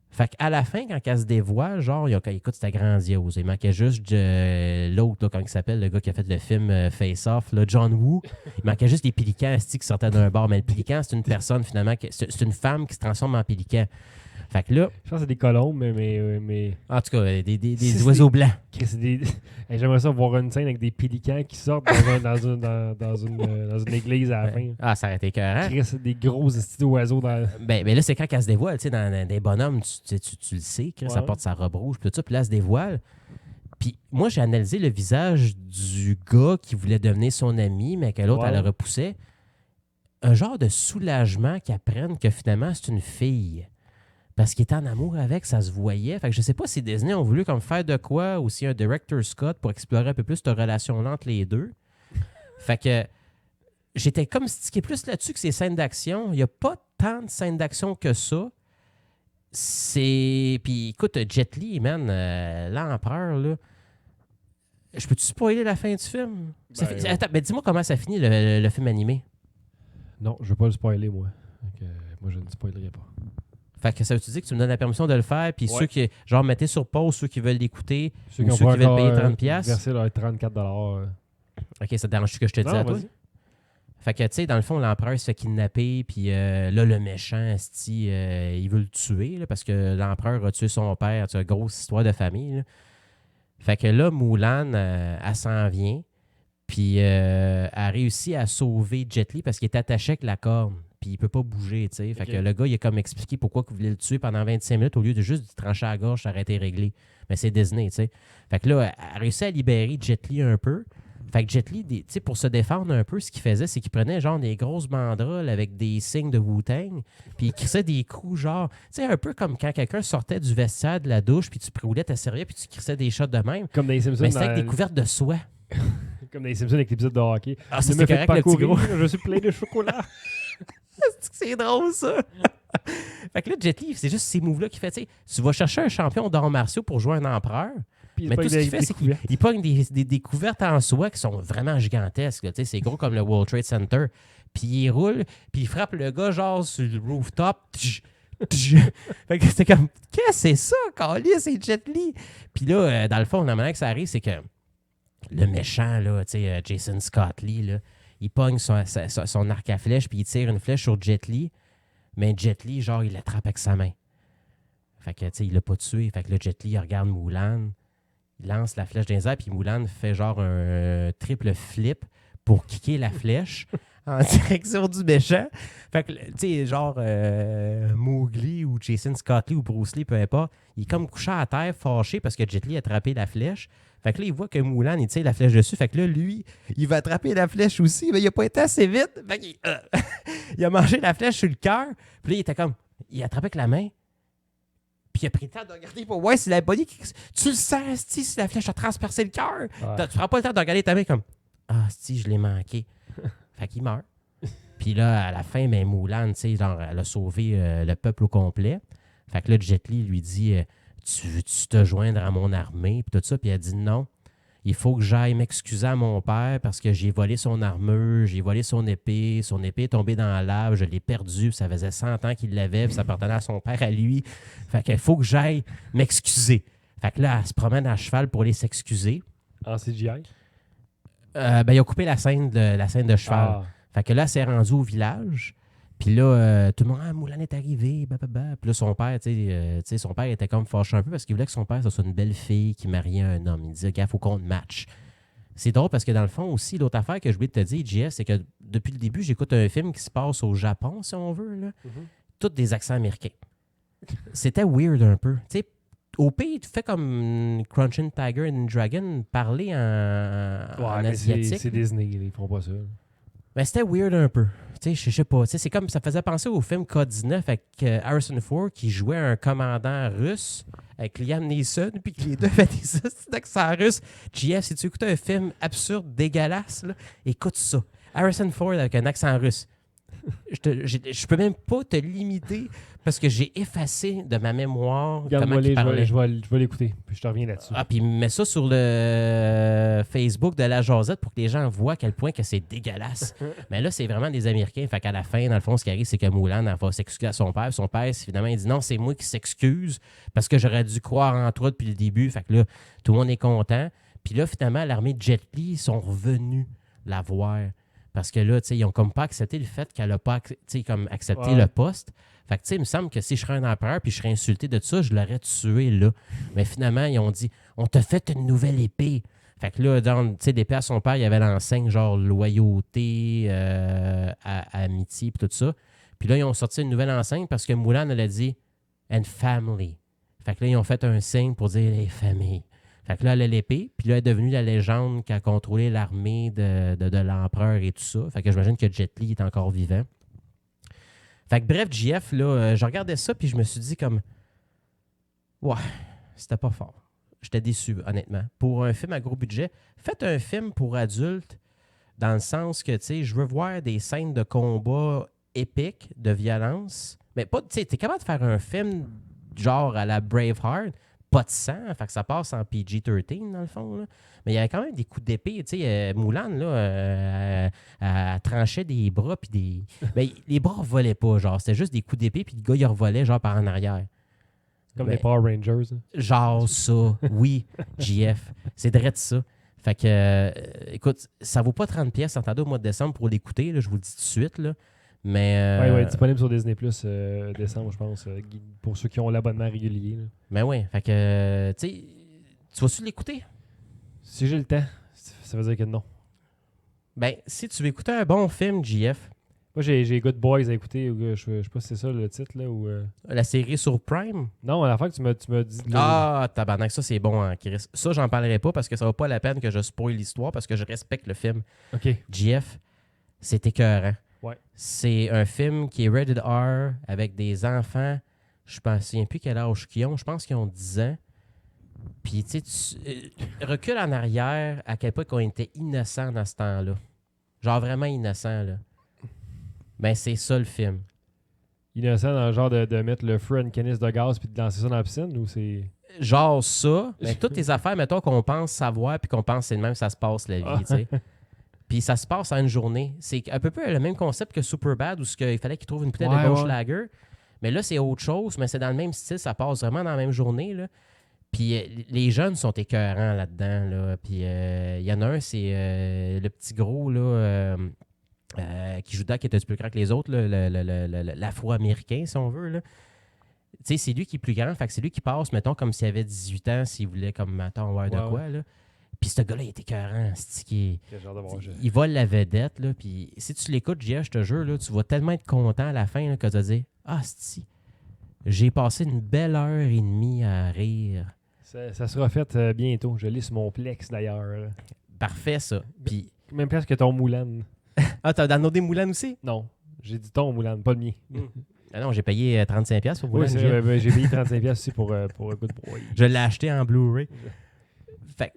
Fait qu'à la fin, quand elle se dévoile, genre, écoute, c'était grandiose. Il manquait juste l'autre, là, comment il s'appelle, le gars qui a fait le film Face Off, là, John Woo. Il manquait juste des pélicans qui sortaient d'un bar. Mais le pélican, c'est une personne, finalement, c'est une femme qui se transforme en pélican. Fait que là... Je pense que c'est des colombes, mais... En tout cas, des oiseaux blancs. Hey, j'aimerais ça voir une scène avec des pélicans qui sortent dans une église à la fin. Ah, ça aurait été écœurant. Des gros petits oiseaux dans... Ben là, c'est quand elle se dévoile, tu sais, dans des bonhommes, tu le sais, Chris, ça porte sa robe rouge, puis tout ça, puis là, elle se dévoile. Puis moi, j'ai analysé le visage du gars qui voulait devenir son ami, mais que l'autre, elle le repoussait. Un genre de soulagement qu'ils apprennent que finalement, c'est une fille. Parce qu'il était en amour avec, ça se voyait. Fait que je sais pas si Disney ont voulu comme faire de quoi ou si un director Scott pour explorer un peu plus cette relation-là entre les deux. Fait que j'étais comme stické plus là-dessus que ces scènes d'action. Il n'y a pas tant de scènes d'action que ça. Puis écoute, Jet Li, man, l'empereur, là. Je peux-tu spoiler la fin du film? Attends, mais dis-moi comment ça finit le film animé. Non, je veux pas le spoiler, moi. Donc, moi, je ne spoilerai pas. Fait que ça veut dire que tu me donnes la permission de le faire, puis ceux qui, genre, mettez sur pause ceux qui veulent l'écouter, ou ceux qui veulent payer 30$. Verser leur 34$. OK, ça te dérange-tu que je te dise à toi? Fait que, tu sais, dans le fond, l'empereur se fait kidnapper, puis là, le méchant, il veut le tuer, là, parce que l'empereur a tué son père. C'est une grosse histoire de famille, là. Fait que là, Mulan, elle s'en vient, puis elle réussit à sauver Jet Li parce qu'il est attaché avec la corne. puis il peut pas bouger, tu sais. Fait que le gars, il a comme expliqué pourquoi il voulait le tuer pendant 25 minutes au lieu de juste lui trancher à la gorge, ça aurait été réglé. Mais c'est Disney, tu sais. Fait que là, elle a réussi à libérer Jet Li un peu. Fait que Jet Li, tu sais, pour se défendre un peu, ce qu'il faisait, c'est qu'il prenait genre des grosses banderoles avec des signes de Wu-Tang, puis il crissait des coups genre, tu sais, un peu comme quand quelqu'un sortait du vestiaire de la douche, puis tu roulais ta serviette, puis tu crissais des shots de même. Comme dans les Simpsons. Mais c'était avec des couvertes de soie. Comme dans les Simpsons avec l'épisode de hockey. Ah, ça, Ne c'est me faites correct, pas le petit courir, gros. je suis plein de chocolat. C'est drôle, ça. Fait que là, Jet Li, c'est juste ces moves-là qu'il fait. Tu vas chercher un champion d'arts martiaux pour jouer un empereur, Puis mais tout ce qu'il fait, c'est qu'il qu'il pogne des couvertes en soie qui sont vraiment gigantesques. C'est gros comme le World Trade Center. Puis il roule, puis il frappe le gars genre sur le rooftop. Fait que c'était comme, qu'est-ce que c'est ça, Carly, c'est Jet Li? Puis là, dans le fond, la manière que ça arrive, c'est que le méchant, là, Jason Scott Lee, là, il pogne son arc à flèche, puis il tire une flèche sur Jet Li. Mais Jet Li, genre, il l'attrape avec sa main. Fait que, tu sais, il l'a pas tué. Fait que là, Jet Li, il regarde Mulan. Il lance la flèche dans les airs, puis Mulan fait genre un triple flip pour kicker la flèche en direction du méchant. Fait que, tu sais, genre Mowgli ou Jason Scott Lee ou Bruce Lee, peu importe, il est comme couché à terre, fâché parce que Jet Li a attrapé la flèche. Fait que là, il voit que Mulan, il tire la flèche dessus. Fait que là, lui, il va attraper la flèche aussi, mais il a pas été assez vite. Fait qu'il il a mangé la flèche sur le cœur. Puis là, il était comme... Il attrapait avec la main. Puis il a pris le temps de regarder pour voir si la body... Tu le sens, si la flèche a transpercé le cœur. Ouais. Tu prends pas le temps de regarder ta main comme... Ah, si, je l'ai manqué. Fait qu'il meurt. Puis là, à la fin, ben, Mulan, tu sais, genre, elle a sauvé le peuple au complet. Fait que là, Jet Li lui dit... Tu veux-tu te joindre à mon armée? Puis tout ça. Puis elle dit non. Il faut que j'aille m'excuser à mon père parce que j'ai volé son armure, j'ai volé son épée. Son épée est tombée dans la lave, je l'ai perdue. Ça faisait 100 ans qu'il l'avait, puis ça appartenait à son père à lui. Fait qu'il faut que j'aille m'excuser. Fait que là, elle se promène à cheval pour aller s'excuser. En CGI? Ben, il a coupé la scène de cheval. Ah. Fait que là, elle s'est rendue au village. Puis là, tout le monde, Mulan est arrivé, blablabla. Puis là, son père, son père était comme fâché un peu parce qu'il voulait que son père, ce soit une belle fille qui mariait un homme. Il disait, gars, il faut qu'on te matche. C'est drôle parce que dans le fond aussi, l'autre affaire que je voulais te dire, JF, c'est que depuis le début, j'écoute un film qui se passe au Japon, si on veut, là. Tous des accents américains. C'était weird un peu. Tu sais, au pays, tu fais comme Crouching Tiger and Dragon, parler en Ouais, mais asiatique. c'est Disney, ils font pas ça. Mais c'était weird un peu. Tu sais, je sais pas. Tu sais, c'est comme ça faisait penser au film K-19 avec Harrison Ford qui jouait un commandant russe avec Liam Neeson, puis que les deux faisaient des accents russes. JF, si tu écoutes un film absurde, dégueulasse, là, écoute ça. Harrison Ford avec un accent russe. Je peux même pas te limiter parce que j'ai effacé de ma mémoire comment il parlait. Je vais l'écouter, puis je te reviens là-dessus. Ah, puis mets ça sur le Facebook de la Josette pour que les gens voient à quel point que c'est dégueulasse. Mais là, c'est vraiment des Américains. Fait qu'à la fin, dans le fond, ce qui arrive, c'est que Mulan elle va s'excuser à son père. Son père, finalement, il dit non, c'est moi qui s'excuse parce que j'aurais dû croire en toi depuis le début. Fait que là, tout le monde est content. Puis là, finalement, l'armée de Jet Li sont revenus la voir. Parce que là, tu sais, ils ont comme pas accepté le fait qu'elle a pas comme accepté le poste. Fait que, tu sais, il me semble que si je serais un empereur puis je serais insulté de ça, je l'aurais tué là. Mais finalement, ils ont dit on t'a fait une nouvelle épée. Fait que là, dans, tu sais, l'épée à son père, il y avait l'enseigne genre loyauté, amitié puis tout ça. Puis là, ils ont sorti une nouvelle enseigne parce que Mulan, elle a dit and family. Fait que là, ils ont fait un signe pour dire les familles. Fait que là, elle a l'épée, puis là, elle est devenue la légende qui a contrôlé l'armée de l'empereur et tout ça. Fait que j'imagine que Jet Li est encore vivant. Fait que bref, JF, là, je regardais ça, puis je me suis dit comme... Ouais, c'était pas fort. J'étais déçu, honnêtement. Pour un film à gros budget, faites un film pour adultes, dans le sens que, tu sais, je veux voir des scènes de combat épiques, de violence. Mais pas, tu sais, t'es capable de faire un film genre à la Braveheart, pas de sang, fait que ça passe en PG-13 dans le fond. Là. Mais il y avait quand même des coups d'épée. Tu sais, Mulan, là, elle tranchait des bras, puis des. Ben, les bras ne volaient pas, genre. C'était juste des coups d'épée, puis le gars, il revolait, genre, par en arrière. Comme Ben, les Power Rangers. Hein. Genre ça, oui, JF. C'est direct ça. Fait que, écoute, ça vaut pas 30$, entendez, au mois de décembre pour l'écouter, là, je vous le dis tout de suite, là. Mais. Oui, disponible sur Disney Plus décembre, je pense, pour ceux qui ont l'abonnement régulier. Là. Mais ouais, fait que, tu sais, tu vas-tu l'écouter? Si j'ai le temps, ça veut dire que non. Ben, si tu veux écouter un bon film, JF, Moi, j'ai Good Boys à écouter. Je sais pas si c'est ça le titre. Là, ou, La série sur Prime? Non, à la fin que tu m'as dit. Ah, tabarnak, ça c'est bon, hein, Chris. Ça, j'en parlerai pas parce que ça vaut pas la peine que je spoil l'histoire parce que je respecte le film. OK. GF, c'est écœurant. Ouais. C'est un film qui est rated R avec des enfants. Je ne me souviens plus quel âge qu'ils ont. Je pense qu'ils ont 10 ans. Puis, tu sais, recule en arrière à quel point on était innocents dans ce temps-là. Genre vraiment innocents, là. Ben, c'est ça le film. Innocent dans le genre de mettre le feu à une canisse de gaz puis de lancer ça dans la piscine ou c'est. Genre ça, mais toutes les affaires, mettons, qu'on pense savoir puis qu'on pense c'est le même, ça se passe la vie, tu sais. Puis ça se passe en une journée. C'est un peu le même concept que Superbad où il fallait qu'il trouve une bouteille de Goldschlager. Mais là, c'est autre chose, mais c'est dans le même style. Ça passe vraiment dans la même journée, là. Puis les jeunes sont écœurants là-dedans, là. Puis il y en a un, c'est le petit gros, là, qui joue dedans, qui est un petit peu plus grand que les autres, là, l'Afro-Américain, si on veut, là. Tu sais, c'est lui qui est plus grand, fait que c'est lui qui passe, mettons, comme s'il avait 18 ans, s'il voulait, comme, mettons, voir de quoi, là. Puis ce gars-là, il est écœurant. Il vole la vedette, là. Puis si tu l'écoutes, je te jure, là, tu vas tellement être content à la fin là, que tu vas dire « Ah, c'ti, j'ai passé une belle heure et demie à rire. » Ça sera fait bientôt. Je l'ai sur mon Plex, d'ailleurs. Parfait, ça. Puis... Même presque que ton Moulin. Ah, t'as downloadé Moulin aussi? Non. J'ai dit ton Moulin, pas le mien. Ah non, j'ai payé 35$ pour Moulin. Oui, j'ai payé 35$ aussi pour Good Boy. Je l'ai acheté en Blu-ray. Fait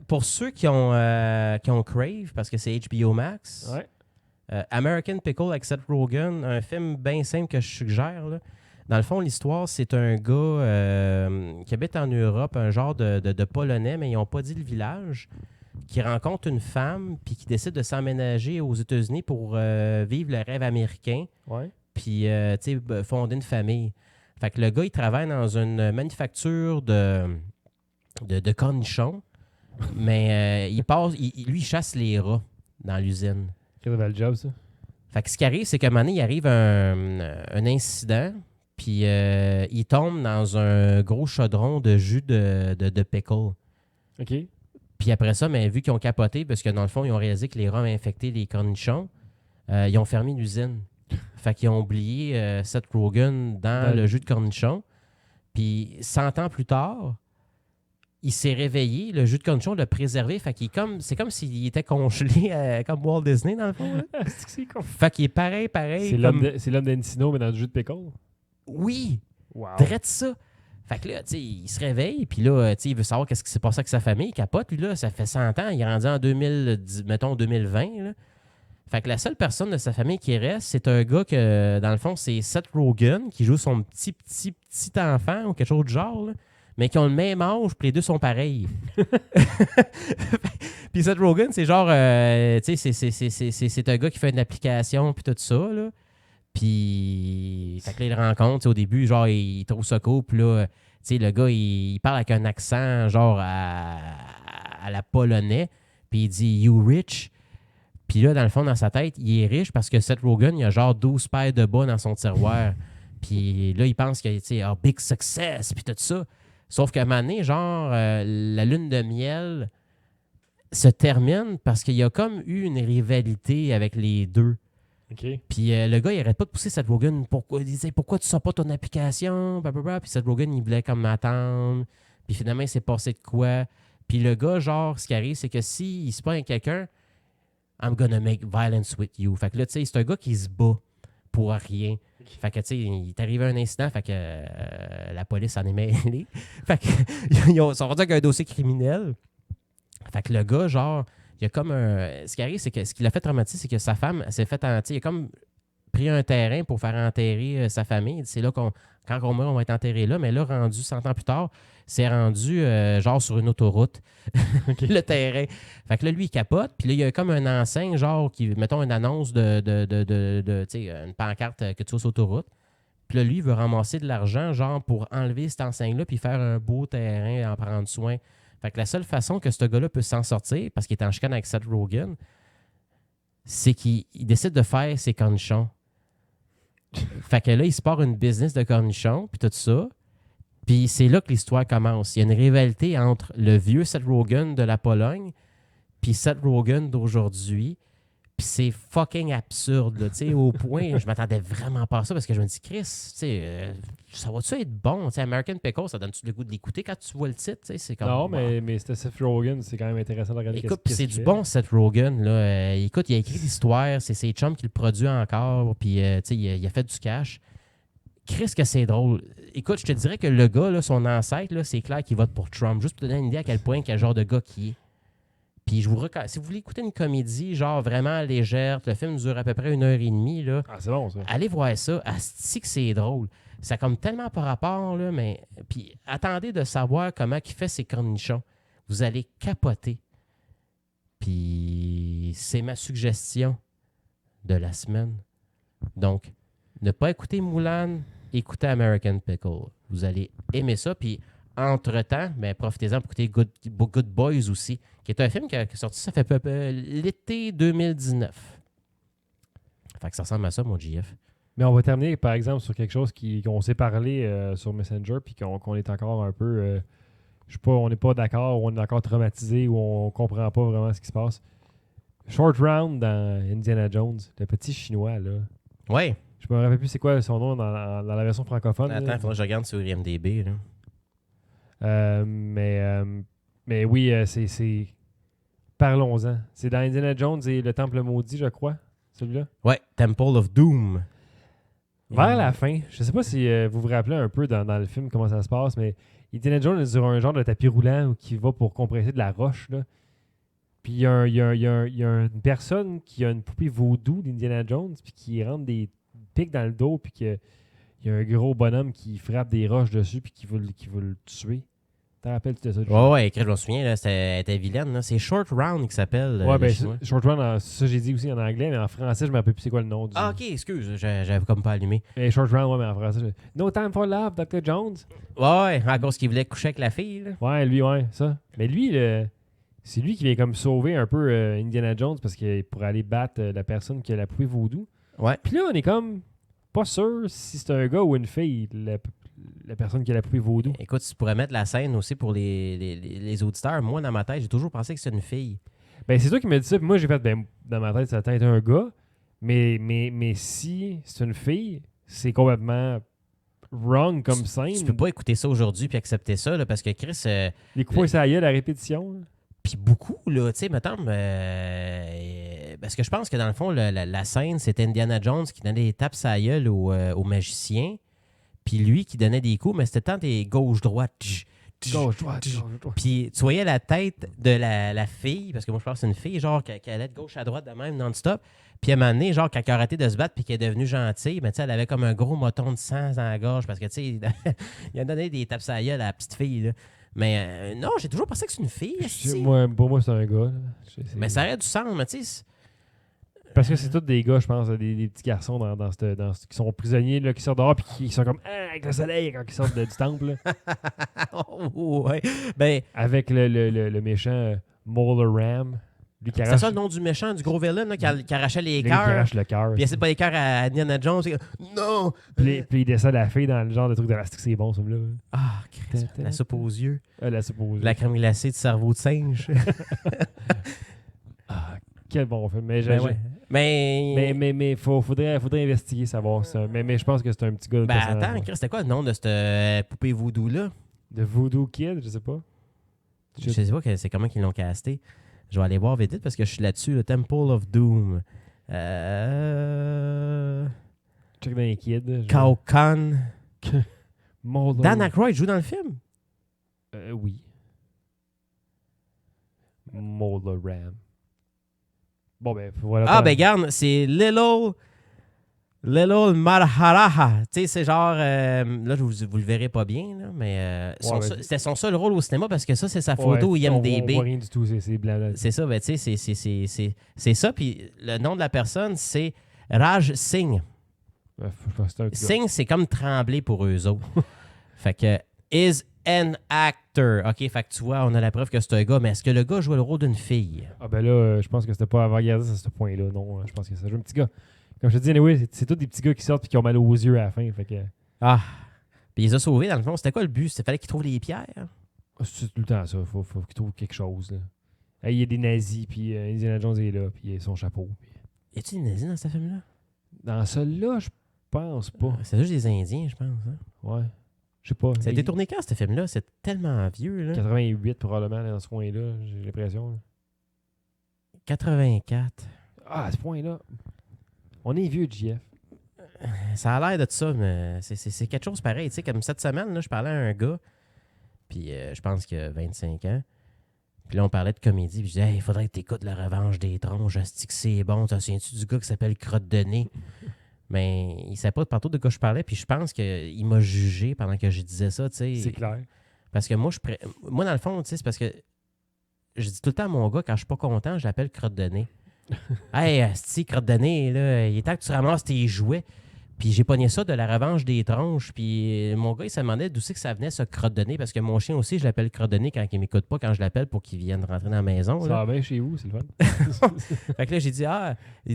pour ceux qui ont Crave, parce que c'est HBO Max, American Pickle avec Seth Rogen, un film bien simple que je suggère. Là. Dans le fond, l'histoire, c'est un gars qui habite en Europe, un genre de Polonais, mais ils n'ont pas dit le village, qui rencontre une femme puis qui décide de s'emménager aux États-Unis pour vivre le rêve américain, puis fonder une famille. Fait que le gars, il travaille dans une manufacture de cornichons, mais lui, il chasse les rats dans l'usine. Quel bel job, ça. Fait que ce qui arrive, c'est qu'à un moment donné, il arrive un incident, puis il tombe dans un gros chaudron de jus de pickle. OK. Puis après ça, mais vu qu'ils ont capoté, parce que dans le fond, ils ont réalisé que les rats avaient infecté les cornichons, ils ont fermé l'usine. Fait qu'ils ont oublié Seth Rogen dans le jus de cornichon. Puis 100 ans plus tard, il s'est réveillé, le jus de cornichon l'a préservé. Fait qu'il c'est comme s'il était congelé comme Walt Disney, dans le fond. Fait qu'il est pareil. C'est l'homme d'Encino, mais dans le jus de pickle? Oui! Wow. Drette ça! Fait que là, tu sais, il se réveille, puis là, tu sais, il veut savoir qu'est-ce qui s'est passé avec sa famille. Il capote, lui, là, ça fait 100 ans. Il est rendu en 2020, là. Fait que la seule personne de sa famille qui reste, c'est un gars que, dans le fond, c'est Seth Rogen, qui joue son petit enfant ou quelque chose du genre, là, mais qui ont le même âge, puis les deux sont pareils. Puis Seth Rogen, c'est genre, tu sais, c'est un gars qui fait une application, puis tout ça, là. Puis, fait que là, il le rencontre, au début, genre, il trouve ça cool, puis là, tu sais, le gars, il parle avec un accent, genre, à la polonais, puis il dit « You rich ». Puis là, dans le fond, dans sa tête, il est riche parce que Seth Rogen, il a genre 12 paires de bas dans son tiroir. Puis là, il pense qu'il a big success, puis tout ça. Sauf qu'à un moment donné, genre, la lune de miel se termine parce qu'il y a comme eu une rivalité avec les deux. Okay. Puis le gars, il arrête pas de pousser Seth Rogen. Il disait, pourquoi tu sors pas ton application? Blablabla. Puis Seth Rogen, il voulait comme m'attendre. Puis finalement, il s'est passé de quoi? Puis le gars, genre, ce qui arrive, c'est que s'il se prend avec quelqu'un, I'm gonna make violence with you. Fait que là, tu sais, c'est un gars qui se bat pour rien. Fait que, tu sais, il est arrivé un incident, fait que la police en est mêlée. Fait que, ils sont rendus avec un dossier criminel. Fait que le gars, genre, il y a comme un... Ce qui arrive, c'est que ce qui l'a fait traumatiser, c'est que sa femme, elle s'est fait... Il a comme pris un terrain pour faire enterrer sa famille. C'est là quand on meurt, on va être enterré là. Mais là, rendu 100 ans plus tard, c'est rendu genre sur une autoroute, le terrain. Fait que là, lui, il capote. Puis là, il y a comme un enseigne, genre, qui, mettons, une annonce de tu sais, une pancarte que tu as sur l'autoroute. Puis là, lui, il veut ramasser de l'argent, genre, pour enlever cette enseigne-là puis faire un beau terrain et en prendre soin. Fait que la seule façon que ce gars-là peut s'en sortir, parce qu'il est en chicane avec Seth Rogen, c'est qu'il décide de faire ses cornichons. Fait que là, il se part une business de cornichons, puis tout ça. Puis c'est là que l'histoire commence. Il y a une rivalité entre le vieux Seth Rogen de la Pologne puis Seth Rogen d'aujourd'hui. Puis c'est fucking absurde, là, tu sais, au point, je m'attendais vraiment pas à ça parce que je me dis, Chris, tu sais, ça va-tu être bon? Tu sais, American Pickle, ça donne-tu le goût de l'écouter quand tu vois le titre? Tu sais, c'est comme, Non, mais c'était Seth Rogen, c'est quand même intéressant de regarder. Écoute, puis c'est du bon Seth Rogen, là. Écoute, il a écrit l'histoire, c'est ses chums qui le produit encore, puis tu sais, il a fait du cash. Chris, que c'est drôle. Écoute, je te dirais que le gars, là, son ancêtre, là, c'est clair qu'il vote pour Trump. Juste pour te donner une idée à quel point, quel genre de gars qu'il est. Puis si vous voulez écouter une comédie, genre vraiment légère, le film dure à peu près 1h30, là, Ah, c'est bon, ça. allez voir ça. Asti que c'est drôle. Ça a comme tellement par rapport, là, mais... Puis attendez de savoir comment il fait ses cornichons. Vous allez capoter. Puis c'est ma suggestion de la semaine. Donc, ne pas écouter Moulin, écoutez American Pickle. Vous allez aimer ça. Puis entre-temps, ben, profitez-en pour écouter Good Boys aussi, qui est un film qui est sorti, ça fait peu l'été 2019. Fait que ça ressemble à ça, mon JF. Mais on va terminer, par exemple, sur quelque chose qu'on s'est parlé sur Messenger, puis qu'on est encore un peu... je sais pas, on n'est pas d'accord, ou on est encore traumatisé, ou on comprend pas vraiment ce qui se passe. Short Round dans Indiana Jones, le petit chinois, là. Ouais. Je me rappelle plus c'est quoi son nom dans la version francophone. Attends, il faudrait que je regarde sur IMDb, là. Mais oui, c'est... Parlons-en. C'est dans Indiana Jones et le Temple Maudit, je crois, celui-là. Ouais, Temple of Doom. Vers la fin, je sais pas si vous vous rappelez un peu dans le film comment ça se passe, mais Indiana Jones est sur un genre de tapis roulant qui va pour compresser de la roche, là. Puis il y a une personne qui a une poupée vaudou d'Indiana Jones, puis qui rentre des pics dans le dos, puis qu'il y a un gros bonhomme qui frappe des roches dessus, puis qui veut le tuer. T'en rappelles-tu de ça? Ouais, je me souviens, là, elle était vilaine. Là. C'est Short Round qui s'appelle. Ouais, ben, chinois. Short Round, ça j'ai dit aussi en anglais, mais en français, je me rappelle plus c'est quoi le nom du... Ah, ok, excuse, j'avais comme pas allumé. Mais Short Round, ouais, mais en français, No Time for Love, Dr. Jones. Ouais, à cause qu'il voulait coucher avec la fille. Là. Ouais, lui, ouais, ça. Mais lui, c'est lui qui vient comme sauver un peu Indiana Jones parce que pour aller battre la personne qui a la poupée vaudou. Ouais. Puis là, on est comme pas sûr si c'est un gars ou une fille, la personne qui a la poupée vaudou. Écoute, tu pourrais mettre la scène aussi pour les auditeurs. Moi, dans ma tête, j'ai toujours pensé que c'était une fille. Ben, c'est toi qui me dis ça. Puis moi, j'ai fait, ben, dans ma tête, ça a été un gars. Mais si c'est une fille, c'est complètement wrong comme scène. Tu peux pas écouter ça aujourd'hui puis accepter ça, là, parce que Chris... Les coups ça y est, la répétition. Là. Puis beaucoup, là, tu sais, mettons... parce que je pense que dans le fond, la scène, c'était Indiana Jones qui donnait des tapes à la gueule au magicien. Puis lui qui donnait des coups, mais c'était tant des gauche-droite. Gauche-droite. Puis tu voyais la tête de la fille, parce que moi je pense que c'est une fille, genre qui allait de gauche à droite de même non-stop. Puis à un moment donné, genre quand elle a arrêté de se battre puis qu'elle est devenue gentille, ben, elle avait comme un gros moton de sang dans la gorge parce que tu sais, il a donné des tapes à la gueule à la petite fille. Là. Mais non, j'ai toujours pensé que c'est une fille. Pour moi, c'est un gars. Là. Mais ça aurait du sens, mais tu sais. Parce que c'est tous des gars, je pense, des petits garçons qui sont prisonniers, là, qui sortent dehors puis qui sont comme avec le soleil quand ils sortent du temple. Ouais. Ben, avec le méchant Molar Ram. C'est ça le nom du méchant, du gros villain là, qui arrachait les cœurs. Qui arrache le cœur. Puis il essaie pas les cœurs à Indiana Jones. Non! Puis il descend la fille dans le genre de truc d'élastique, c'est bon, ça là. Ah, la soupe aux yeux. La soupe aux yeux. La crème glacée de cerveau de singe. Ah, quel bon film. Mais faudrait investiguer, savoir ça. Mais je pense que c'est un petit gars. Ben attends, Chris, c'était quoi le nom de cette poupée voodoo-là? De Voodoo Kid, je sais pas. Je sais pas c'est comment ils l'ont casté. Je vais aller voir vite parce que je suis là-dessus, le Temple of Doom. Check dans les kids. Cao Kahn. Dan Dan Aykroyd joue dans le film? Oui. Molar Ram. Bon, ben, voilà. Ah, ben, regarde, c'est Little Marharaha. Tu sais, c'est genre. Là, vous le verrez pas bien, là, mais c'était son seul rôle au cinéma parce que ça, c'est sa photo IMDb. On voit rien du tout, c'est blanc. Là. C'est ça, ben, tu sais, c'est ça. Puis le nom de la personne, c'est Raj Singh. Singh, c'est comme Tremblay pour eux autres. Fait que, is an actor. OK, fait que tu vois, on a la preuve que c'est un gars, mais est-ce que le gars jouait le rôle d'une fille? Ah, ben là, je pense que c'était pas avant-gardiste à ce point-là. Non, je pense que ça joue un petit gars. Comme je te dis, anyway, c'est tous des petits gars qui sortent et qui ont mal aux yeux à la fin. Fait que... Ah! Puis il les a sauvés, dans le fond. C'était quoi le but? Il fallait qu'ils trouvent les pierres? C'est tout le temps ça. Faut qu'ils trouvent quelque chose. Là. Il y a des nazis, puis Indiana Jones est là, puis il a son chapeau. Puis... Y a-tu des nazis dans ce film-là? Dans celui-là, je pense pas. C'est juste des Indiens, je pense. Hein? Ouais. Je sais pas. Ça a été tourné quand, ce film-là? C'est tellement vieux, là. 88 probablement, là, dans ce coin-là, j'ai l'impression. Là. 84. Ah, à ce point-là. On est vieux, JF. Ça a l'air de ça, mais c'est quelque chose pareil. Tu sais, comme cette semaine, là, je parlais à un gars, puis je pense qu'il a 25 ans. Puis là, on parlait de comédie, puis je disais, il faudrait que tu écoutes La Revanche des Tronches, asti que c'est bon. T'as souviens-tu du gars qui s'appelle Crotte de nez? Mais il ne savait pas partout de quoi je parlais, puis je pense qu'il m'a jugé pendant que je disais ça, tu sais. C'est clair. Parce que moi, moi, dans le fond, tu sais, c'est parce que je dis tout le temps à mon gars, quand je suis pas content, je l'appelle Crotte de nez. Hey, asti, Crotte de nez, là, il est temps que tu ramasses tes jouets. Puis j'ai pogné ça de La Revanche des Tronches. Puis mon gars, il se demandait d'où c'est que ça venait, ce Crotte de nez. Parce que mon chien aussi, je l'appelle Crotte de nez quand il m'écoute pas, quand je l'appelle pour qu'il vienne rentrer dans la maison. Ça Là. va bien chez vous, c'est le fun. Fait que là, j'ai dit,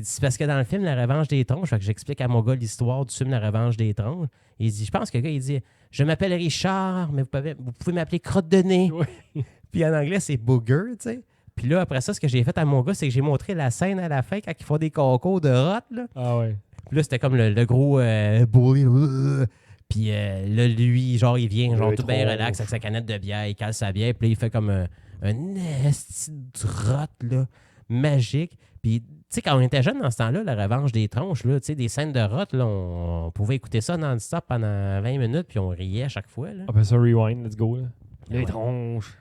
c'est parce que dans le film La Revanche des Tronches, fait que j'explique à mon gars l'histoire du film La Revanche des Tronches. Il dit, je pense que le gars, il dit, je m'appelle Richard, mais vous pouvez m'appeler Crotte de nez. Oui. Puis en anglais, c'est Booger, tu sais. Puis là, après ça, ce que j'ai fait à mon gars, c'est que j'ai montré la scène à la fin quand ils font des concours de rot, là. Ah ouais. Puis là, c'était comme le gros bully. Puis là, lui, genre, il vient, genre, Le tout bien trop. relax avec sa canette de bière. Il cale sa bière. Puis là, il fait comme un esti de rot, là, magique. Puis, tu sais, quand on était jeune dans ce temps-là, La Revanche des Tronches, là, tu sais, des scènes de rot, là, on pouvait écouter ça non-stop pendant 20 minutes, puis on riait à chaque fois, là. On fait ça rewind, let's go. Là. Les Ouais. tronches.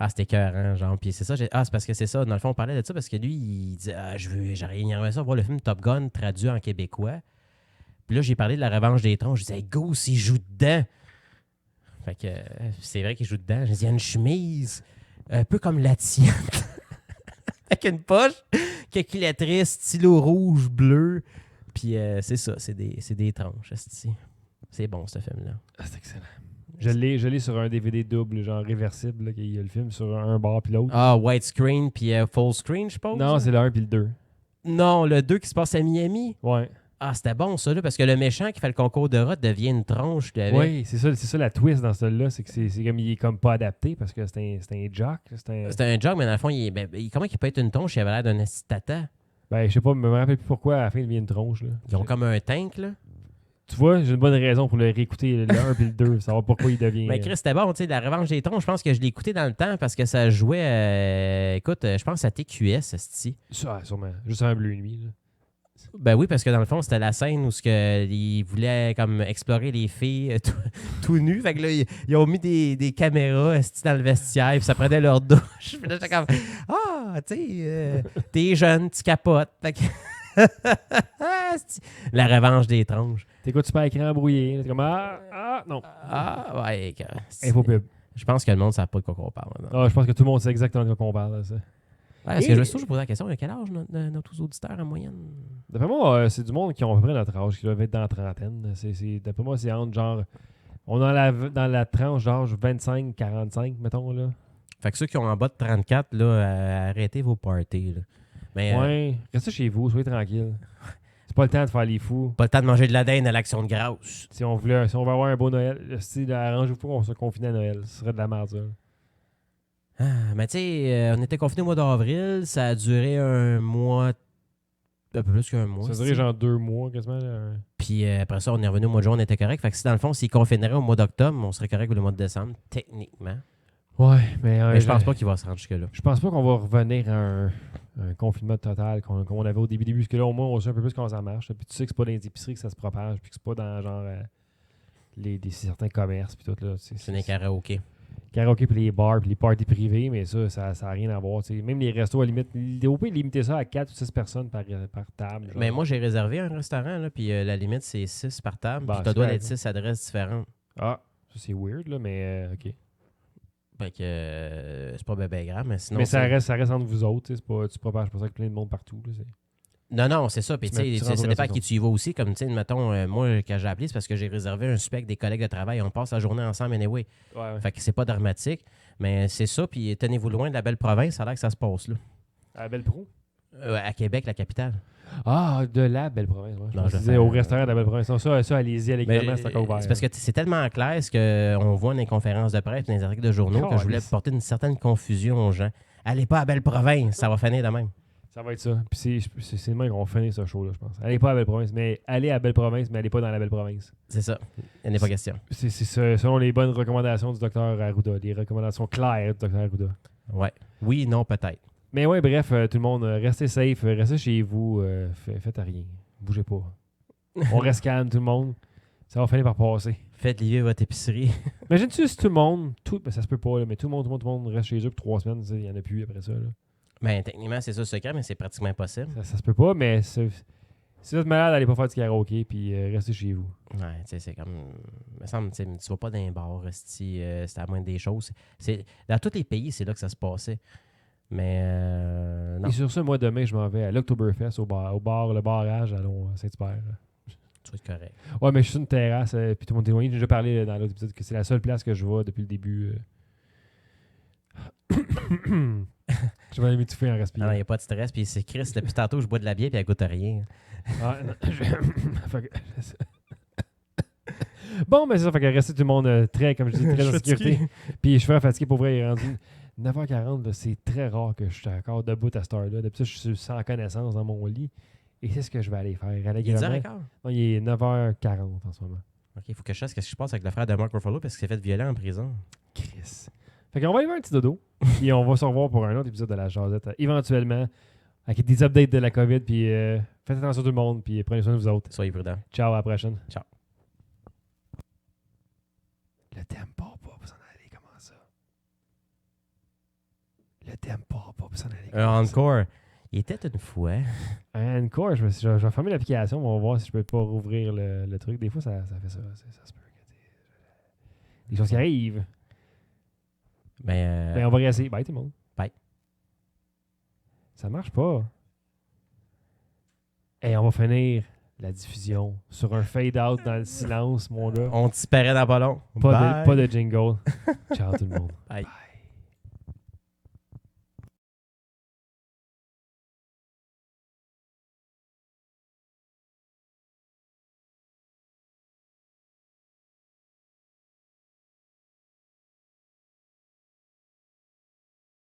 Ah, c'était écœurant, genre. Puis c'est ça, c'est parce que c'est ça. Dans le fond, on parlait de ça parce que lui, il dit, j'aimerais ça voir le film Top Gun traduit en québécois. Puis là, j'ai parlé de La Revanche des Tronches. Je disais, hey, Goose, il joue dedans. Fait que c'est vrai qu'il joue dedans. Je dis, il y a une chemise, un peu comme la tienne. Avec une poche, calculatrice, stylo rouge, bleu. Puis c'est ça, c'est des tronches. C'est bon, ce film-là. Ah, c'est excellent. Je l'ai sur un DVD double, genre réversible, là, qu'il y a le film sur un bord puis l'autre. Ah, widescreen puis full screen, je suppose? Non, c'est le 1 puis le 2. Non, le 2 qui se passe à Miami. Ouais. Ah, c'était bon, ça, là, parce que le méchant qui fait le concours de rot devient une tronche. Lui, avec. Oui, c'est ça la twist dans celui-là, c'est que c'est comme il est comme pas adapté parce que c'est un jock. C'était un joke, mais dans le fond, comment il peut être une tronche? Il avait l'air d'un esti de tata. Ben, je sais pas, je me rappelle plus pourquoi à la fin il devient une tronche. Là. Ils ont comme un tank, là. Tu vois, j'ai une bonne raison pour le réécouter, le 1 puis le 2, savoir pourquoi il devient. Mais Chris, c'était bon, tu sais, La Revanche des Tronches. Je pense que je l'ai écouté dans le temps parce que ça jouait, écoute, je pense à TQS, esti. Ça, sûrement. Juste un bleu nuit. Là. Ben oui, parce que dans le fond, c'était la scène où il voulait comme explorer les filles tout nues. Fait que là, ils ont mis des caméras esti, dans le vestiaire, puis ça prenait leur douche. Puis là, j'étais comme, tu sais, t'es jeune, tu capotes. Fait que... La Revanche des Tronches. T'écoutes super écran brouillé. T'es comme non. Ah, ouais. Infopub. Je pense que le monde ne sait pas de quoi on parle. Non? Ah, je pense que tout le monde sait exactement de quoi on parle. Là, ça. Ouais, est-ce que je me suis toujours posé la question, à quel âge nos auditeurs en moyenne? D'après moi, c'est du monde qui ont à peu près notre âge, qui doivent être dans la trentaine. D'après moi, c'est entre genre. On est dans la tranche d'âge 25-45, mettons. Là. Fait que ceux qui ont en bas de 34, là, arrêtez vos parties. Là. Mais, ouais, restez chez vous, soyez tranquille. C'est pas le temps de faire les fous. Pas le temps de manger de la dinde à l'Action de grâce. Si on veut avoir un beau Noël, arrangez-vous pas qu'on soit confiné à Noël. Ce serait de la merde, ça. Ah, mais tu sais, on était confinés au mois d'avril, ça a duré un mois, un peu plus qu'un mois. Ça durait genre 2 mois quasiment. Là. Puis après ça, on est revenu au mois de juin, on était correct. Fait que si dans le fond, s'ils confineraient au mois d'octobre, on serait correct le mois de décembre, techniquement. Ouais, mais je pense pas qu'il va se rendre jusque-là. Je pense pas qu'on va revenir à un confinement total comme on avait au début. Parce que là, au moins, on sait un peu plus comment ça marche. Là. Puis tu sais que c'est pas dans les épiceries que ça se propage, puis que c'est pas dans genre certains commerces, puis tout. Là. C'est des karaokés. Karaoké, puis les bars, puis les parties privées, mais ça n'a rien à voir. T'sais. Même les restos, à la limite, au pire, limiter ça à 4 ou 6 personnes par table. Genre. Mais moi, j'ai réservé un restaurant, là, puis la limite, c'est 6 par table. Bah, puis tu dois être 6 adresses différentes. Ah, ça c'est weird, là, mais OK. Fait que c'est pas bien grave, mais sinon. Mais ça reste entre vous autres, tu propages pas ça avec plein de monde partout. Là, Non, c'est ça. Puis, tu sais, ça dépend à qui tu y vas aussi. Comme, tu sais, mettons, moi, quand j'ai appelé, c'est parce que j'ai réservé un souper avec des collègues de travail. On passe la journée ensemble, anyway. Ouais. Fait que c'est pas dramatique. Mais c'est ça. Puis, tenez-vous loin de la belle province. Ça a l'air que ça se passe, là. À la Belle-Pro? À Québec, la capitale. Ah, de la Belle-Province. Ouais. Non, je disais au restaurant de la Belle-Province. Non, ça allez-y, allez c'est encore ouvert. C'est parce que c'est tellement clair ce qu'on voit dans les conférences de presse, dans les articles de journaux, que je voulais porter une certaine confusion aux gens. Allez pas à Belle-Province, ça va finir de même. Ça va être ça. Puis c'est demain qu'on va finir ce show-là, je pense. Allez pas à Belle-Province, mais allez à Belle-Province, mais allez pas dans la Belle-Province. C'est ça. Il n'y en a pas question. C'est selon les bonnes recommandations du docteur Arruda, les recommandations claires du docteur Arruda. Ouais. Oui, non, peut-être. Mais ouais, bref, tout le monde, restez safe, restez chez vous, faites rien. Bougez pas. On reste calme, tout le monde. Ça va finir par passer. Faites livrer votre épicerie. Imagine-tu si tout le monde, ben ça se peut pas, là, mais tout le monde reste chez eux pour 3 semaines, il n'y en a plus après ça. Là. Ben, techniquement, c'est ça le secret, mais c'est pratiquement impossible. Ça se peut pas, mais si vous êtes malade, allez pas faire du karaoké, puis restez chez vous. Ouais, tu sais, c'est comme. Il me semble, tu vas pas dans un bar, c'est à la moindre des choses. Dans tous les pays, c'est là que ça se passait. Mais non. Et sur ça, moi, demain, je m'en vais à l'Oktoberfest, au bar, le barrage à Saint-Hubert. Tu vas être correct. Ouais, mais je suis sur une terrasse, puis tout le monde est éloigné. J'ai déjà parlé dans l'autre épisode que c'est la seule place que je vois depuis le début. Je vais m'étouffer en Non, respirant. il n'y a pas de stress. Puis c'est Chris, depuis tantôt, je bois de la bière, puis elle goûte à rien. Ah, non, Fait que- bon, mais c'est ça, fait que restez tout le monde très, comme je dis, très en sécurité. Puis je suis vraiment fatigué, pour vrai, il est rendu 9h40, là, c'est très rare que je suis encore debout à cette heure-là. Depuis ça, je suis sans connaissance dans mon lit. Et c'est ce que je vais aller faire. Il est allègrement. 10h15. Non, il est 9h40 en ce moment. OK, il faut que je sache ce qui se passe avec le frère de Mark Ruffalo parce qu'il s'est fait violer en prison. Chris. Fait qu'on va aller faire un petit dodo. Puis on va se revoir pour un autre épisode de la Jazette, éventuellement, avec des updates de la COVID. Puis faites attention tout le monde. Puis prenez soin de vous autres. Soyez prudents. Ciao, à la prochaine. Ciao. Le thème part pas pour s'en aller, comment ça? Le thème part pas pour s'en aller. Un encore. Il était une fois. Un encore, je vais fermer l'application. On va voir si je peux pas rouvrir le truc. Des fois, ça fait ça. Ça se peut. Des choses qui arrivent. Mais Ben, on va réessayer. Bye tout le monde. Bye. Ça marche pas. Et on va finir la diffusion sur un fade-out dans le silence, mon gars. on disparaît dans pas long. Pas de jingle. Ciao tout le monde. Bye. Bye.